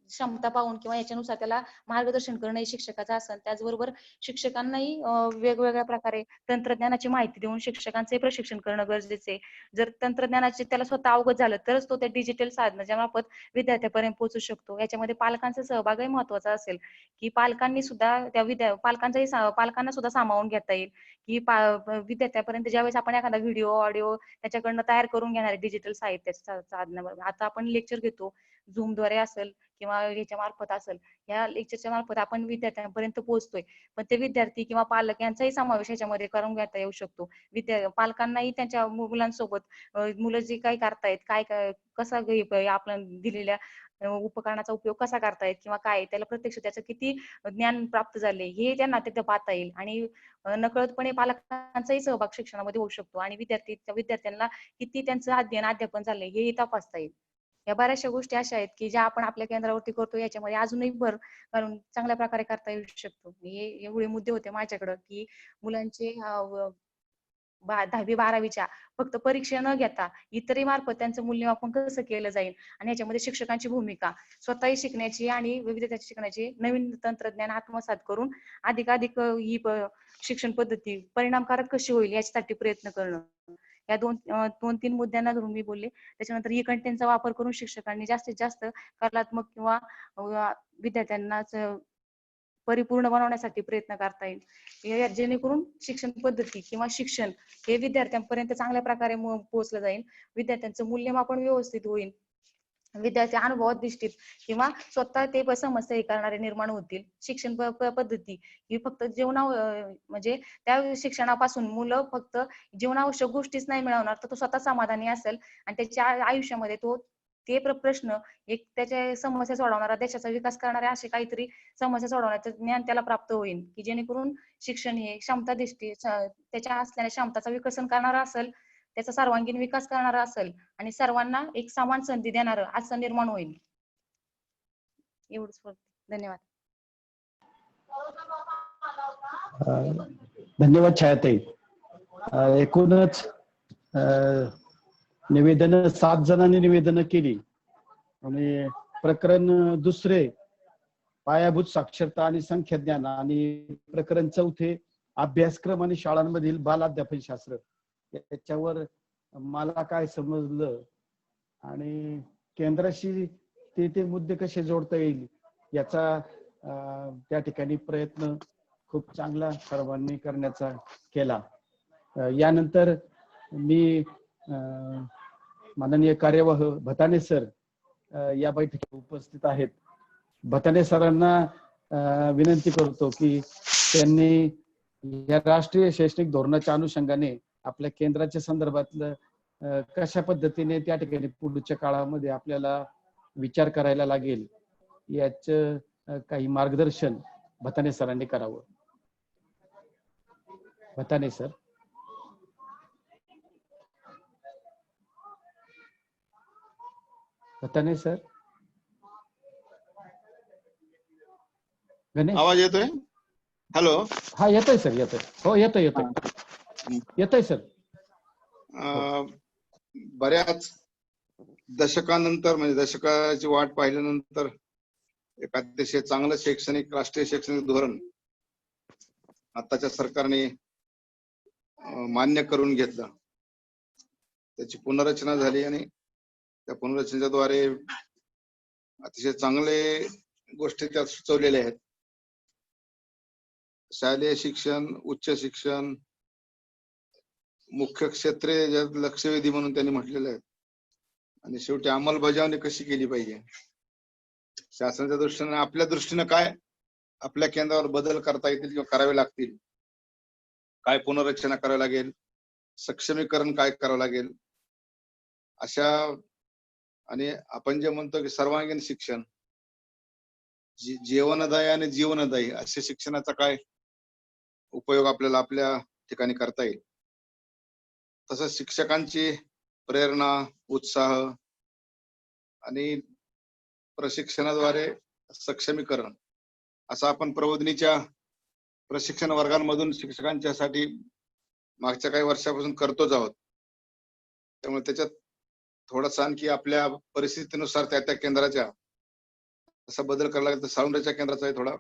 Speaker 9: क्षमता पाहून किंवा याच्यानुसार त्याला मार्गदर्शन करणं हे शिक्षकाचं असेल. त्याचबरोबर शिक्षकांनाही वेगवेगळ्या प्रकारे तंत्रज्ञानाची माहिती देऊन शिक्षकांचे प्रशिक्षण करणं गरजेचे आहे. जर तंत्रज्ञानाचे त्याला स्वतः अवगत झालं तरच तो त्या डिजिटल साधनाच्या मार्फत विद्यार्थ्यापर्यंत पोहोचू शकतो. याच्यामध्ये पालकांचा सहभागही महत्वाचा असेल, की पालकांनी सुद्धा पालकांना सुद्धा सामावून घेता येईल, की विद्यार्थ्यापर्यंत ज्यावेळेस आपण एखादा व्हिडिओ, ऑडिओ त्याच्याकडनं तयार करून घेणार आहे डिजिटल साहित्याचा
Speaker 10: साधनावर. आता आपण लेक्चर घेतो झूमद्वारे असेल किंवा ह्याच्या मार्फत असेल, या लेक्चरच्या मार्फत आपण विद्यार्थ्यांपर्यंत पोहोचतोय, पण ते विद्यार्थी किंवा पालक यांचाही समावेश ह्याच्यामध्ये करून घेता येऊ शकतो. पालकांनाही त्यांच्या मुलांसोबत मुलं जे काही करतायत, कसा आपण दिलेल्या उपकरणाचा उपयोग कसा करतायत किंवा काय त्याला प्रत्यक्ष त्याचं किती ज्ञान प्राप्त झाले हे त्यांना तिथं पाहता येईल. आणि नकळतपणे पालकांचाही सहभाग शिक्षणामध्ये होऊ शकतो आणि विद्यार्थ्यांना किती त्यांचं अध्यापन झालंय हे तपासता येईल. या बऱ्याचशा गोष्टी अशा आहेत की ज्या आपण आपल्या केंद्रावरती करतो, याच्यामध्ये अजूनही भर घालून चांगल्या प्रकारे करता येऊ शकतो. हे एवढे मुद्दे होते माझ्याकडे की मुलांचे 10वी-12वीच्या फक्त परीक्षा न घेता इतरही मार्फत त्यांचं मूल्यमापन कसं केलं जाईल आणि याच्यामध्ये शिक्षकांची भूमिका, स्वतःही शिकण्याची आणि विविधतेची शिकण्याची, नवीन तंत्रज्ञान आत्मसात करून अधिकाधिक ही शिक्षण पद्धती परिणामकारक कशी होईल याच्यासाठी प्रयत्न करणं, या 2-3 मुद्द्यांना धरून मी बोलले. त्याच्यानंतर ई कंटेंटचा वापर करून शिक्षकांनी जास्तीत जास्त कलात्मक किंवा विद्यार्थ्यांना परिपूर्ण बनवण्यासाठी प्रयत्न करता येईल, जेणेकरून शिक्षण पद्धती किंवा शिक्षण हे विद्यार्थ्यांपर्यंत चांगल्या प्रकारे पोहोचलं जाईल, विद्यार्थ्यांचं मूल्यमापन व्यवस्थित होईल, विद्यार्थी अनुभवाधिष्ठित किंवा स्वतः ते समस्या हे करणारे निर्माण होतील. शिक्षण पद्धती ही फक्त म्हणजे त्या शिक्षणापासून मुलं फक्त जीवनावश्यक गोष्टीच नाही मिळवणार, तर तो स्वतः समाधानी असेल आणि त्याच्या आयुष्यामध्ये ते प्रश्न एक त्याच्या समस्या सोडवणारा, देशाचा विकास करणारे असे काहीतरी समस्या सोडवण्याचं ज्ञान त्याला प्राप्त होईल, की जेणेकरून शिक्षण हे क्षमताधिष्ठित त्याच्या असलेल्या क्षमताचा विकसन करणारा असेल, त्याचा सर्वांगीण विकास करणारा असेल आणि सर्वांना एक समान संधी देणारं असं निर्माण होईल. एवढंच बोलते. धन्यवाद.
Speaker 7: धन्यवाद छायाताई. एकूणच निवेदन 7 जणांनी निवेदन केली आणि प्रकरण 2 पायाभूत साक्षरता आणि संख्याज्ञान आणि प्रकरण 4 अभ्यासक्रम आणि शाळांमधील बाल अध्यापन शास्त्र, याच्यावर मला काय समजलं आणि केंद्राशी ते मुद्दे कसे जोडता येईल याचा त्या ठिकाणी प्रयत्न खूप चांगला सर्वांनी करण्याचा केला. यानंतर मी माननीय कार्यवाह भताने सर या बैठकीत उपस्थित आहेत. भताने सरांना विनंती करतो की त्यांनी या राष्ट्रीय शैक्षणिक धोरणाच्या अनुषंगाने आपल्या केंद्राच्या संदर्भातलं कशा पद्धतीने त्या ठिकाणी पुढच्या काळामध्ये आपल्याला विचार करायला लागेल याचं काही मार्गदर्शन भताने सरांनी करावं. भताने सर. भताने सर. गणेश
Speaker 11: आवाज येतोय? हॅलो.
Speaker 7: हा येतोय सर, येतोय. हो येतोय सर.
Speaker 11: बऱ्याच दशकानंतर म्हणजे दशकाची वाट पाहिल्यानंतर एक अतिशय चांगलं राष्ट्रीय शैक्षणिक धोरण आताच्या सरकारने मान्य करून घेतलं. त्याची पुनर्रचना झाली आणि त्या पुनर्रचनेद्वारे अतिशय चांगले गोष्टी त्यात सुचवलेल्या आहेत. शालेय शिक्षण, उच्च शिक्षण, मुख्य क्षेत्रे ज्यात लक्षवेधी म्हणून त्यांनी म्हटलेले आहेत आणि शेवटी अंमलबजावणी कशी केली पाहिजे, शासनाच्या दृष्टीने आपल्या दृष्टीने काय आपल्या केंद्रावर बदल करता येतील किंवा करावे लागतील, काय पुनर्रचना करावी लागेल, सक्षमीकरण काय करावं लागेल, अशा आणि आपण जे म्हणतो की सर्वांगीण शिक्षण, जीवनदायी आणि जीवनदायी असे शिक्षणाचा काय उपयोग आपल्याला आपल्या ठिकाणी करता येईल, तसंच शिक्षकांची प्रेरणा, उत्साह आणि प्रशिक्षणाद्वारे सक्षमीकरण असं आपण प्रबोधिनीच्या प्रशिक्षण वर्गांमधून शिक्षकांच्यासाठी मागच्या काही वर्षापासून करतोच आहोत. त्यामुळे त्याच्यात थोडासा आणखी आपल्या परिस्थितीनुसार त्या केंद्राच्या असा बदल करायला लागेल. तर साळुंड्याच्या केंद्राचा थोडा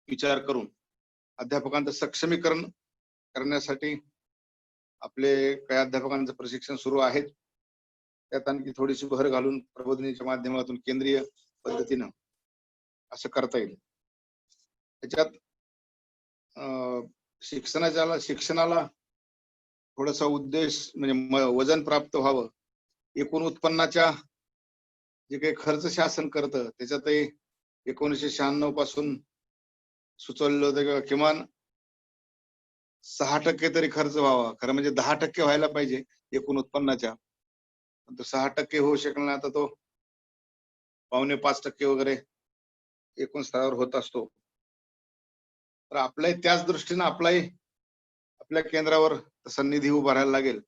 Speaker 11: विचार करून अध्यापकांचं सक्षमीकरण करण्यासाठी आपले काही अध्यापकांचं प्रशिक्षण सुरू आहे. त्यात आणखी थोडीशी भर घालून प्रबोधिनीच्या माध्यमातून केंद्रीय पद्धतीनं असं करता येईल. त्याच्यात शिक्षणाला थोडासा उद्देश म्हणजे वजन प्राप्त व्हावं एकूण उत्पन्नाच्या जे काही खर्च शासन करतं त्याच्यातही 1996 पासून सुचवलेलं होतं की किमान 6% तरी खर्च व्हावा. खरं म्हणजे 10% व्हायला पाहिजे एकूण उत्पन्नाच्या. पण तो 6% होऊ शकला नाही, आता तो 4.25% वगैरे एकूण स्तरावर होत असतो. तर आपल्याही त्याच दृष्टीनं आपल्या केंद्रावर तसा निधी उभारायला लागेल.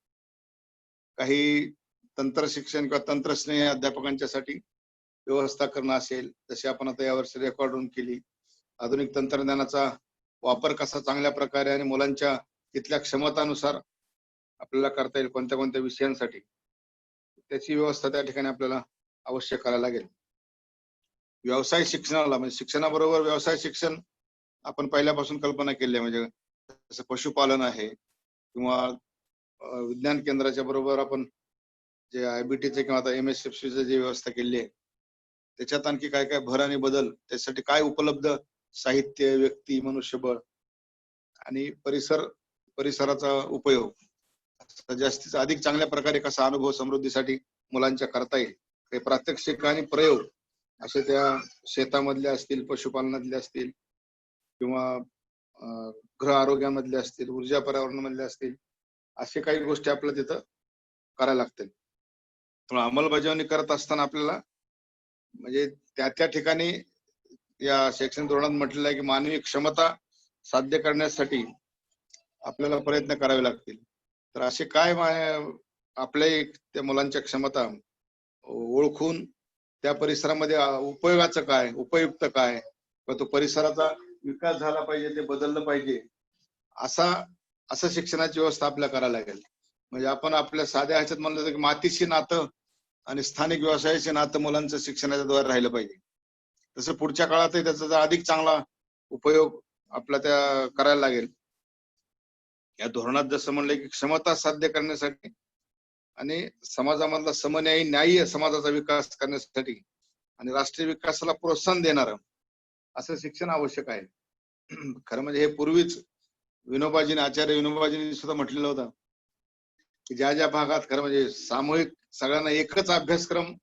Speaker 11: काही तंत्र शिक्षण किंवा तंत्रस्नेही अध्यापकांच्यासाठी व्यवस्था करणं असेल, जशी आपण आता यावर्षी रेकॉर्ड केली. आधुनिक तंत्रज्ञानाचा वापर कसा चांगल्या प्रकारे आणि मुलांच्या तिथल्या क्षमतानुसार आपल्याला करता येईल कोणत्या कोणत्या विषयांसाठी, त्याची व्यवस्था त्या ठिकाणी आपल्याला अवश्य करायला लागेल. व्यवसाय शिक्षणाला म्हणजे शिक्षणाबरोबर व्यवसाय शिक्षण आपण पहिल्यापासून कल्पना केली आहे. म्हणजे जसं पशुपालन आहे किंवा विज्ञान केंद्राच्या बरोबर आपण जे IBTचे किंवा आता MSFCचे जी व्यवस्था केली आहे त्याच्यात आणखी काय काय भर आणि बदल, त्यासाठी काय उपलब्ध साहित्य, व्यक्ती, मनुष्यबळ आणि परिसराचा उपयोग जास्तीत अधिक चांगल्या प्रकारे कसा अनुभव समृद्धीसाठी मुलांच्या करता येईल, ते प्रात्यक्षिक आणि प्रयोग असे त्या शेतामधले असतील, पशुपालनातले असतील किंवा गृह आरोग्यामधले असतील, ऊर्जा पर्यावरणामधले असतील, असे काही गोष्टी आपल्याला तिथं करायला लागतील. त्यामुळे अंमलबजावणी करत असताना आपल्याला म्हणजे त्या ठिकाणी या शैक्षणिक धोरणात म्हटलेलं आहे की मानवी क्षमता साध्य करण्यासाठी आपल्याला प्रयत्न करावे लागतील. तर असे काय आपल्या त्या मुलांच्या क्षमता ओळखून त्या परिसरामध्ये उपयोगाचं काय, उपयुक्त काय, किंवा तो परिसराचा विकास झाला पाहिजे, ते बदललं पाहिजे, असं शिक्षणाची व्यवस्था आपल्याला करायला लागेल. म्हणजे आपण आपल्या साध्या ह्याच्यात म्हणलं की मातीशी नातं आणि स्थानिक व्यवसायाचे नातं मुलांचं शिक्षणाच्या द्वारे राहिलं पाहिजे. तसं पुढच्या काळातही त्याचा अधिक चांगला उपयोग आपला त्या करायला लागेल. या धोरणात जसं म्हणलं की क्षमता साध्य करण्यासाठी आणि समाजामधला समन्यायी न्याय्य समाजाचा विकास करण्यासाठी आणि राष्ट्रीय विकासाला प्रोत्साहन देणारं असं शिक्षण आवश्यक आहे. खरं म्हणजे हे पूर्वीच आचार्य विनोबाजींनी सुद्धा म्हटलेलं होतं की ज्या भागात खरं म्हणजे सामूहिक सगळ्यांना एकच अभ्यासक्रम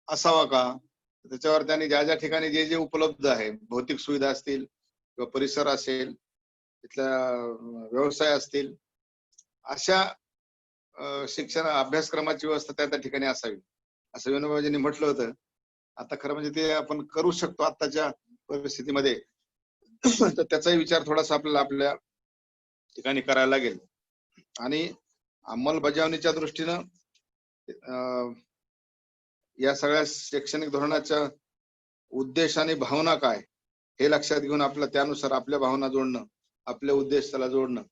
Speaker 11: असावा का, त्याच्यावर त्यांनी ज्या ठिकाणी जे उपलब्ध आहे, भौतिक सुविधा असतील किंवा परिसर असेल, तिथल्या व्यवसाय असतील, अशा शिक्षण अभ्यासक्रमाची व्यवस्था त्या ठिकाणी असावी असं विनोबाजींनी म्हटलं होतं. आता खरं म्हणजे ते आपण करू शकतो आताच्या परिस्थितीमध्ये. तर त्याचाही विचार थोडासा आपल्याला आपल्या ठिकाणी करायला लागेल. आणि अंमलबजावणीच्या दृष्टीनं या सगळ्या शैक्षणिक धोरणाच्या उद्देश आणि भावना काय हे लक्षात घेऊन आपलं त्यानुसार आपल्या भावना जोडणं, आपले उद्देश त्याला जोडणं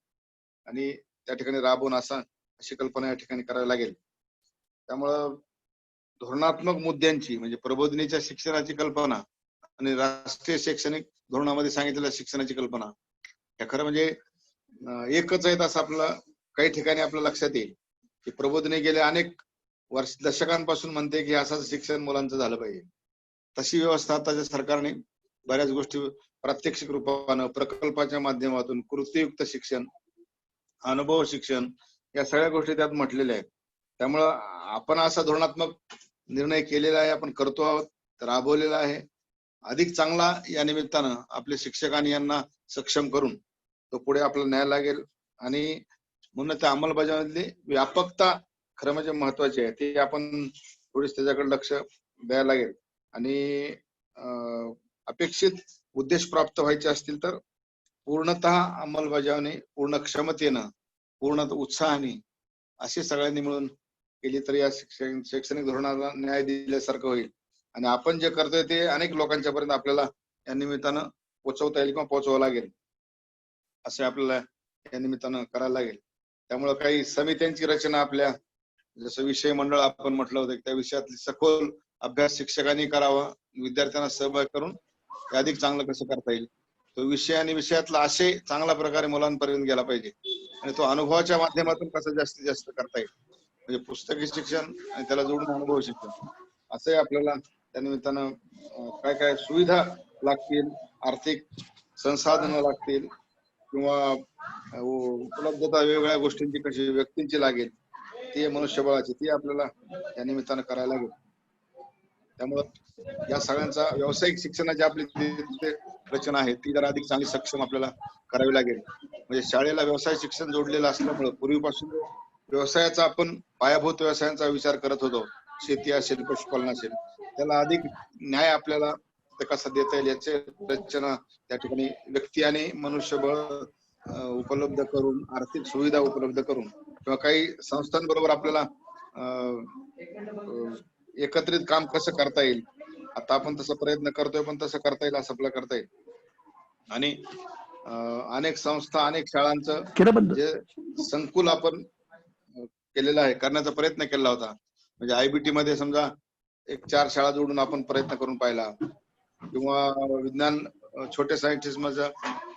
Speaker 11: आणि त्या ठिकाणी राबवून अशी कल्पना या ठिकाणी करायला लागेल. त्यामुळं धोरणात्मक मुद्द्यांची म्हणजे प्रबोधिनीच्या शिक्षणाची कल्पना आणि राष्ट्रीय शैक्षणिक धोरणामध्ये सांगितलेल्या शिक्षणाची कल्पना या खरं म्हणजे एकच आहेत असं आपलं काही ठिकाणी आपल्या लक्षात येईल की प्रबोधिनी गेल्या अनेक दशकांपासून म्हणते की असं शिक्षण मुलांचं झालं पाहिजे. तशी व्यवस्था आताच्या सरकारने बऱ्याच गोष्टी प्रात्यक्षिक रूपानं, प्रकल्पाच्या माध्यमातून, कृतीयुक्त शिक्षण, अनुभव शिक्षण या सगळ्या गोष्टी त्यात म्हटलेल्या आहेत. त्यामुळं आपण असा धोरणात्मक निर्णय केलेला आहे, आपण करतो आहोत, राबवलेला आहे. अधिक चांगला या निमित्तानं आपले शिक्षकांनी यांना सक्षम करून तो पुढे आपल्याला न्यायला लागेल. आणि म्हणून त्या अंमलबजावणीतली व्यापकता खरं म्हणजे महत्वाची आहे, ती आपण थोडीच त्याच्याकडे लक्ष द्यायला लागेल. आणि अपेक्षित उद्देश प्राप्त व्हायचे असतील तर पूर्णतः अंमलबजावणी पूर्ण क्षमतेनं, पूर्ण उत्साहाने अशी सगळ्यांनी मिळून केली तर या शैक्षणिक धोरणाला न्याय दिल्यासारखं होईल. आणि आपण जे करतोय ते अनेक लोकांच्या पर्यंत आपल्याला या निमित्तानं पोहोचवता येईल किंवा पोहोचवावं लागेल, असे आपल्याला या निमित्तानं करायला लागेल. त्यामुळे काही समित्यांची रचना, आपल्या जसं विषय मंडळ आपण म्हटलं होतं त्या विषयातली सखोल अभ्यास शिक्षकांनी करावा, विद्यार्थ्यांना सहभाग करून ते अधिक चांगलं कसं करता येईल, तो विषय आणि विषयातला आशय चांगल्या प्रकारे मुलांपर्यंत गेला पाहिजे आणि तो अनुभवाच्या माध्यमातून कसं जास्तीत जास्त करता येईल. म्हणजे पुस्तकी शिक्षण आणि त्याला जोडून अनुभव शिक्षण असंही आपल्याला त्या निमित्तानं काय काय सुविधा लागतील, आर्थिक संसाधनं लागतील किंवा उपलब्धता वेगवेगळ्या गोष्टींची कशी व्यक्तींची लागेल ती मनुष्यबळाची ती आपल्याला या निमित्तानं करायला लागेल. त्यामुळं या सगळ्यांचा व्यावसायिक शिक्षणाची आपली जी रचना आहे ती जरा अधिक चांगली सक्षम आपल्याला करावी लागेल. म्हणजे शाळेला व्यवसाय शिक्षण जोडलेलं असल्यामुळं पूर्वीपासून व्यवसायाचा आपण पायाभूत व्यवसायांचा विचार करत होतो, शेती असेल पशुपालन असेल, त्याला अधिक न्याय आपल्याला कसा देता येईल याचे रचना त्या ठिकाणी व्यक्ती आणि मनुष्यबळ उपलब्ध करून, आर्थिक सुविधा उपलब्ध करून किंवा काही संस्थांबरोबर आपल्याला एकत्रित काम कसं करता येईल, आता आपण तसा प्रयत्न करतोय, पण तसं करता येईल असं आपल्याला करता येईल. आणि अनेक संस्था अनेक शाळांचं जे संकुल आपण केलेलं आहे, करण्याचा प्रयत्न केला होता. म्हणजे IBT मध्ये समजा एक 4 शाळा जोडून आपण प्रयत्न करून पाहिला, किंवा विज्ञान छोटे सायंटिस्ट मध्ये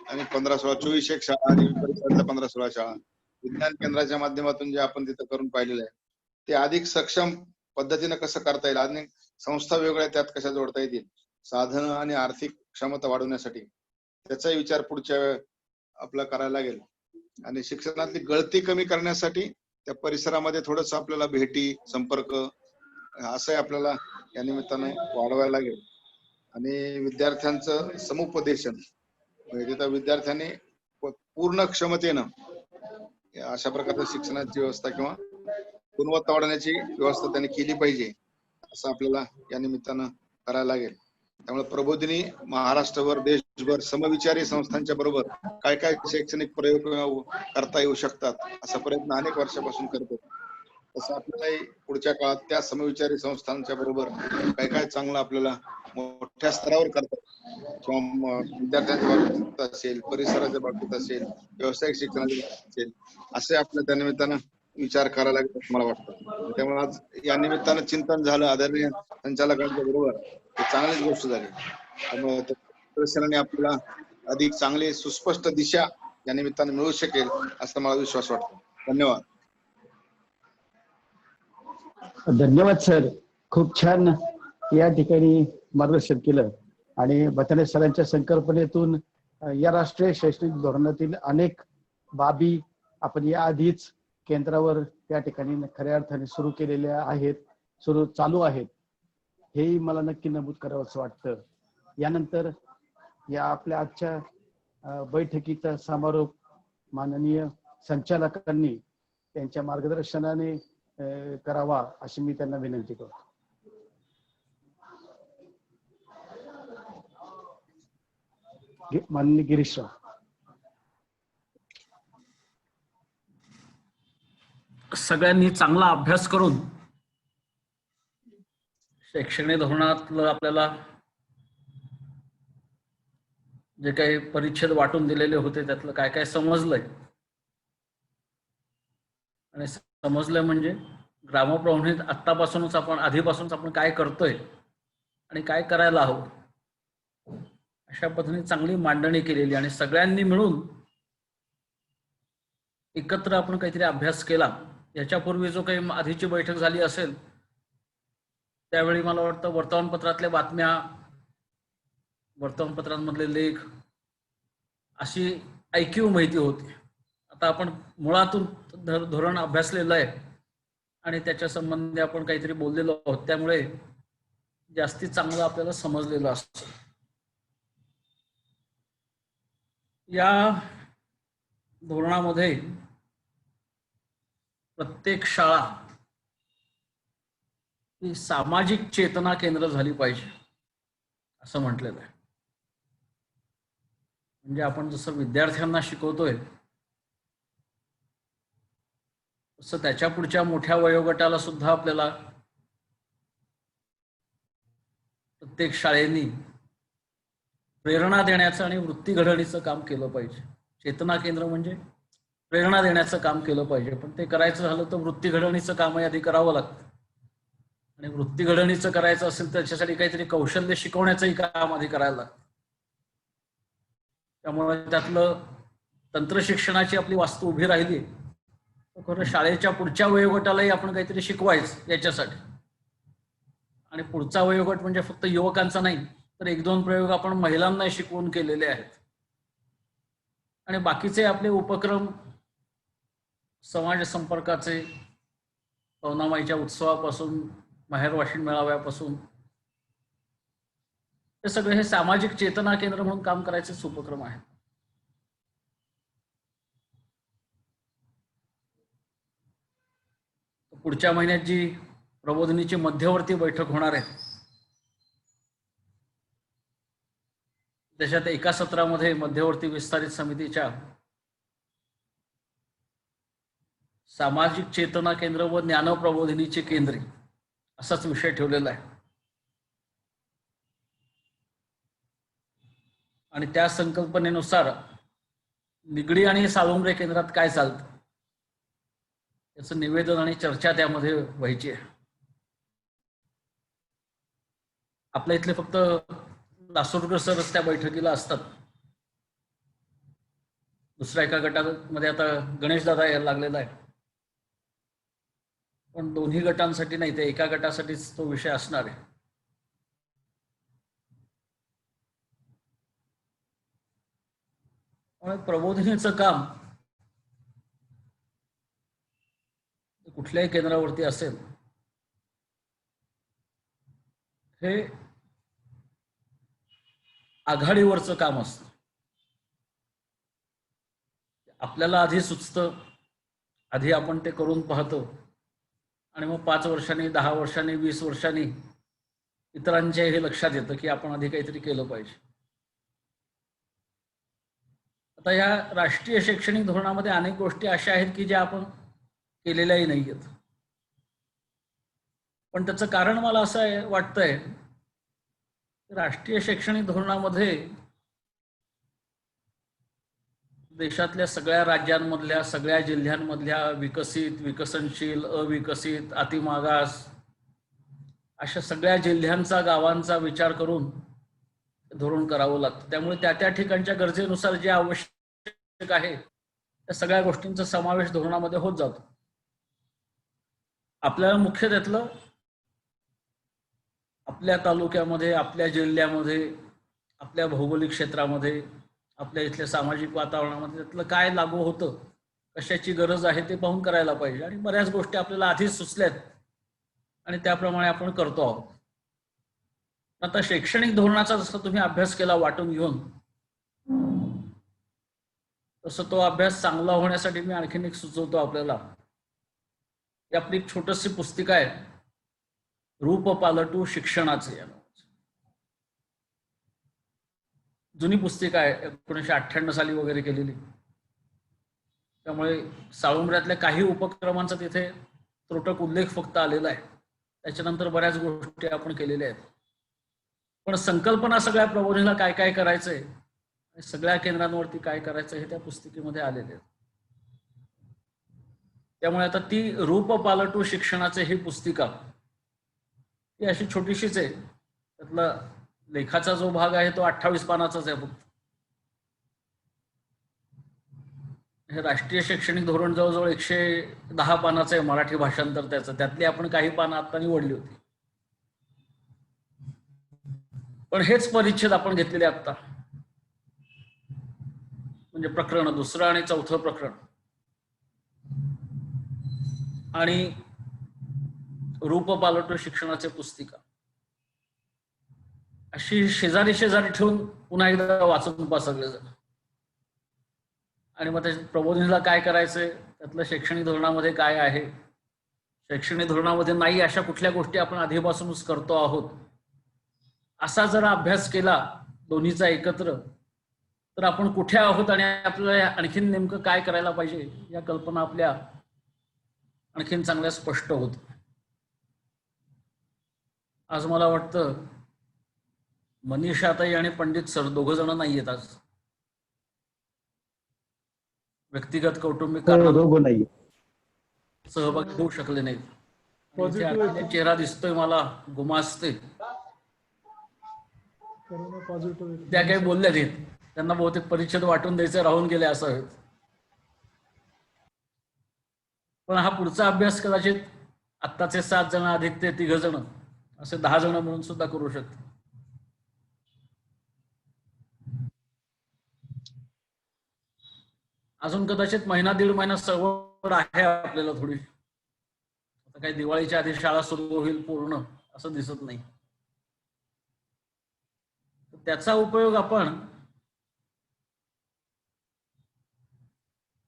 Speaker 11: आणि 15-16 24 एक शाळा आणि परिसरातल्या 15-16 शाळा विज्ञान केंद्राच्या माध्यमातून जे आपण तिथं करून पाहिलेलं आहे ते अधिक सक्षम पद्धतीने कसं करता येईल आणि संस्था वेगळ्या त्यात कशा जोडता येतील, साधनं आणि आर्थिक क्षमता वाढवण्यासाठी त्याचाही विचार पुढच्या आपला करायला लागेल. आणि शिक्षणातली गळती कमी करण्यासाठी त्या परिसरामध्ये थोडस आपल्याला भेटी संपर्क असंही आपल्याला या निमित्ताने वाढवायला लागेल. आणि विद्यार्थ्यांचं समुपदेशन म्हणजे तिथं विद्यार्थ्यांनी पूर्ण क्षमतेनं अशा प्रकारच्या शिक्षणाची व्यवस्था किंवा गुणवत्ता वाढवण्याची व्यवस्था त्यांनी केली पाहिजे असं आपल्याला या निमित्तानं करायला लागेल. त्यामुळे प्रबोधिनी महाराष्ट्रभर देशभर समविचारी संस्थांच्या बरोबर काय काय शैक्षणिक प्रयोग करता येऊ शकतात असा प्रयत्न अनेक वर्षापासून करतो. तसं आपल्यालाही पुढच्या काळात त्या समविचारी संस्थांच्या बरोबर काय काय चांगलं आपल्याला मोठ्या स्तरावर करतात किंवा विद्यार्थ्यांच्या बाबतीत असेल, परिसराच्या बाबतीत असेल, व्यावसायिक शिक्षणाच्या बाबतीत असेल, असे आपल्या त्या निमित्तानं विचार करायला लागेल असं मला वाटतं. त्यामुळे आज या निमित्तानं चिंतन झालं आदरणीय संचालकांच्या बरोबर, ही चांगलीच गोष्ट झाली. त्यामुळे प्रशासनाने आपल्याला अधिक चांगली सुस्पष्ट दिशा या निमित्तानं मिळू शकेल असा मला विश्वास वाटतो. धन्यवाद.
Speaker 7: धन्यवाद सर, खूप छान या ठिकाणी मार्गदर्शन केलं. आणि भताने सरांच्या संकल्पनेतून या राष्ट्रीय शैक्षणिक धोरणातील अनेक बाबी आपण या आधीच केंद्रावर त्या ठिकाणी खऱ्या अर्थाने सुरू केलेल्या आहेत, चालू आहेत, हेही मला नक्की नमूद करावं असं वाटतं. यानंतर या आपल्या आजच्या बैठकीचा समारोप माननीय संचालकांनी त्यांच्या मार्गदर्शनाने करावा अशी मी त्यांना विनंती करतो. माननीय गिरीशराव.
Speaker 5: सगळ्यांनी चांगला अभ्यास करून शैक्षणिक धोरणातलं आपल्याला जे काही परिच्छेद वाटून दिलेले होते त्यातलं काय काय समजलंय. आणि समजलं म्हणजे ग्रामप्रबोधिनीत आत्तापासूनच आपण आधीपासूनच आपण काय करतोय आणि काय करायला हवं अशा पद्धतीने चांगली मांडणी केलेली. आणि सगळ्यांनी मिळून एकत्र आपण काहीतरी अभ्यास केला. याच्यापूर्वी जो काही आधीची बैठक झाली असेल त्यावेळी मला वाटतं वर्तमानपत्रातल्या बातम्या, वर्तमानपत्रांमधले लेख अशी ऐकीव माहिती होती. आता आपण मुळातून धोरण अभ्यासलेलं आहे आणि त्याच्या संबंधी आपण काहीतरी बोललेलो आहोत, त्यामुळे जास्ती चांगलं आपल्याला समजलेलं असतं. या धोरणामध्ये प्रत्येक शाळा ही सामाजिक चेतना केंद्र झाली पाहिजे असं म्हटलेलं आहे. म्हणजे आपण जसं विद्यार्थ्यांना शिकवतोय तसं त्याच्या पुढच्या मोठ्या वयोगटाला सुद्धा आपल्याला प्रत्येक शाळेनी प्रेरणा देण्याचं आणि वृत्ती घडवण्याचं काम केलं पाहिजे. चेतना केंद्र म्हणजे प्रेरणा देण्याचं काम केलं पाहिजे, पण ते करायचं झालं तर वृत्ती घडवण्याचं कामही आधी करावं लागतं. आणि वृत्ती घडवण्याचं करायचं असेल तर त्याच्यासाठी काहीतरी कौशल्य शिकवण्याचंही काम आधी करायला लागतं. त्यामुळे त्यातलं तंत्रशिक्षणाची आपली वास्तू उभी राहिली तर खरं शाळेच्या पुढच्या वयोगटालाही आपण काहीतरी शिकवायचं याच्यासाठी. आणि पुढचा वयोगट म्हणजे फक्त युवकांचा नाही तर 1-2 प्रयोग आपण महिलांना शिकवून केलेले आहेत. आणि बाकीचे आपले उपक्रम समाज संपर्काचे पवनामाईच्या उत्सवापासून माहेर वाशिण मेळाव्यापासून हे सगळे हे सामाजिक चेतना केंद्र म्हणून काम करायचे उपक्रम आहेत. पुढच्या महिन्यात जी प्रबोधिनीची मध्यवर्ती बैठक होणार आहे त्याच्यात एका सत्रामध्ये मध्यवर्ती विस्तारित समितीच्या सामाजिक चेतना केंद्र व ज्ञानप्रबोधिनीची केंद्रे असाच विषय ठेवलेला आहे. आणि त्या संकल्पनेनुसार निगडी आणि साळुंबरे केंद्रात काय चालतं याचं निवेदन आणि चर्चा त्यामध्ये व्हायची आहे. आपल्या इथले फक्त लासोरकर सरच त्या बैठकीला असतात. दुसऱ्या एका गटामध्ये आता गणेश दादा यायला लागलेला आहे, पण दोन्ही गटांसाठी नाही, ते एका गटासाठीच तो विषय असणार आहे. प्रबोधिनीचं काम कुठल्याही केंद्रावरती असेल हे आघाडीवरचं काम असतं. आपल्याला आधी सुचतं, आधी आपण ते करून पाहतो आणि मग 5 वर्षांनी 10 वर्षांनी 20 वर्षांनी इतरांच्या हे लक्षात येतं की आपण आधी काहीतरी केलं पाहिजे. आता या राष्ट्रीय शैक्षणिक धोरणामध्ये अनेक गोष्टी अशा आहेत की ज्या आपण केलेल्याही नाही आहेत. पण त्याचं कारण मला असं वाटतंय, राष्ट्रीय शैक्षणिक धोरणामध्ये देशातल्या सगळ्या राज्यांमधल्या सगळ्या जिल्ह्यांमधल्या विकसित, विकसनशील, अविकसित, अतिमागास अशा सगळ्या जिल्ह्यांचा, गावांचा विचार करून धोरण करावं लागतं. त्यामुळे त्या त्या ठिकाणच्या गरजेनुसार जे आवश्यक आहे त्या सगळ्या गोष्टींचा समावेश धोरणामध्ये होत जातो. आपल्याला मुख्य त्यातलं आपल्या तालुक्यामध्ये, आपल्या जिल्ह्यामध्ये, आपल्या भौगोलिक क्षेत्रामध्ये, आपल्या इथल्या सामाजिक वातावरणामध्ये त्यातलं काय लागू होतं, कशाची गरज आहे ते पाहून करायला पाहिजे. आणि बऱ्याच गोष्टी आपल्याला आधीच सुचल्यात आणि त्याप्रमाणे आपण करतो आहोत. आता शैक्षणिक धोरणाचा जसा तुम्ही अभ्यास केला वाटून घेऊन, तसं तो अभ्यास चांगला होण्यासाठी मी आणखीन एक सुचवतो आपल्याला. ही आपली एक छोटीशी पुस्तिका आहे, रूप पालटू शिक्षणाचे. जुनी पुस्तिका आहे, 1998 साली वगैरे केलेली. त्यामुळे साळुंबऱ्यातल्या काही उपक्रमांचा तिथे त्रोटक उल्लेख फक्त आलेला आहे. त्याच्यानंतर बऱ्याच गोष्टी आपण केलेल्या आहेत. पण संकल्पना सगळ्या प्रबोधीला काय काय करायचंय, सगळ्या केंद्रांवरती काय करायचं हे त्या पुस्तिकेमध्ये आलेले आहेत. त्यामुळे आता ती रूप पालटू शिक्षणाचे ही पुस्तिका ही अशी छोटीशीच आहे. त्यातला लेखाचा जो भाग आहे तो 28 पानाचाच आहे फक्त. हे राष्ट्रीय शैक्षणिक धोरण जवळजवळ 110 पानाचं आहे मराठी भाषांतर त्याचं. त्यातली आपण काही पानं आता निवडली होती. पण हेच परिच्छेद आपण घेतलेले आता, म्हणजे प्रकरण 2 आणि 4 प्रकरण आणि रूप पालटू शिक्षणाचे पुस्तिका अशी शेजारी शेजारी ठेवून पुन्हा एकदा वाचून पहा सगळेजण. आणि मग त्याच्या प्रबोधिनीला काय करायचंय, त्यातलं शैक्षणिक धोरणामध्ये काय आहे, शैक्षणिक धोरणामध्ये नाही अशा कुठल्या गोष्टी आपण आधीपासूनच करतो आहोत, असा जर अभ्यास केला दोन्हीचा एकत्र, तर आपण कुठे आहोत आणि आपल्याला आणखीन नेमकं काय करायला पाहिजे या कल्पना आपल्या आणखीन चांगल्या स्पष्ट होत. आज मला वाटतं मनीषाताई आणि पंडित सर 2 जण नाही आहेत आज. व्यक्तिगत कौटुंबिक कारणाने सहभागी होऊ शकले नाहीत. चेहरा दिसतोय मला गुमास्ते, त्या काही बोलल्या नाहीत. त्यांना बहुतेक परिच्छेद वाटून द्यायचे राहून गेले असं होत. पण हा पुढचा अभ्यास कदाचित आत्ताचे 7 जण अधिक ते 3 जण असे 10 जण म्हणून सुद्धा करू शकते. अजून कदाचित 1.5-1.5 महिना सवड आहे आपल्याला थोडी. तर काही दिवाळीच्या आधी शाळा सुरू होईल पूर्ण असं दिसत नाही. त्याचा उपयोग आपण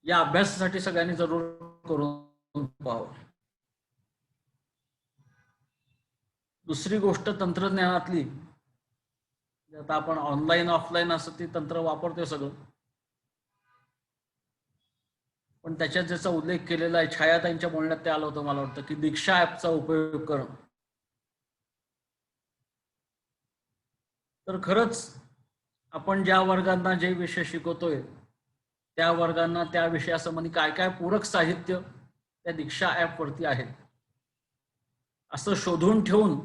Speaker 5: या अभ्यासासाठी सगळ्यांनी जरूर करून पाहावं. दुसरी गोष्ट तंत्रज्ञानातली, आता आपण ऑनलाईन ऑफलाईन असं ती तंत्र वापरतोय सगळं, पण त्याच्यात ज्याचा उल्लेख केलेला आहे छायाताईंच्या बोलण्यात ते आलं होतं मला वाटतं की दीक्षा ऍपचा उपयोग करणं. तर खरंच आपण ज्या वर्गांना जे विषय शिकवतोय त्या वर्गांना त्या विषयासंबंधी काय काय पूरक साहित्य त्या दीक्षा ऍप वरती आहे असं शोधून ठेवून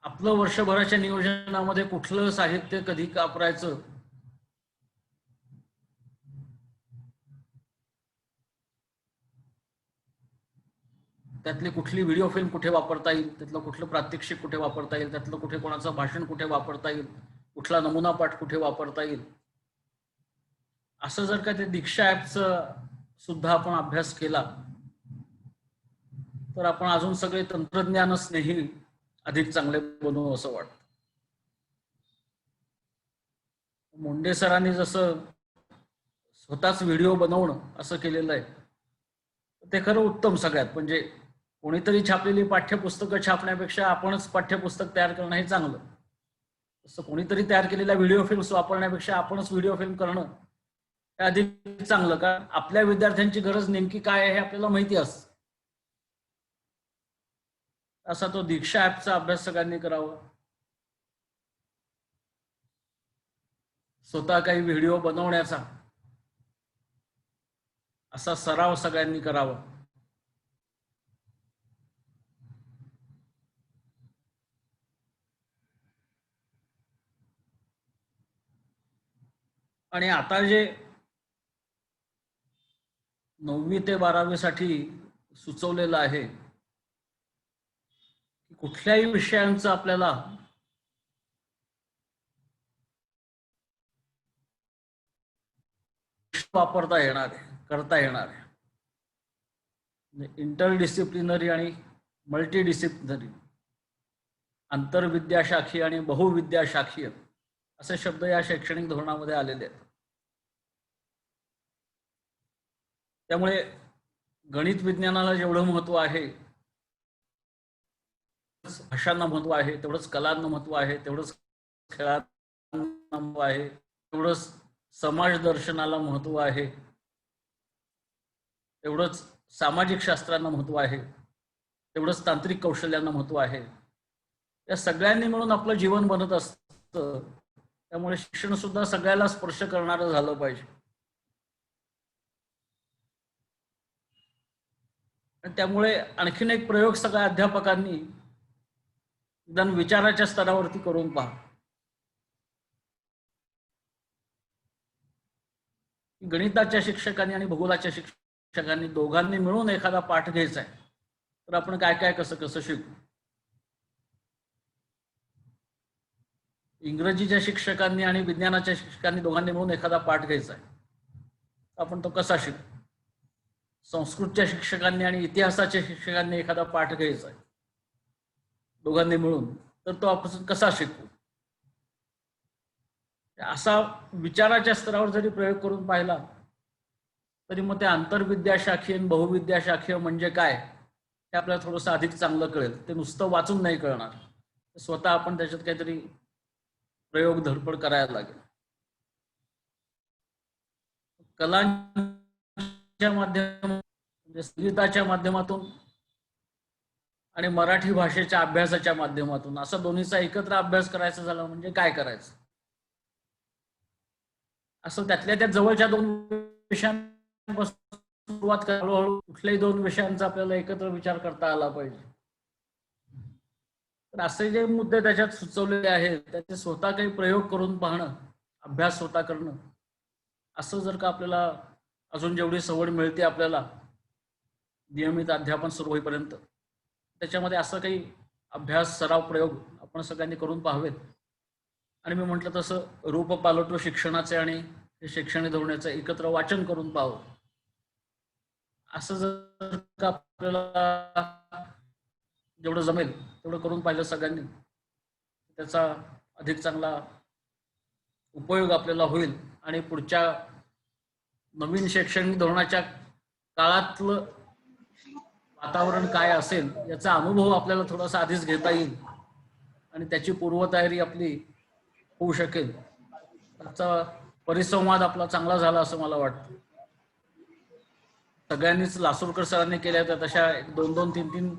Speaker 5: आपलं वर्षभराच्या नियोजनामध्ये कुठलं साहित्य कधी वापरायचं त्यातली कुठली व्हिडिओ फिल्म कुठे वापरता येईल, त्यातलं कुठलं प्रात्यक्षिक कुठे वापरता येईल, त्यातलं कुठे कोणाचं भाषण कुठे वापरता येईल, कुठला नमुना पाठ कुठे वापरता येईल, असं जर का ते दीक्षा ऍपचं सुद्धा आपण अभ्यास केला तर आपण अजून सगळे तंत्रज्ञान स्नेही अधिक चांगले बनवू असं वाटतं. मुंडे सरांनी जसं स्वतःच व्हिडिओ बनवणं असं केलेलं आहे ते खरं उत्तम सगळ्यात. म्हणजे कोणीतरी छापलेली पाठ्यपुस्तकं छापण्यापेक्षा आपणच पाठ्यपुस्तक तयार करणं हे चांगलं. तसं कोणीतरी तयार केलेल्या व्हिडिओ फिल्म्स वापरण्यापेक्षा आपणच व्हिडिओ फिल्म करणं हे अधिक चांगलं, कारण आपल्या विद्यार्थ्यांची गरज नेमकी काय आहे हे आपल्याला माहिती असतं. असा तो दीक्षा ऍपचा अभ्यास सगळ्यांनी करावा. स्वतः काही व्हिडिओ बनवण्याचा असा सराव सगळ्यांनी करावा. आणि आता जे 9वी ते 12वी साठी सुचवलेलं आहे कुठल्याही विषयांचं आपल्याला वापरता येणार आहे, करता येणार आहे. इंटरडिसिप्लिनरी आणि मल्टीडिसिप्लिनरी, आंतरविद्याशाखीय आणि बहुविद्याशाखीय असे शब्द या शैक्षणिक धोरणामध्ये आलेले आहेत. त्यामुळे गणित विज्ञानाला जेवढं महत्व आहे, भाषांना महत्व आहे, तेवढंच कलांना महत्व आहे, तेवढंच खेळांना महत्व आहे, तेवढंच समाज दर्शनाला महत्व आहे, तेवढंच सामाजिक शास्त्रांना महत्व आहे, तेवढंच तांत्रिक कौशल्यांना महत्व आहे. या सगळ्यांनी मिळून आपलं जीवन बनत असतं. त्यामुळे शिक्षण सुद्धा सगळ्याला स्पर्श करणारं झालं पाहिजे. आणि त्यामुळे आणखीन एक प्रयोग सगळ्या अध्यापकांनी निदान विचाराच्या स्तरावरती करून पहा. गणिताच्या शिक्षकांनी आणि भूगोलाच्या शिक्षकांनी दोघांनी मिळून एखादा पाठ घ्यायचा आहे तर आपण काय काय कसं कसं शिकू. इंग्रजीच्या शिक्षकांनी आणि विज्ञानाच्या शिक्षकांनी दोघांनी मिळून एखादा पाठ घ्यायचा आहे आपण तो कसा शिकू. संस्कृतच्या शिक्षकांनी आणि इतिहासाच्या शिक्षकांनी एखादा पाठ घ्यायचा आहे दोघांनी मिळून तर तो आपण कसा शिकू. असा विचाराच्या स्तरावर जरी प्रयोग करून पाहिला तरी मग ते आंतरविद्याशाखीय आणि बहुविद्याशाखीय म्हणजे काय हे आपल्याला थोडंसं अधिक चांगलं कळेल. ते नुसतं वाचून नाही कळणार, स्वतः आपण त्याच्यात काहीतरी प्रयोग धडपड करायला लागेल. कलांच्या माध्यमातून म्हणजे संगीताच्या माध्यमातून आणि मराठी भाषेच्या अभ्यासाच्या माध्यमातून असा दोन्हीचा एकत्र अभ्यास करायचा झाला म्हणजे काय करायचं असं त्यातल्या त्या जवळच्या 2 विषयांपासून सुरुवात करा. हळूहळू कुठल्याही 2 विषयांचा आपल्याला एकत्र विचार करता आला पाहिजे. तर असे जे मुद्दे त्याच्यात सुचवलेले आहेत त्याचे स्वतः काही प्रयोग करून पाहणं, अभ्यास स्वतः करणं असं जर का आपल्याला अजून जेवढी सवड मिळते आपल्याला नियमित अध्यापन सुरू होईपर्यंत त्याच्यामध्ये असं काही अभ्यास सराव प्रयोग आपण सगळ्यांनी करून पाहावेत. आणि मी म्हटलं तसं रूप पालटू शिक्षणाचे आणि शैक्षणिक धोरणाचे एकत्र वाचन करून पाहावं असं जर का आपल्याला जेवढं जमेल तेवढं करून पाहिलं सगळ्यांनी, त्याचा अधिक चांगला उपयोग आपल्याला होईल आणि पुढच्या नवीन शैक्षणिक धोरणाच्या काळातलं वातावरण काय असेल याचा अनुभव आपल्याला थोडासा आधीच घेता येईल आणि त्याची पूर्वतयारी आपली होऊ शकेल. त्याचा परिसंवाद आपला चांगला झाला असं मला वाटतं. सगळ्यांनीच लासूरकर सरांनी केल्या त्या तशा 2-2, 3-3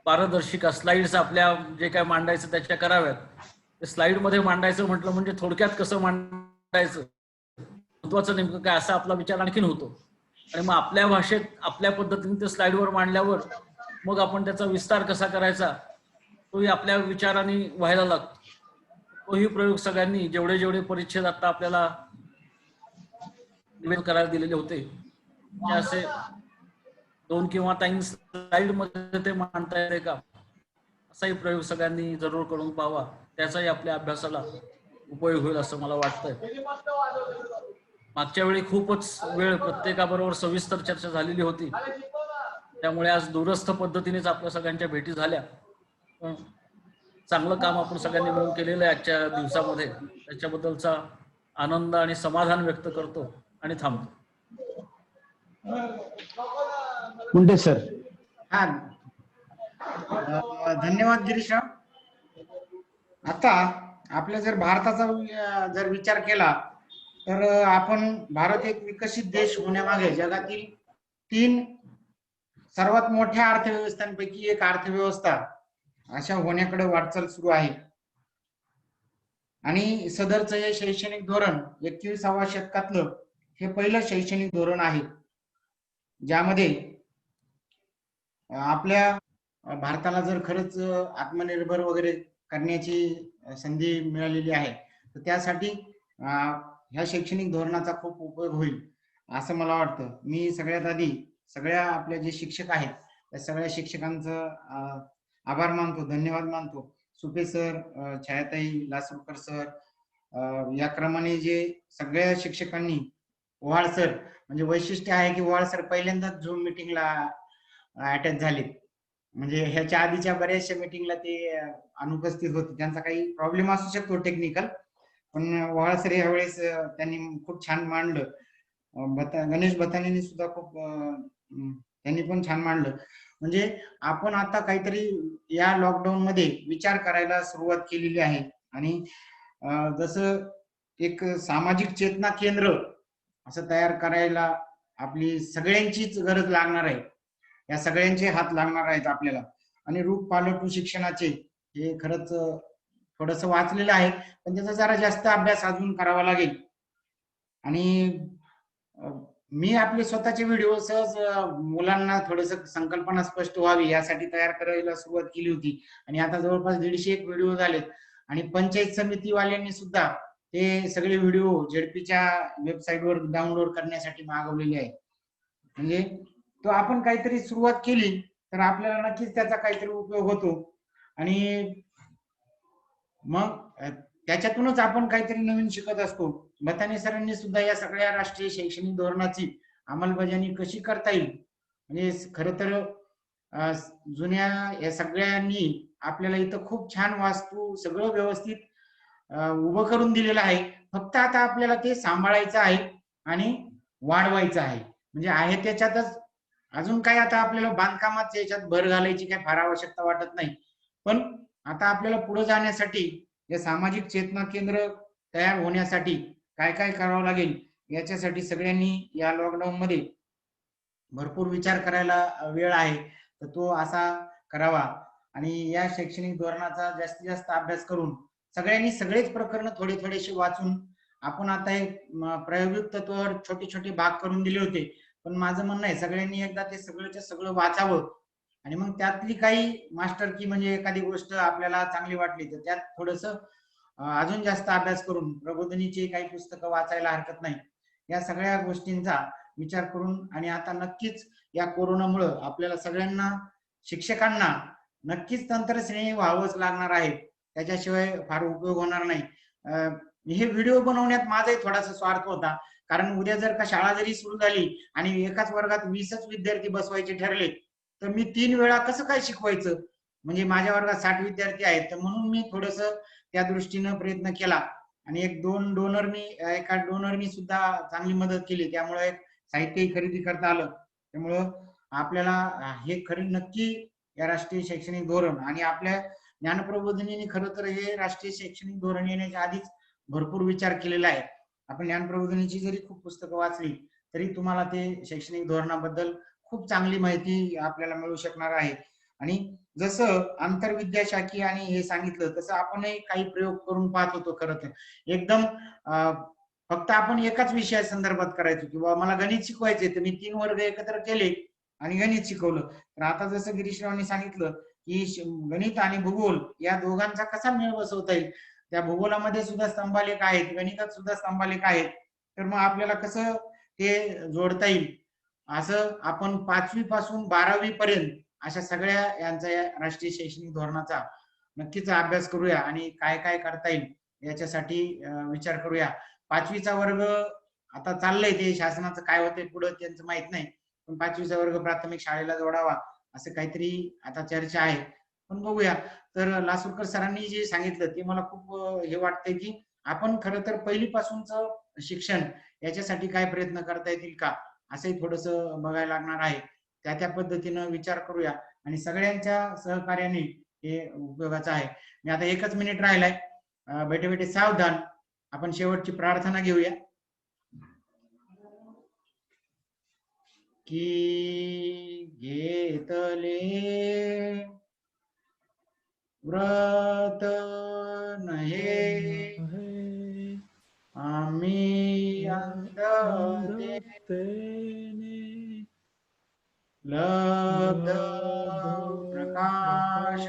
Speaker 5: पारदर्शिका स्लाइड्स आपल्या जे काय मांडायचं त्याच्या कराव्यात. ते स्लाइड मध्ये मांडायचं म्हटलं म्हणजे थोडक्यात कसं मांडायचं, महत्वाचं नेमकं काय, असा आपला विचार आणखीन होतो. आणि मग आपल्या भाषेत आपल्या पद्धतीने ते स्लाइडवर मांडल्यावर मग आपण त्याचा विस्तार कसा करायचा तोही आपल्या विचाराने व्हायला लागतो. तोही प्रयोग सगळ्यांनी जेवढे जेवढे परिच्छेद आता आपल्याला निवेदन करायला दिलेले होते ते असे 2 किंवा 3 स्लाइड मध्ये ते मांडता येते का, असाही प्रयोग सगळ्यांनी जरूर करून पाहावा. त्याचाही आपल्या अभ्यासाला उपयोग होईल असं मला वाटतंय. मागच्या वेळी खूपच वेळ प्रत्येकाबरोबर सविस्तर चर्चा झालेली होती, त्यामुळे आज दूरस्थ पद्धतीनेच आपल्या सगळ्यांच्या भेटी झाल्या. पण चांगलं काम आपण सगळ्यांनी मिळून केलेलं आहे आजच्या दिवसामध्ये, त्याच्याबद्दलचा आनंद आणि समाधान व्यक्त करतो आणि थांबतो.
Speaker 7: मुंडे सर.
Speaker 2: हा, धन्यवाद गिरीशराव. आता आपल्या जर भारताचा जर विचार केला तर आपण भारत एक विकसित देश होण्यामागे जगातील 3 सर्वात मोठ्या अर्थव्यवस्थांपैकी एक अर्थव्यवस्था अशा होण्याकडे वाटचाल सुरू आहे. आणि सदरचं हे शैक्षणिक धोरण 21व्या शतकातलं हे पहिलं शैक्षणिक धोरण आहे, ज्यामध्ये आपल्या भारताला जर खरंच आत्मनिर्भर वगैरे करण्याची संधी मिळालेली आहे, तर त्यासाठी ह्या शैक्षणिक धोरणाचा खूप उपयोग होईल असं मला वाटतं. मी सगळ्यात आधी सगळ्या आपल्या जे शिक्षक आहेत त्या सगळ्या शिक्षकांचं आभार मानतो, धन्यवाद मानतो. सुपे सर, छायाताई, लासूरकर सर, या क्रमाने जे सगळ्या शिक्षकांनी, ओहाळ सर, म्हणजे वैशिष्ट्य आहे की ओहाळ सर पहिल्यांदाच झूम मिटिंगला अटॅच झाले. म्हणजे ह्याच्या आधीच्या बऱ्याचशा मिटिंगला ते अनुपस्थित होते. त्यांचा काही प्रॉब्लेम असू शकतो टेक्निकल, पण ओहाळ सर यावेळेस त्यांनी खूप छान मांडलं. गणेश भतानेनी सुद्धा खूप त्यांनी पण छान मांडलं. म्हणजे आपण आता काहीतरी या लॉकडाऊन मध्ये विचार करायला सुरुवात केलेली आहे. आणि जसं एक सामाजिक चेतना केंद्र असं तयार करायला आपली सगळ्यांचीच गरज लागणार आहे, या सगळ्यांचे हात लागणार आहेत आपल्याला. आणि रूप पालटू शिक्षणाचे हे खरंच थोडंसं वाचलेलं आहे, पण त्याचा जरा जास्त अभ्यास अजून करावा लागेल. आणि मी आपले स्वतःचे व्हिडिओ सहज मुलांना थोडस संकल्पना स्पष्ट व्हावी यासाठी तयार करायला सुरुवात केली होती. आणि आता जवळपास 150 व्हिडिओ झालेत. आणि पंचायत समितीवाल्यांनी सुद्धा ते सगळे व्हिडिओ झेडपीच्या वेबसाईटवर डाउनलोड करण्यासाठी मागवलेले आहेत. म्हणजे तो आपण काहीतरी सुरुवात केली तर आपल्याला नक्कीच त्याचा काहीतरी उपयोग होतो. आणि मग त्याच्यातूनच आपण काहीतरी नवीन शिकत असतो. भताने सरांनी सुद्धा या सगळ्या राष्ट्रीय शैक्षणिक धोरणाची अंमलबजावणी कशी करता येईल, म्हणजे खरं तर जुन्या या सगळ्यांनी आपल्याला इथं खूप छान वास्तू सगळं व्यवस्थित उभं करून दिलेलं आहे. फक्त आता आपल्याला ते सांभाळायचं आहे आणि वाढवायचं आहे. म्हणजे आहे त्याच्यातच अजून काय आता आपल्याला बांधकामात याच्यात भर घालायची काय फार आवश्यकता वाटत नाही. पण आता आपल्याला पुढे जाण्यासाठी हे सामाजिक चेतना केंद्र तयार होण्यासाठी काय काय करावं लागेल याच्यासाठी सगळ्यांनी या लॉकडाऊन मध्ये भरपूर विचार करायला वेळ आहे, तर तो असा करावा. आणि या शैक्षणिक धोरणाचा जास्तीत जास्त अभ्यास करून सगळ्यांनी सगळेच प्रकरण थोडे थोडेसे वाचून, आपण आता एक प्रायोगिक तत्वावर छोटे छोटे भाग करून दिले होते, पण माझं म्हणणं आहे सगळ्यांनी एकदा ते सगळंच्या सगळं वाचावं. आणि मग त्यातली काही मास्टर की म्हणजे एखादी गोष्ट आपल्याला चांगली वाटली तर त्यात थोडस अजून जास्त अभ्यास करून प्रबोधिनीची काही पुस्तकं वाचायला हरकत नाही. या सगळ्या गोष्टींचा विचार करून, आणि आता नक्कीच या कोरोनामुळं आपल्याला सगळ्यांना शिक्षकांना नक्कीच तंत्रश्रेणी व्हावंच लागणार आहे, त्याच्याशिवाय फार उपयोग होणार नाही. हे व्हिडिओ बनवण्यात माझाही थोडासा स्वार्थ होता, कारण उद्या जर का शाळा जरी सुरू झाली आणि एकाच वर्गात 20च विद्यार्थी बसवायचे ठरले तर मी 3 वेळा कसं काय शिकवायचं? म्हणजे माझ्या वर्गात 60 विद्यार्थी आहेत, तर म्हणून मी थोडस त्या दृष्टीनं प्रयत्न केला आणि एका डोनरनी सुद्धा चांगली मदत केली, त्यामुळे एक साहित्यही खरेदी करता आलं. त्यामुळं आपल्याला हे खरी नक्की या राष्ट्रीय शैक्षणिक धोरण आणि आपल्या ज्ञानप्रबोधिनीने खरं तर हे राष्ट्रीय शैक्षणिक धोरण येण्याच्या आधीच भरपूर विचार केलेला आहे. आपण ज्ञानप्रबोधिनीची जरी खूप पुस्तकं वाचली तरी तुम्हाला ते शैक्षणिक धोरणाबद्दल खूप चांगली माहिती आपल्याला मिळू शकणार आहे. आणि जसं आंतरविद्याशाखी आणि हे सांगितलं तसं आपणही काही प्रयोग करून पाहत होतो. खरं तर एकदम फक्त आपण एकाच विषया संदर्भात करायचो किंवा मला गणित शिकवायचे तर मी 3 वर्ग एकत्र केले आणि गणित शिकवलं. तर आता जसं गिरीशरावांनी सांगितलं की गणित आणि भूगोल या दोघांचा कसा मेळ बसवता येईल, त्या भूगोलामध्ये सुद्धा स्तंभालेख आहेत, गणितात सुद्धा स्तंभालेख आहेत, तर मग आपल्याला कसं ते जोडता येईल, असं आपण 5वी पासून 12वी पर्यंत अशा सगळ्या यांचा या राष्ट्रीय शैक्षणिक धोरणाचा नक्कीच अभ्यास करूया आणि काय काय करता येईल याच्यासाठी विचार करूया. 5वीचा वर्ग आता चाललंय, ते शासनाचं काय होतंय पुढं त्यांचं माहित नाही, पण 5वीचा वर्ग प्राथमिक शाळेला जोडावा असं काहीतरी आता चर्चा आहे, पण बघूया. तर लासूरकर सरांनी जे सांगितलं ते मला खूप हे वाटतंय की आपण खरं तर पहिलीपासूनच शिक्षण याच्यासाठी काय प्रयत्न करता येतील का असंही थोडस बघायला लागणार आहे. त्या पद्धतीनं विचार करूया आणि सगळ्यांच्या सहकार्याने हे उपयोगाचं आहे. मी आता 1च मिनिट राहिलाय, बैठे बैठे सावधान. आपण शेवटची प्रार्थना घेऊया की घेतले व्रत नहे आम्ही अंधते लब्ध प्रकाश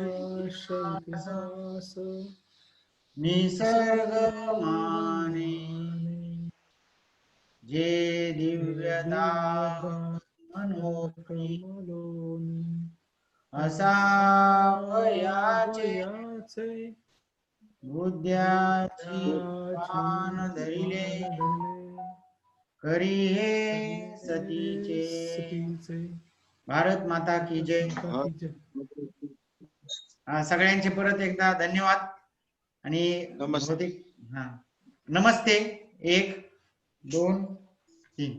Speaker 2: निसर्ग माने जे दिव्यता मनोनी असावयाचे बुद्ध्याची पान धरिले करी हे सतीचे. भारत माता की जय. सगळ्यांचे परत एकदा धन्यवाद आणि नमस्ते. 1 2 3